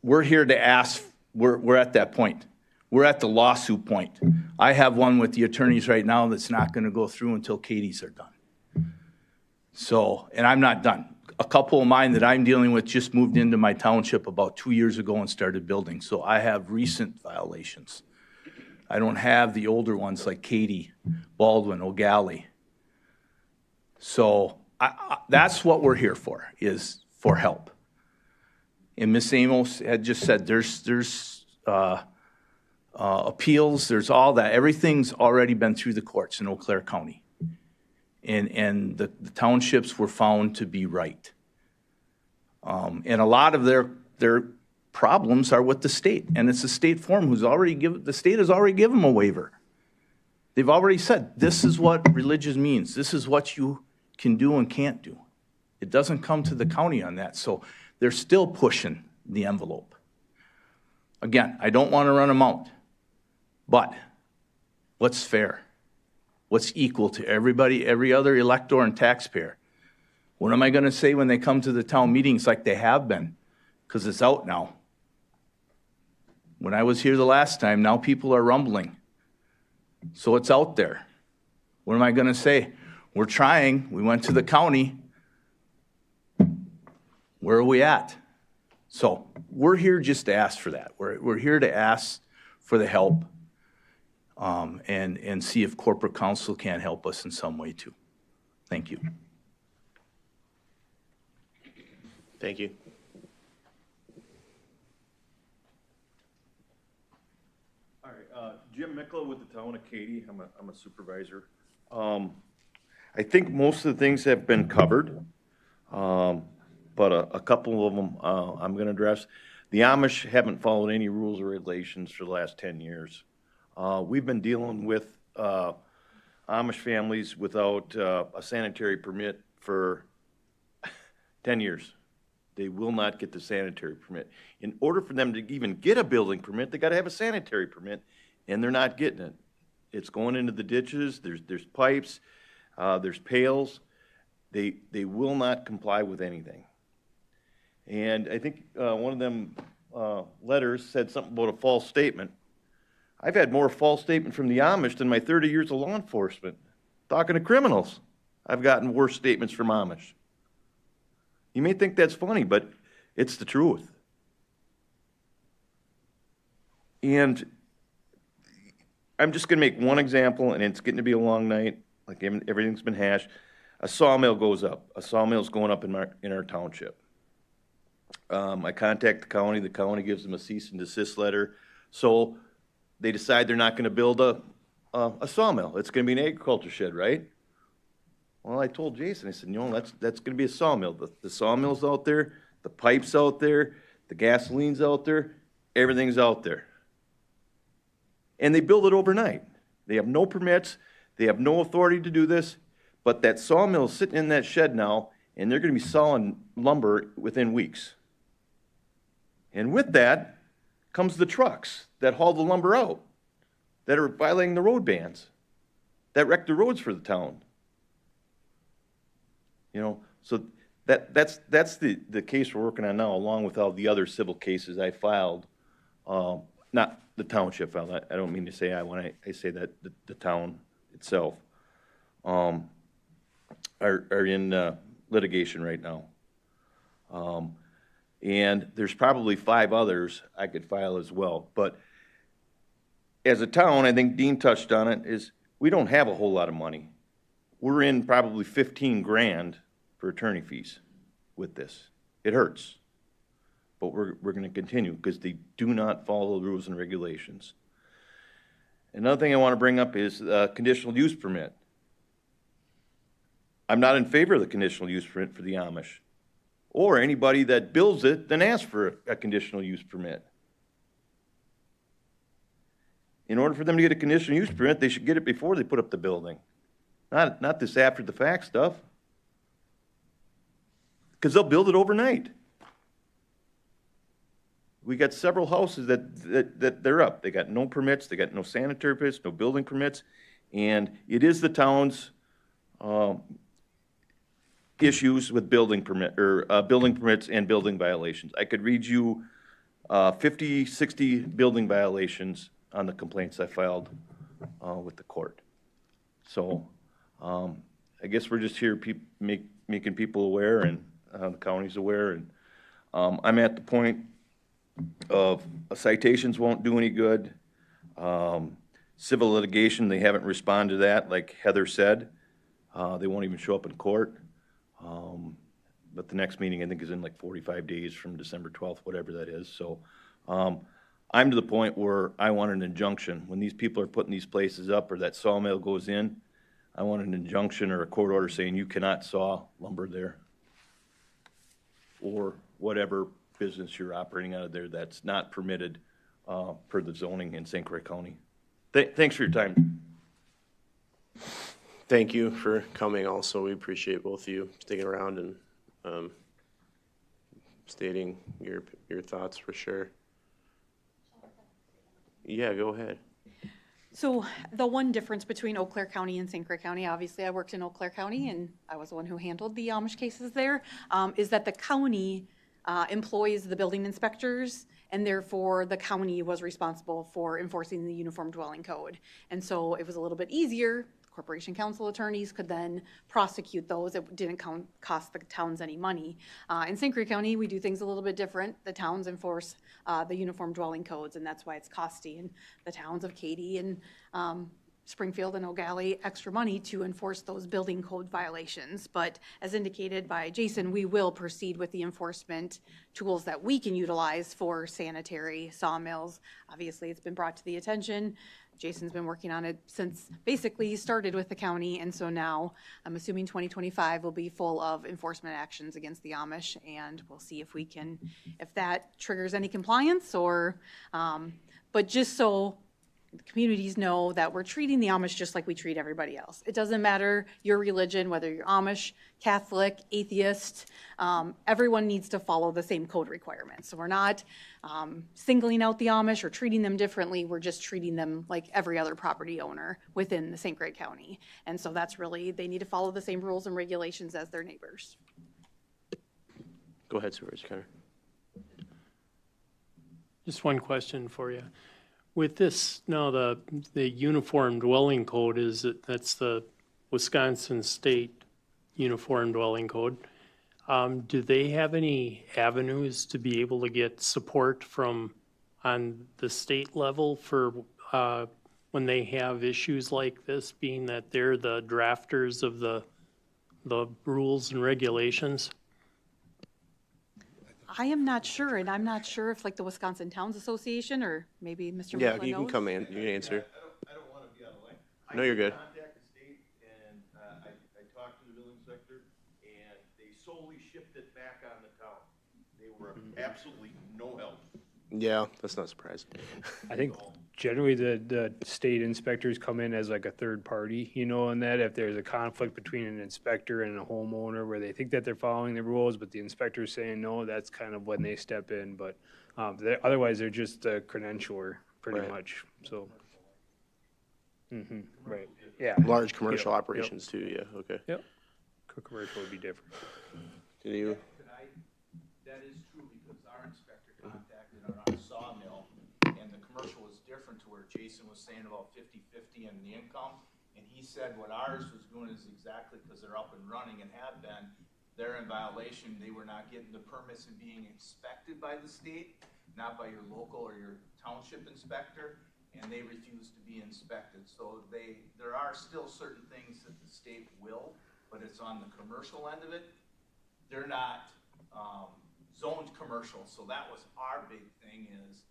We're here to ask, we're at that point. We're at the lawsuit point. I have one with the attorneys right now that's not going to go through until Katie's are done. So, and I'm not done. A couple of mine that I'm dealing with just moved into my township about 2 years ago and started building. So I have recent violations. I don't have the older ones like Katie, Baldwin, O'Galley. So that's what we're here for, is for help. And Ms. Amos had just said there's appeals, there's all that. Everything's already been through the courts in Eau Claire County. And the townships were found to be right. And a lot of their problems are with the state. And it's the state forum who's already the state has already given them a waiver. They've already said, this is what religion means. This is what you can do and can't do. It doesn't come to the county on that. So they're still pushing the envelope. Again, I don't want to run them out. But what's fair? What's equal to everybody, every other elector and taxpayer? What am I going to say when they come to the town meetings like they have been? Because it's out now. When I was here the last time, now people are rumbling. So it's out there. What am I going to say? We're trying. We went to the county. Where are we at? So we're here just to ask for that. We're here to ask for the help and see if corporate counsel can help us in some way too. Thank you. Thank you. All right, Jim Mickla with the town of Katy. I'm a supervisor. I think most of the things have been covered, but a couple of them I'm going to address. The Amish haven't followed any rules or regulations for the last 10 years. We've been dealing with Amish families without a sanitary permit for 10 years. They will not get the sanitary permit. In order for them to even get a building permit, they got to have a sanitary permit, and they're not getting it. It's going into the ditches, there's pipes, there's pails. They will not comply with anything. And I think one of them letters said something about a false statement. I've had more false statement from the Amish than my 30 years of law enforcement. Talking to criminals, I've gotten worse statements from Amish. You may think that's funny, but it's the truth. And I'm just going to make one example, and it's getting to be a long night, like everything's been hashed. A sawmill goes up. A sawmill's going up in our township. I contact the county gives them a cease and desist letter. So they decide they're not going to build a sawmill. It's going to be an agriculture shed, right? Well, I told Jason, I said, that's going to be a sawmill. The sawmill's out there, the pipe's out there, the gasoline's out there, everything's out there. And they build it overnight. They have no permits, they have no authority to do this, but that sawmill's sitting in that shed now, and they're going to be sawing lumber within weeks. And with that comes the trucks that haul the lumber out, that are violating the road bans, that wreck the roads for the town. So that's the case we're working on now, along with all the other civil cases I filed. Not the township filed. I don't mean to say I when I say that the town itself are in litigation right now. And there's probably 5 others I could file as well. But as a town, I think Dean touched on it, is we don't have a whole lot of money. We're in probably 15 grand for attorney fees with this. It hurts. But we're going to continue because they do not follow the rules and regulations. Another thing I want to bring up is conditional use permit. I'm not in favor of the conditional use permit for the Amish, or anybody that builds it then asks for a conditional use permit. In order for them to get a conditional use permit, they should get it before they put up the building, not this after the fact stuff, because they'll build it overnight. We got several houses that they're up. They got no permits, they got no sanitary permits, no building permits, and it is the town's issues with building permits and building violations. I could read you 50, 60 building violations on the complaints I filed with the court. So I guess we're just here making people aware, and the county's aware, and I'm at the point of citations won't do any good. Civil litigation, they haven't responded to that, like Heather said. They won't even show up in court. But the next meeting, I think, is in like 45 days from December 12th, whatever that is. So I'm to the point where I want an injunction. When these people are putting these places up, or that sawmill goes in, I want an injunction or a court order saying you cannot saw lumber there, or whatever business you're operating out of there that's not permitted per the zoning in St. Croix County. Thanks for your time. Thank you for coming also. We appreciate both of you sticking around and stating your thoughts for sure. Yeah, go ahead. So the one difference between Eau Claire County and St. Croix County, obviously I worked in Eau Claire County and I was the one who handled the Amish cases there, is that the county employs the building inspectors, and therefore the county was responsible for enforcing the Uniform Dwelling Code. And so it was a little bit easier. Corporation counsel attorneys could then prosecute those. It didn't cost the towns any money. In St. Croix County, we do things a little bit different. The towns enforce the Uniform Dwelling Codes, and that's why it's costing the towns of Katy and Springfield and O'Galley extra money to enforce those building code violations. But as indicated by Jason, we will proceed with the enforcement tools that we can utilize for sanitary sawmills. Obviously, it's been brought to the attention. Jason's been working on it since basically he started with the county, and so now I'm assuming 2025 will be full of enforcement actions against the Amish, and we'll see if we can, if that triggers any compliance or, but just so the communities know that we're treating the Amish just like we treat everybody else. It doesn't matter your religion, whether you're Amish, Catholic, atheist, everyone needs to follow the same code requirements. So we're not singling out the Amish or treating them differently. We're just treating them like every other property owner within the St. Croix County. And so that's really, they need to follow the same rules and regulations as their neighbors. Go ahead, Supervisor Connor. Just one question for you. With this, now the uniform dwelling code that's the Wisconsin State Uniform Dwelling Code. Do they have any avenues to be able to get support from on the state level for when they have issues like this, being that they're the drafters of the rules and regulations? I am not sure, and I'm not sure if like the Wisconsin Towns Association or maybe Mr. Yeah, Mifflin you can knows. come in. You can answer. I don't want to be out of line. No, you're good. I contacted the state, and I talked to the building inspector, and they solely shipped it back on the town. They were absolutely no help. Yeah, that's not surprising. I think generally the state inspectors come in as like a third party, you know, and that if there's a conflict between an inspector and a homeowner where they think that they're following the rules, but the inspector's saying no, that's kind of when they step in. But otherwise, they're just a credentialer pretty much. So, right, yeah. Large commercial operations too. Yeah. Okay. Yep. Commercial would be different. Did you? That is true because our inspector contacted our sawmill and the commercial was different to where Jason was saying about 50-50 and the income. And he said what ours was doing is exactly because they're up and running and have been, they're in violation. They were not getting the permits and being inspected by the state, not by your local or your township inspector, and they refused to be inspected. So there are still certain things that the state will, but it's on the commercial end of it. They're not zoned commercial, so that was our big thing is,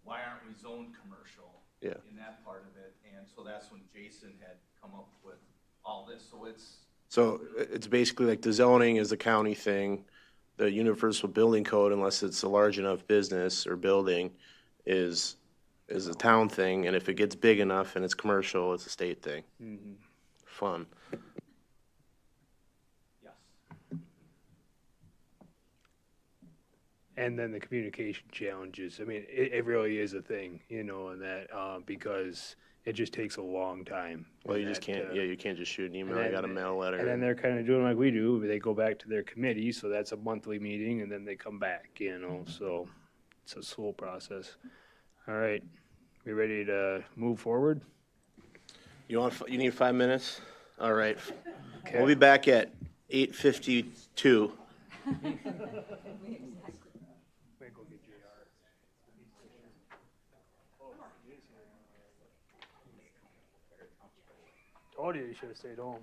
why aren't we zoned commercial in that part of it? And so that's when Jason had come up with all this. So it's basically like the zoning is the county thing. The universal building code, unless it's a large enough business or building, is a town thing. And if it gets big enough and it's commercial, it's a state thing. Fun. And then the communication challenges. I mean, it really is a thing, you know, and that because it just takes a long time. Well, you just can't. You can't just shoot an email. You got to mail a letter. And then they're kind of doing like we do. They go back to their committee, so that's a monthly meeting, and then they come back. You know, so it's a slow process. All right, we ready to move forward? You need 5 minutes? All right. Okay. We'll be back at 8:52. Told you should have stayed home.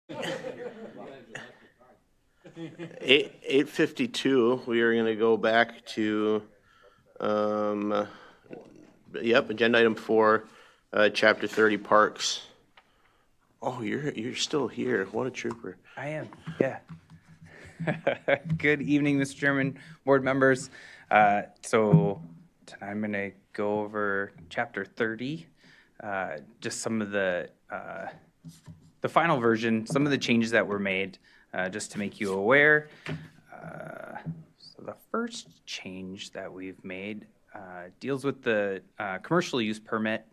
8:52, we are going to go back to, agenda item 4, chapter 30 parks. Oh, you're still here. What a trooper. I am, yeah. Good evening, Mr. Chairman, board members. So tonight I'm going to go over chapter 30, just some of the final version, some of the changes that were made, just to make you aware. So the first change that we've made deals with the commercial use permit.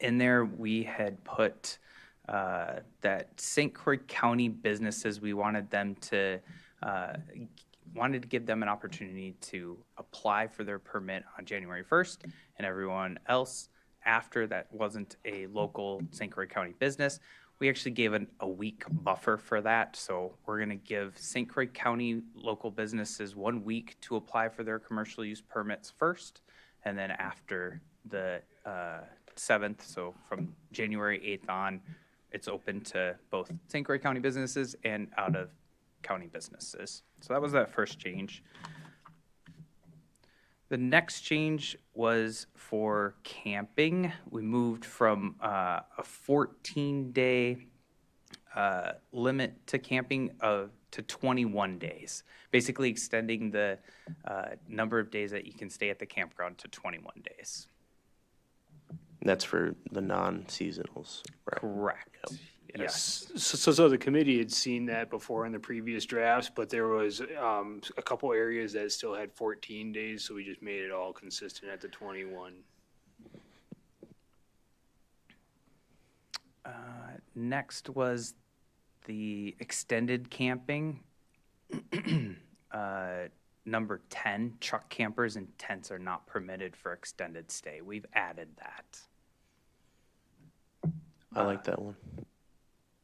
In there, we had put that St. Croix County businesses, we wanted to give them an opportunity to apply for their permit on January 1st, and everyone else after that wasn't a local St. Croix County business. We actually gave a week buffer for that, so we're going to give St. Croix County local businesses 1 week to apply for their commercial use permits first, and then after the 7th, so from January 8th on, it's open to both St. Croix County businesses and out of county businesses. So that was that first change. The next change was for camping. We moved from a 14-day limit to camping to 21 days, basically extending the number of days that you can stay at the campground to 21 days. That's for the non-seasonals, right? Correct. Yep. Yes. So the committee had seen that before in the previous drafts, but there was a couple areas that still had 14 days, so we just made it all consistent at the 21. Next was the extended camping. Number 10, truck campers and tents are not permitted for extended stay. We've added that. I like that one.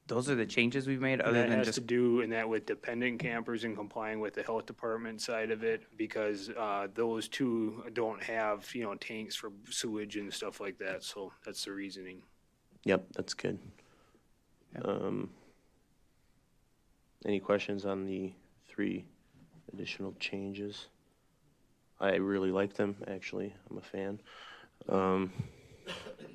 Those are the changes we've made, And other that than has just to do in that with dependent campers and complying with the health department side of it, because those two don't have, tanks for sewage and stuff like that, so that's the reasoning. Yep, that's good. Any questions on the 3 additional changes? I really like them, actually. I'm a fan.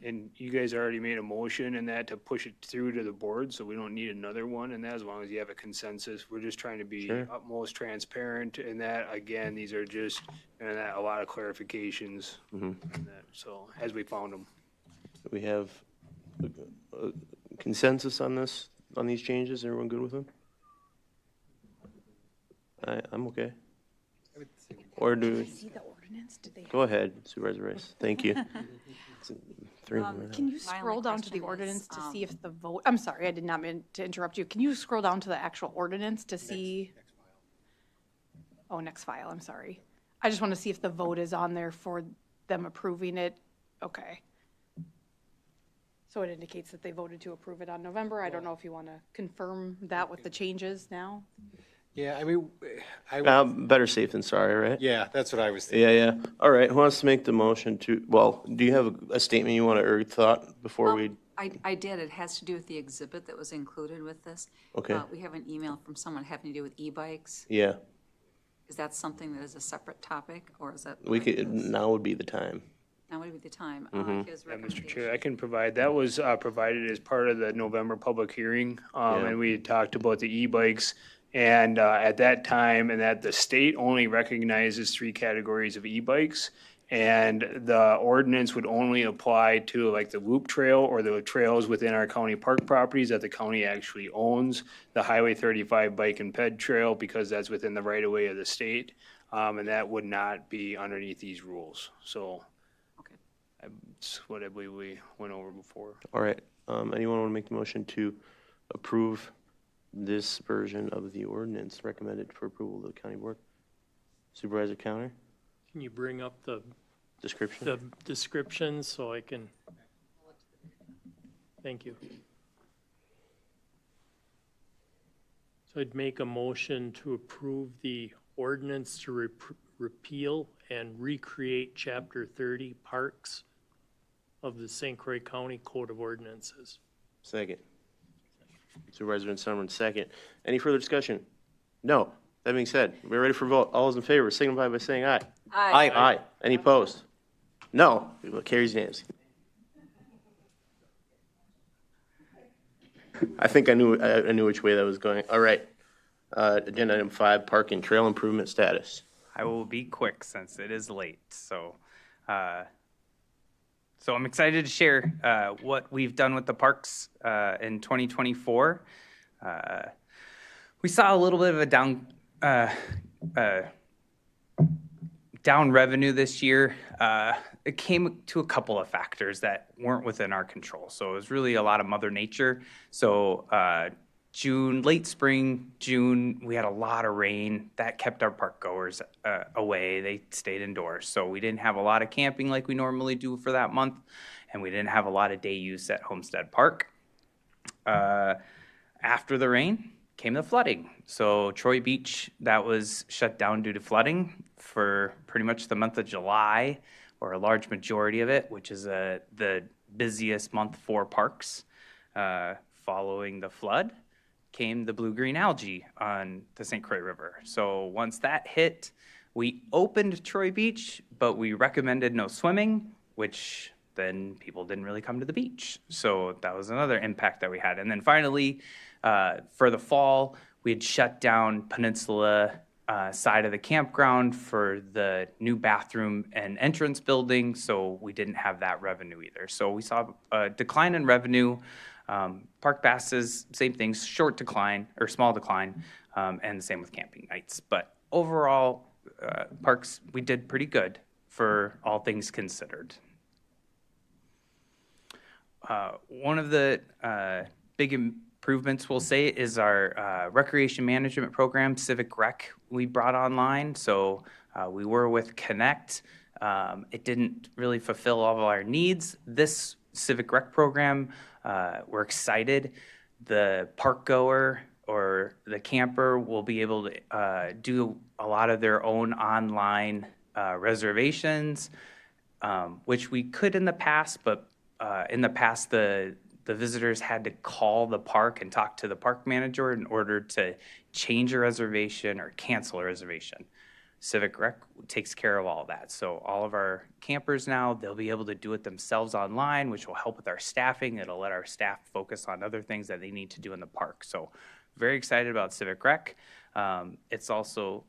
And you guys already made a motion in that to push it through to the board, so we don't need another one in that as long as you have a consensus. We're just trying to be utmost transparent in that. Again, these are just a lot of clarifications in that, so as we found them. We have a consensus on these changes. Everyone good with them? I'm okay. Or do we? See the ordinance? Did they Go ahead, Supervisor Rice. Thank you. Can you scroll down to the ordinance to see if the vote, I'm sorry, I did not mean to interrupt you. Can you scroll down to the actual ordinance to see? Oh, next file, I'm sorry. I just want to see if the vote is on there for them approving it. Okay. So it indicates that they voted to approve it on November. I don't know if you want to confirm that with the changes now. Yeah, I mean, better safe than sorry, right? yeah, that's what I was thinking. Yeah. All right, who wants to make the motion to, do you have a statement you want to urge thought before we? I did. It has to do with the exhibit that was included with this. Okay. We have an email from someone having to do with e-bikes. Yeah. Is that something that is a separate topic, or is that? Now would be the time. Now would be the time. His Yeah, Mr. Chair, I can provide, that was provided as part of the November public hearing. And we had talked about the e-bikes. And at that time, and that the state only recognizes 3 categories of e-bikes. And the ordinance would only apply to like the loop trail or the trails within our county park properties that the county actually owns. The Highway 35 bike and ped trail, because that's within the right of way of the state. And that would not be underneath these rules. So that's what I believe we went over before. All right, anyone want to make the motion to approve this version of the ordinance recommended for approval of the county board? Supervisor Counter? Can you bring up the description so I can? Thank you. So I'd make a motion to approve the ordinance to repeal and recreate Chapter 30 Parks of the St. Croix County Code of Ordinances. Second. Supervisor Van Summerman, second. Any further discussion? No. That being said, we're ready for vote. All those in favor signify by saying aye. Aye. Aye. Any opposed? No. Carries unanimously. I think I knew which way that was going. All right. Agenda item 5, park and trail improvement status. I will be quick since it is late. So I'm excited to share what we've done with the parks in 2024. We saw a little bit of a down revenue this year. It came to a couple of factors that weren't within our control. So it was really a lot of Mother Nature. So late spring, June, we had a lot of rain. That kept our park goers away. They stayed indoors. So we didn't have a lot of camping like we normally do for that month. And we didn't have a lot of day use at Homestead Park. After the rain came the flooding. So Troy Beach, that was shut down due to flooding for pretty much the month of July, or a large majority of it, which is the busiest month for parks. Following the flood came the blue-green algae on the St. Croix River. So once that hit, we opened Troy Beach, but we recommended no swimming, which then people didn't really come to the beach. So that was another impact that we had. And then finally, for the fall, we had shut down Peninsula side of the campground for the new bathroom and entrance building, so we didn't have that revenue either. So we saw a decline in revenue. Park passes, same thing, short decline or small decline, and the same with camping nights. But overall, parks, we did pretty good for all things considered. One of the big improvements we'll say is our recreation management program, Civic Rec, we brought online. So we were with Connect. It didn't really fulfill all of our needs. This Civic Rec program, we're excited. The park goer or the camper will be able to do a lot of their own online reservations, which we could in the past, but in the past, the visitors had to call the park and talk to the park manager in order to change a reservation or cancel a reservation. Civic Rec takes care of all of that. So all of our campers now, they'll be able to do it themselves online, which will help with our staffing. It'll let our staff focus on other things that they need to do in the park. So very excited about Civic Rec. It's also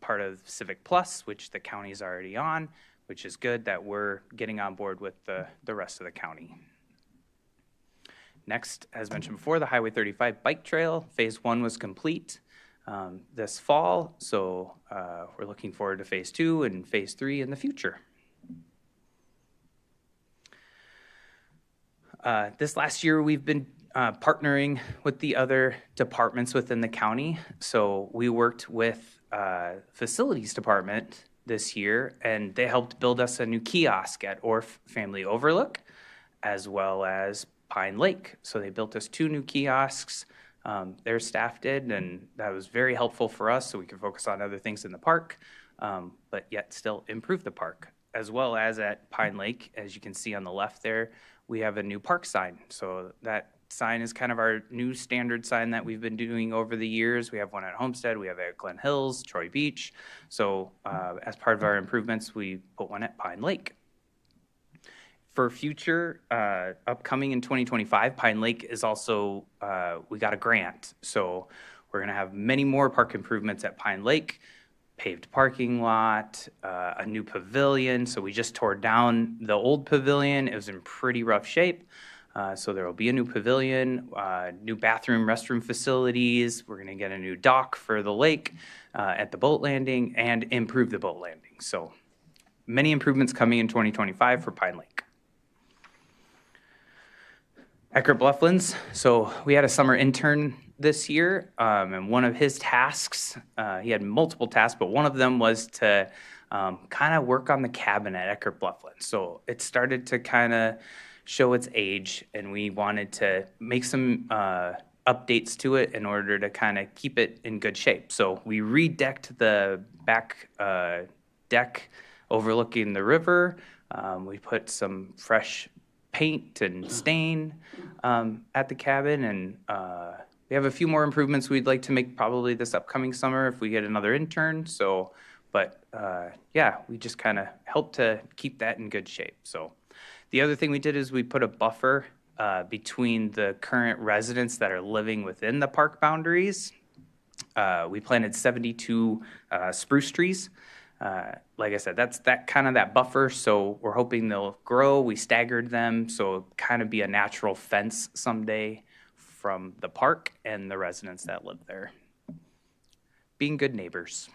part of Civic Plus, which the county's already on, which is good that we're getting on board with the rest of the county. Next, as mentioned before, the Highway 35 bike trail, phase 1 was complete this fall, so we're looking forward to phase 2 and phase 3 in the future. This last year, we've been partnering with the other departments within the county. So we worked with facilities department this year, and they helped build us a new kiosk at Orff Family Overlook, as well as Pine Lake. So they built us 2 new kiosks. Their staff did, and that was very helpful for us so we could focus on other things in the park, but yet still improve the park. As well as at Pine Lake, as you can see on the left there, we have a new park sign. So that sign is kind of our new standard sign that we've been doing over the years. We have one at Homestead, we have it at Glen Hills, Troy Beach. So as part of our improvements, we put one at Pine Lake. For future, upcoming in 2025, Pine Lake is also, we got a grant. So we're gonna have many more park improvements at Pine Lake, paved parking lot, a new pavilion. So we just tore down the old pavilion. It was in pretty rough shape. So there will be a new pavilion, new bathroom, restroom facilities. We're gonna get a new dock for the lake at the boat landing and improve the boat landing. So many improvements coming in 2025 for Pine Lake. Eckert Blufflands. So we had a summer intern this year, and one of his tasks, he had multiple tasks, but one of them was to kind of work on the cabin at Eckert Blufflands. So it started to kind of show its age, and we wanted to make some updates to it in order to kind of keep it in good shape. So we redecked the back deck overlooking the river. We put some fresh paint and stain at the cabin, and we have a few more improvements we'd like to make probably this upcoming summer if we get another intern. So, but yeah, we just kind of help to keep that in good shape. So the other thing we did is we put a buffer between the current residents that are living within the park boundaries. We planted 72 spruce trees. Like I said, that's that buffer. So we're hoping they'll grow. We staggered them, so it'll kind of be a natural fence someday from the park and the residents that live there. Being good neighbors.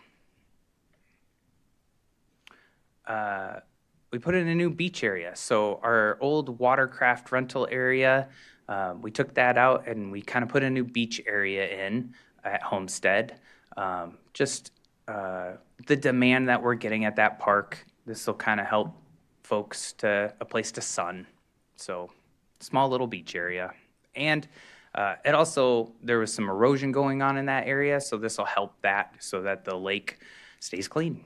We put in a new beach area. So our old watercraft rental area, we took that out and we kind of put a new beach area in at Homestead. The demand that we're getting at that park, this will kind of help folks to a place to sun. So small little beach area. And it also, there was some erosion going on in that area, so this will help that so that the lake stays clean.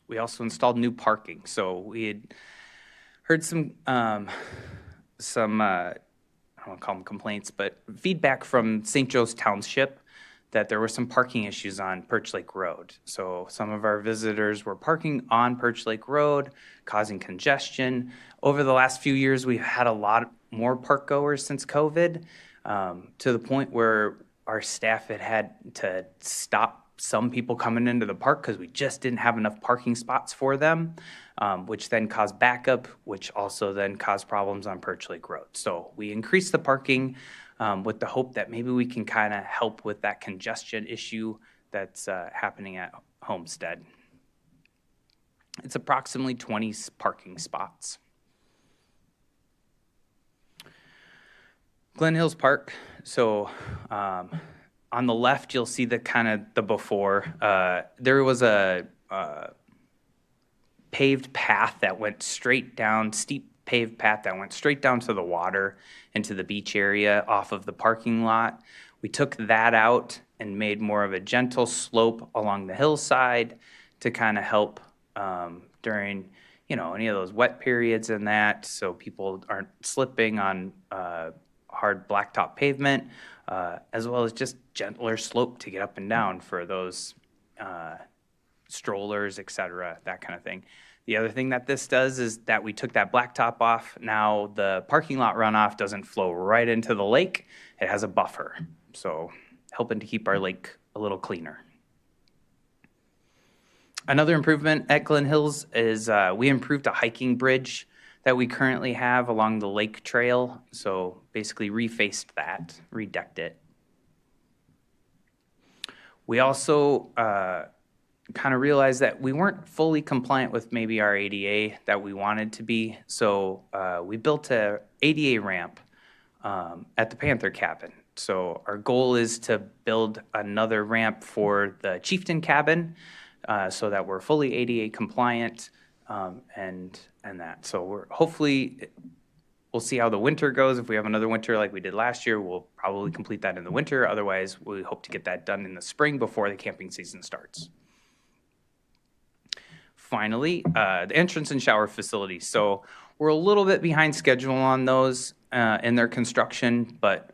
We also installed new parking. So we had heard some I don't want to call them complaints, but feedback from St. Joe's Township that there were some parking issues on Perch Lake Road. So some of our visitors were parking on Perch Lake Road, causing congestion. Over the last few years, we've had a lot more park goers since COVID, to the point where our staff had to stop some people coming into the park because we just didn't have enough parking spots for them, which then caused backup, which also then caused problems on Perch Lake Road. So we increased the parking with the hope that maybe we can kind of help with that congestion issue that's happening at Homestead. It's approximately 20 parking spots. Glen Hills Park. So on the left, you'll see the kind of the before. There was a paved path that went straight down, steep paved path that went straight down to the water into the beach area off of the parking lot. We took that out and made more of a gentle slope along the hillside to kind of help during, any of those wet periods and that, so people aren't slipping on hard blacktop pavement, as well as just gentler slope to get up and down for those strollers, etc., that kind of thing. The other thing that this does is that we took that blacktop off. Now the parking lot runoff doesn't flow right into the lake. It has a buffer, so helping to keep our lake a little cleaner. Another improvement at Glen Hills is we improved a hiking bridge that we currently have along the lake trail. So basically refaced that, redecked it. We also kind of realized that we weren't fully compliant with maybe our ADA that we wanted to be. So we built a ADA ramp at the Panther Cabin. So our goal is to build another ramp for the Chieftain Cabin so that we're fully ADA compliant and that. So we'll see how the winter goes. If we have another winter like we did last year, we'll probably complete that in the winter. Otherwise, we hope to get that done in the spring before the camping season starts. Finally, the entrance and shower facilities. So we're a little bit behind schedule on those in their construction, but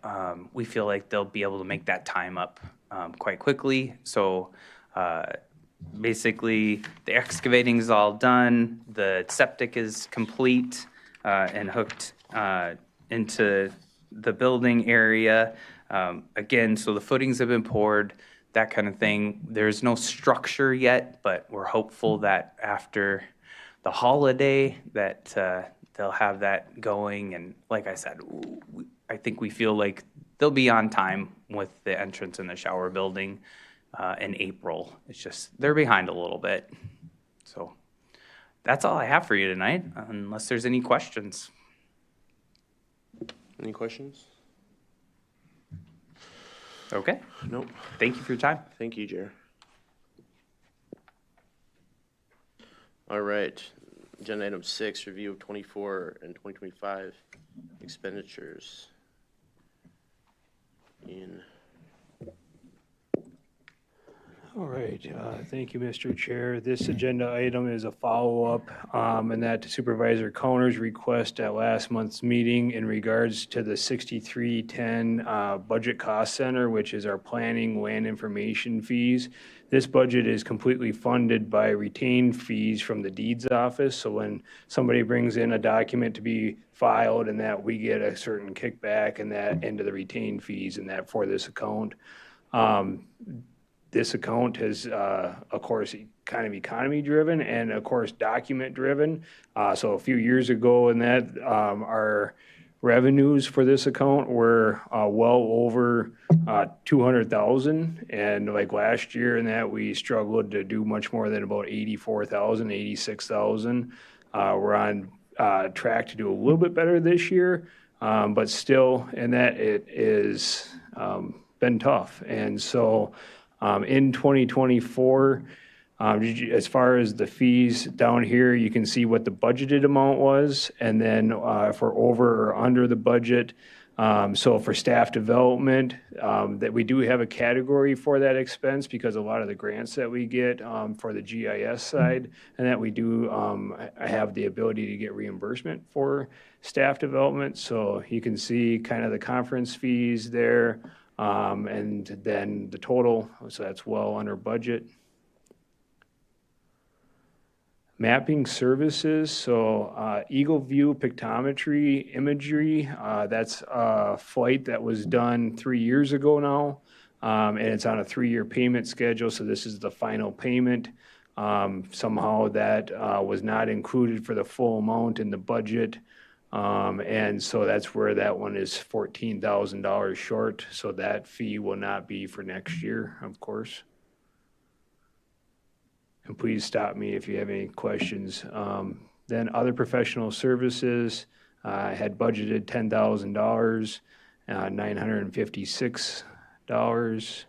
we feel like they'll be able to make that time up quite quickly. So basically, the excavating is all done. The septic is complete and hooked into the building area. Again, so the footings have been poured, that kind of thing. There's no structure yet, but we're hopeful that after the holiday that they'll have that going. And like I said, I think we feel like they'll be on time with the entrance and the shower building in April. It's just they're behind a little bit. So that's all I have for you tonight, unless there's any questions. Any questions? Okay. Nope. Thank you for your time. Thank you, Jer. All right. Agenda item 6, review of 24 and 2025 expenditures. All right, thank you, Mr. Chair. This agenda item is a follow-up, and that Supervisor Coner's request at last month's meeting in regards to the 6310 Budget Cost Center, which is our planning land information fees. This budget is completely funded by retained fees from the deeds office. So when somebody brings in a document to be filed and that, we get a certain kickback and that into the retained fees and that for this account. This account is, of course, kind of economy-driven and, of course, document-driven. So a few years ago in that, our revenues for this account were well over 200,000. And like last year in that, we struggled to do much more than about 84,000, 86,000. We're on track to do a little bit better this year, but still, in that it is been tough. And so in 2024, as far as the fees down here, you can see what the budgeted amount was, and then for over or under the budget. So for staff development, that we do have a category for that expense because a lot of the grants that we get for the GIS side, and that we do have the ability to get reimbursement for staff development. So you can see kind of the conference fees there. And then the total, so that's well under budget. Mapping services, so Eagle View pictometry imagery, that's a flight that was done 3 years ago now, and it's on a 3-year payment schedule, so this is the final payment. Somehow that was not included for the full amount in the budget. And so that's where that one is $14,000 short. So that fee will not be for next year, of course. And please stop me if you have any questions. Then other professional services, I had budgeted $10,000, $956.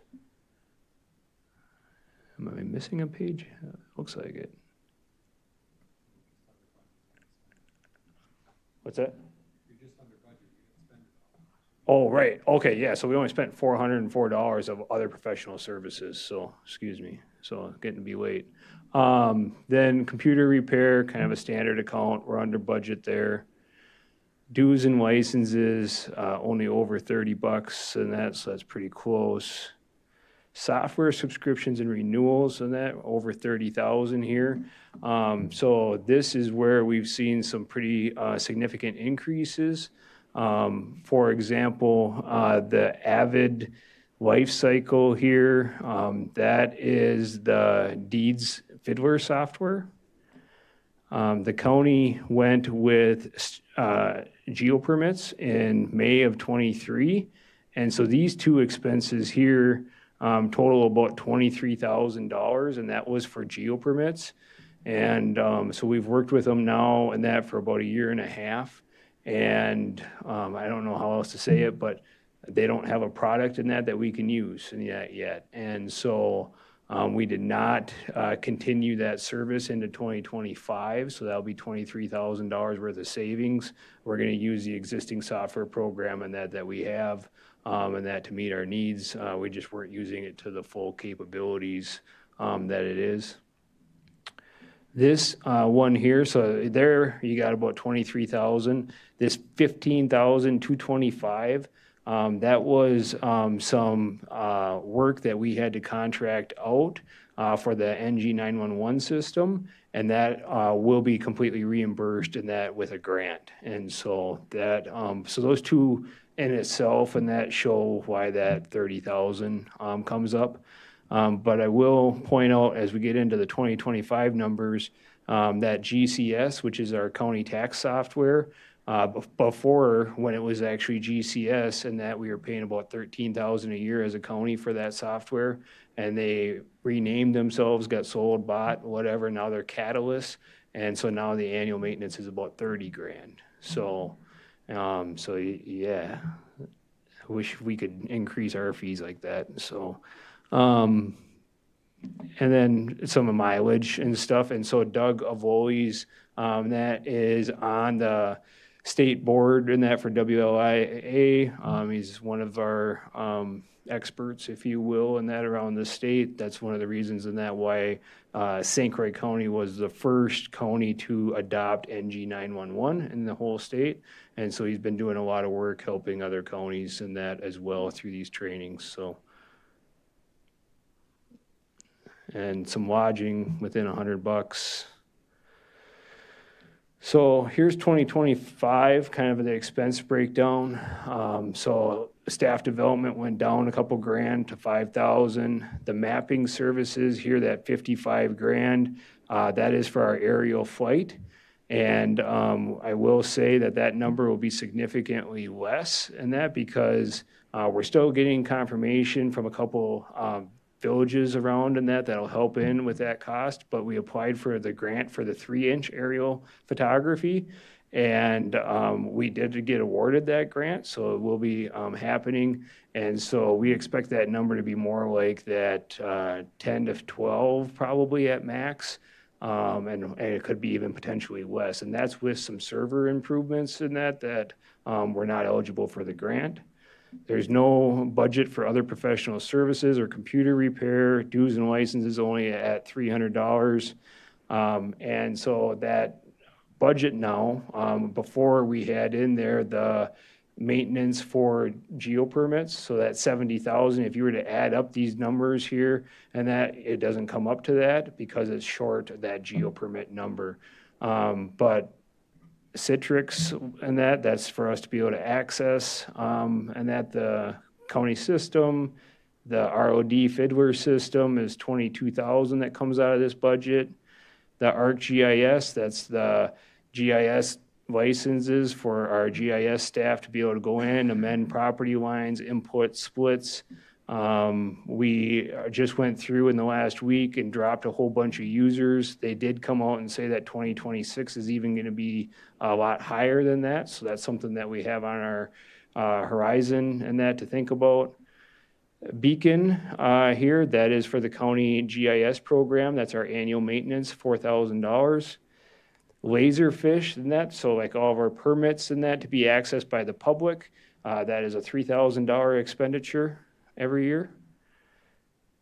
Am I missing a page? Looks like it. What's that? You're just under budget. You didn't spend it all. Oh, right. Okay, yeah. So we only spent $404 of other professional services. So, excuse me. So getting to be late. Then computer repair, kind of a standard account. We're under budget there. Dues and licenses, only over $30, and so that's pretty close. Software subscriptions and renewals, and that over 30,000 here. So this is where we've seen some pretty significant increases. For example, the Avid life cycle here, that is the deeds fiddler software. The county went with geo permits in May of 23. And so these two expenses here total about $23,000, and that was for geo permits. And so we've worked with them now and that for about 1.5 years. And I don't know how else to say it, but they don't have a product in that we can use in that yet. And so we did not continue that service into 2025, so that'll be $23,000 worth of savings. We're going to use the existing software program and that we have, and that to meet our needs. We just weren't using it to the full capabilities that it is. This one here, so there you got about 23,000. This 15,225. That was some work that we had to contract out for the NG 911 system, and that will be completely reimbursed in that with a grant. And so that, so those two in itself, and that show why that 30,000 comes up. But I will point out as we get into the 2025 numbers, that GCS, which is our county tax software, before when it was actually GCS, and that we were paying about $13,000 a year as a county for that software, and they renamed themselves, got sold, bought, whatever. Now they're Catalyst, and so now the annual maintenance is about $30,000. So, yeah, I wish we could increase our fees like that. So, and then some of mileage and stuff. And so Doug Avoli's, that is on the state board in that for WLIA. He's one of our experts, if you will, in that around the state. That's one of the reasons in that why St. Croix County was the first county to adopt NG 911 in the whole state. And so he's been doing a lot of work helping other counties in that as well through these trainings. So, and some lodging within $100. So here's 2025, kind of the expense breakdown. So staff development went down a couple grand to 5,000. The mapping services here, that 55 grand, that is for our aerial flight. And I will say that that number will be significantly less in that because we're still getting confirmation from a couple villages around and that'll help in with that cost, but we applied for the grant for the 3-inch aerial photography, and we did get awarded that grant, so it will be happening. And so we expect that number to be more like that 10 to 12 probably at max, and it could be even potentially less. And that's with some server improvements in that we're not eligible for the grant. There's no budget for other professional services or computer repair. Dues and licenses only at $300. And so that budget now, before we had in there the maintenance for geo permits, so that 70,000, if you were to add up these numbers here, and that it doesn't come up to that because it's short of that geo permit number. But Citrix and that's for us to be able to access, and that the county system, the ROD Fiddler system is 22,000 that comes out of this budget. The ArcGIS, that's the GIS licenses for our GIS staff to be able to go in, amend property lines, input splits. We just went through in the last week and dropped a whole bunch of users. They did come out and say that 2026 is even going to be a lot higher than that. So that's something that we have on our horizon and that to think about. Beacon here, that is for the county GIS program. That's our annual maintenance, $4,000. Laserfish and that, so like all of our permits and that to be accessed by the public, that is a $3,000 expenditure every year.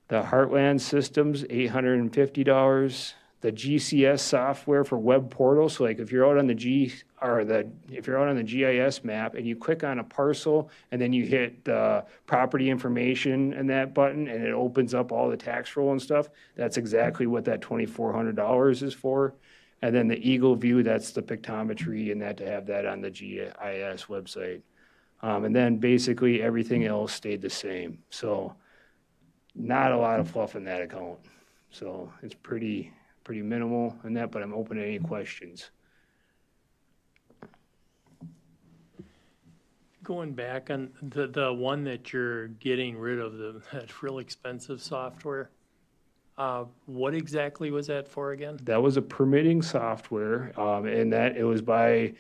The Heartland systems, $850. The GCS software for web portals. So like if you're out on the if you're out on the GIS map and you click on a parcel and then you hit the property information and that button and it opens up all the tax roll and stuff, that's exactly what that $2,400 is for. And then the Eagle View, that's the pictometry and that to have that on the GIS website. And then basically everything else stayed the same. So not a lot of fluff in that account. So it's pretty minimal in that, but I'm open to any questions. Going back on the one that you're getting rid of, that real expensive software, what exactly was that for again? That was a permitting software, and that it was by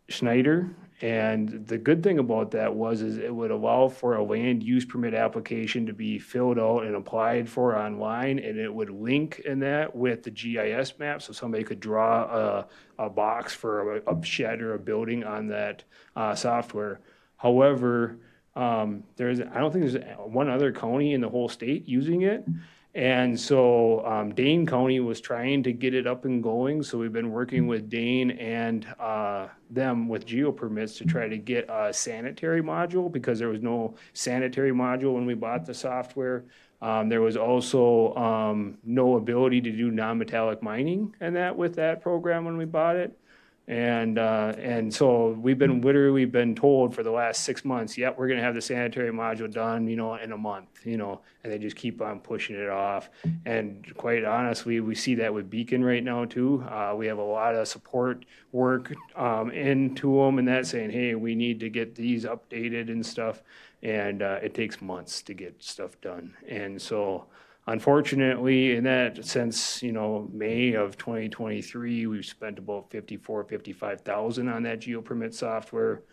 Schneider. And the good thing about that is it would allow for a land use permit application to be filled out and applied for online, and it would link in that with the GIS map, so somebody could draw a box for a shed or a building on that software. However, I don't think there's one other county in the whole state using it. And so Dane County was trying to get it up and going. So we've been working with Dane and them with geo permits to try to get a sanitary module because there was no sanitary module when we bought the software. There was also no ability to do non-metallic mining and that with that program when we bought it. And so we've been literally been told for the last 6 months, yep, we're going to have the sanitary module done, in a month, and they just keep on pushing it off. And quite honestly, we see that with Beacon right now too. We have a lot of support work into them and that saying, hey, we need to get these updated and stuff. And it takes months to get stuff done. And so unfortunately, in that since, May of 2023, we've spent about $55,000 on that geopermit software.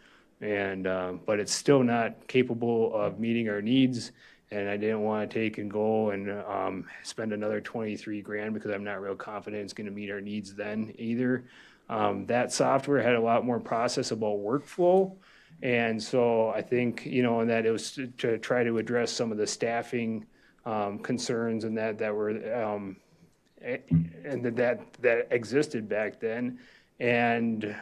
And, but it's still not capable of meeting our needs. And I didn't want to take and go and spend another 23 grand because I'm not real confident it's going to meet our needs then either. That software had a lot more processable workflow. And so I think, and that it was to try to address some of the staffing concerns and that were, and that existed back then. And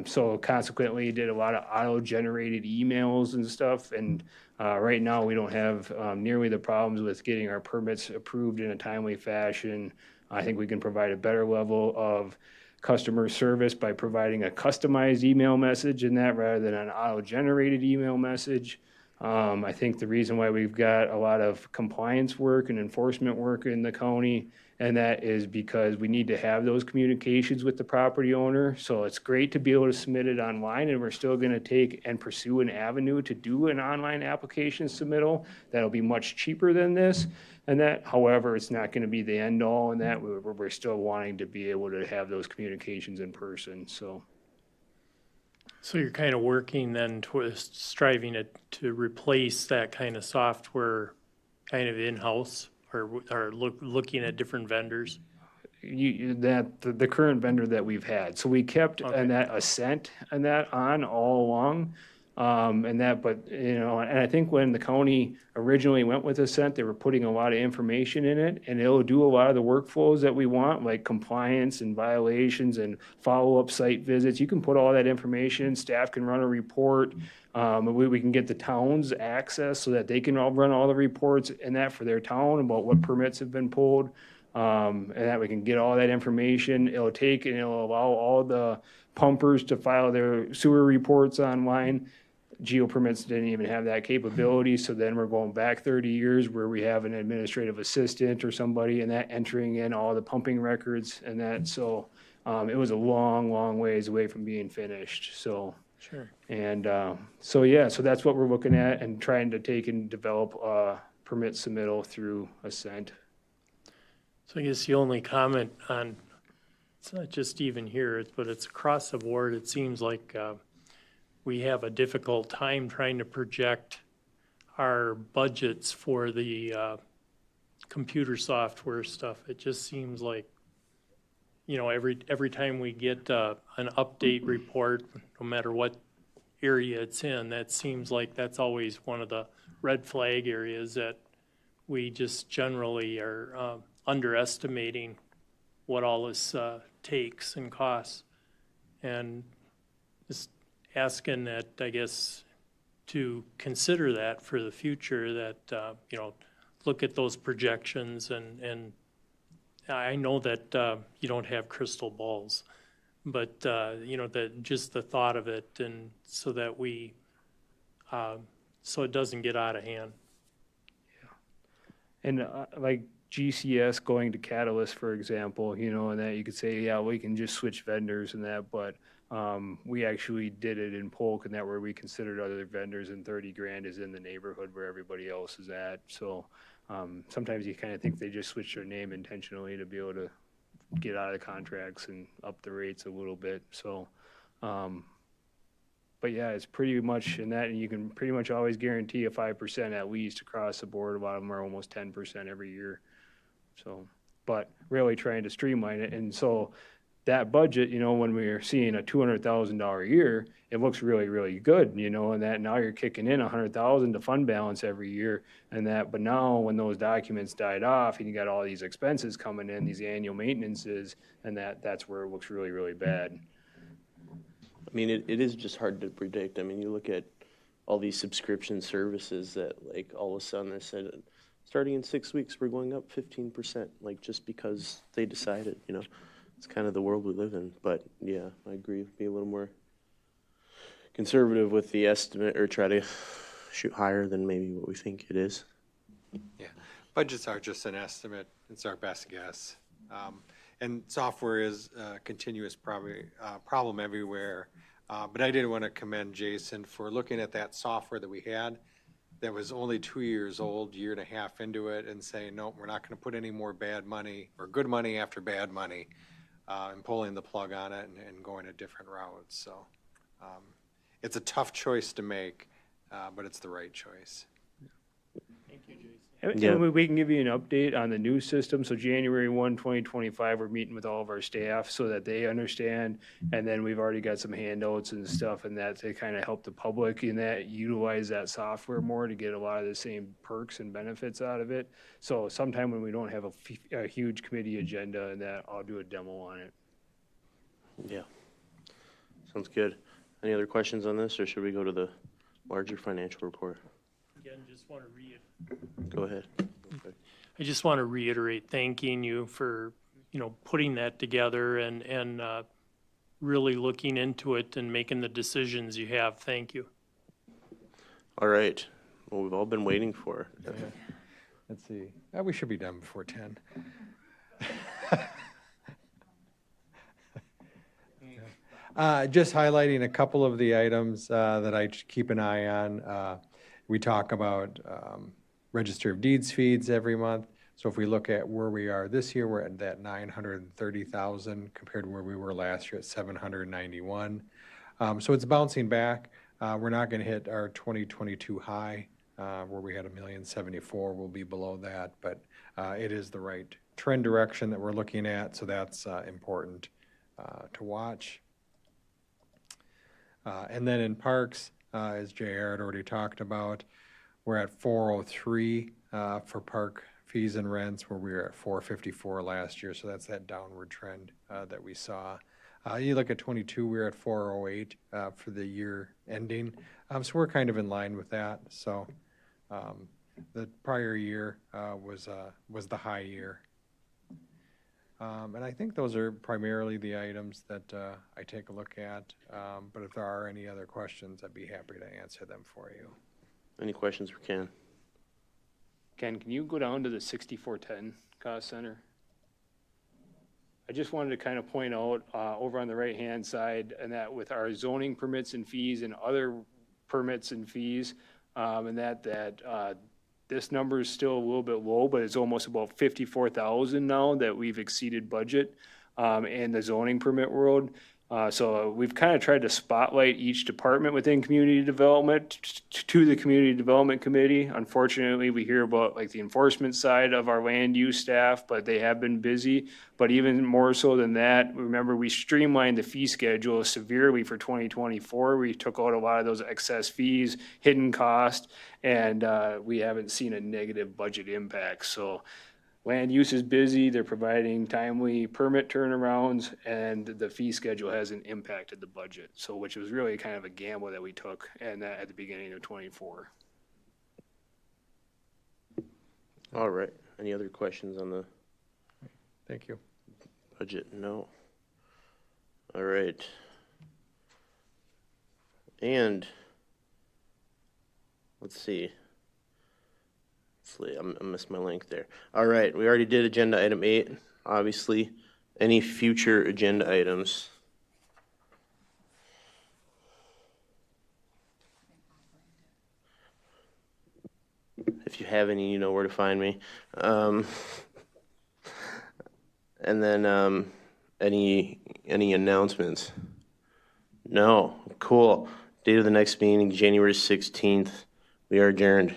so consequently, did a lot of auto-generated emails and stuff. And right now, we don't have nearly the problems with getting our permits approved in a timely fashion. I think we can provide a better level of customer service by providing a customized email message in that rather than an auto-generated email message. I think the reason why we've got a lot of compliance work and enforcement work in the county, and that is because we need to have those communications with the property owner. So it's great to be able to submit it online, and we're still going to take and pursue an avenue to do an online application submittal. That'll be much cheaper than this. And that, however, it's not going to be the end all, and that we're still wanting to be able to have those communications in person. So you're kind of working then towards striving to replace that kind of software kind of in-house, or looking at different vendors? The current vendor that we've had. So we kept and that Ascent and that on all along. And I think when the county originally went with Ascent, they were putting a lot of information in it, and it'll do a lot of the workflows that we want, like compliance and violations and follow-up site visits. You can put all that information, staff can run a report. We can get the towns access so that they can all run all the reports and that for their town about what permits have been pulled. And that we can get all that information. It'll allow all the pumpers to file their sewer reports online. Geo permits didn't even have that capability. So then we're going back 30 years where we have an administrative assistant or somebody and that entering in all the pumping records and that. So it was a long, long ways away from being finished. So. Sure. And so that's what we're looking at and trying to take and develop permit submittal through Ascent. So I guess the only comment on, it's not just even here, but it's across the board. It seems like we have a difficult time trying to project our budgets for the computer software stuff. It just seems like, every time we get an update report, no matter what area it's in, that seems like that's always one of the red flag areas that we just generally are underestimating what all this takes and costs. And just asking that, I guess, to consider that for the future, that, look at those projections and I know that you don't have crystal balls, but that just the thought of it, and so that so it doesn't get out of hand. Yeah. And like GCS going to Catalyst, for example, and that you could say, yeah, we can just switch vendors and that, but we actually did it in Polk and that where we considered other vendors, and 30 grand is in the neighborhood where everybody else is at. So sometimes you kind of think they just switch their name intentionally to be able to get out of the contracts and up the rates a little bit. So, but yeah, it's pretty much in that, and you can pretty much always guarantee a 5% at least across the board. A lot of them are almost 10% every year. So, but really trying to streamline it. And so that budget, when we're seeing a $200,000 a year, it looks really, really good, and that now you're kicking in $100,000 to fund balance every year and that. But now when those documents died off and you got all these expenses coming in, these annual maintenances, and that's where it looks really, really bad. I mean, it is just hard to predict. I mean, you look at all these subscription services that, like, all of a sudden they said, starting in 6 weeks, we're going up 15%, like, just because they decided, It's kind of the world we live in. But, yeah, I agree. Be a little more conservative with the estimate, or try to shoot higher than maybe what we think it is. Yeah, budgets are just an estimate. It's our best guess. And software is a continuous problem everywhere. But I did want to commend Jason for looking at that software that we had that was only 2 years old, year and a half into it, and saying, no, we're not going to put any more bad money or good money after bad money, and pulling the plug on it and going a different route. So it's a tough choice to make, but it's the right choice. Thank you, Jason. And Yeah. we can give you an update on the new system. So January 1, 2025, we're meeting with all of our staff so that they understand. And then we've already got some handouts and stuff and that to kind of help the public in that utilize that software more to get a lot of the same perks and benefits out of it. So sometime when we don't have a huge committee agenda and that, I'll do a demo on it. Yeah. Sounds good. Any other questions on this, or should we go to the larger financial report? Again, just want to Go ahead. I just want to reiterate thanking you for, putting that together and really looking into it and making the decisions you have. Thank you. All right. Well, we've all been waiting for. Let's see. We should be done before 10. Just highlighting a couple of the items that I keep an eye on. We talk about Register of Deeds feeds every month. So if we look at where we are this year, we're at that 930,000 compared to where we were last year at 791. So it's bouncing back. We're not going to hit our 2022 high where we had 1,074,000. We'll be below that, but it is the right trend direction that we're looking at. So that's important to watch. And then in parks, as JR had already talked about, we're at 403 for park fees and rents, where we were at 454 last year. So that's that downward trend that we saw. You look at 22, we were at 408 for the year ending. So we're kind of in line with that. So the prior year was the high year. And I think those are primarily the items that I take a look at. But if there are any other questions, I'd be happy to answer them for you. Any questions for Ken? Ken, can you go down to the 6410 cost center? I just wanted to kind of point out over on the right-hand side, and that with our zoning permits and fees and other permits and fees, and that this number is still a little bit low, but it's almost about 54,000 now that we've exceeded budget in the zoning permit world. So we've kind of tried to spotlight each department within community development to the community development committee. Unfortunately, we hear about like the enforcement side of our land use staff, but they have been busy. But even more so than that, remember we streamlined the fee schedule severely for 2024. We took out a lot of those excess fees, hidden cost, and we haven't seen a negative budget impact. So land use is busy, they're providing timely permit turnarounds, and the fee schedule hasn't impacted the budget. So, which was really kind of a gamble that we took and at the beginning of 24. All right. Any other questions on the Thank you. budget? No. All right. And let's see. I missed my link there. All right, we already did agenda item 8, obviously. Any future agenda items? If you have any, you know where to find me. And then any announcements? No. Cool. Date of the next meeting, January 16th. We are adjourned.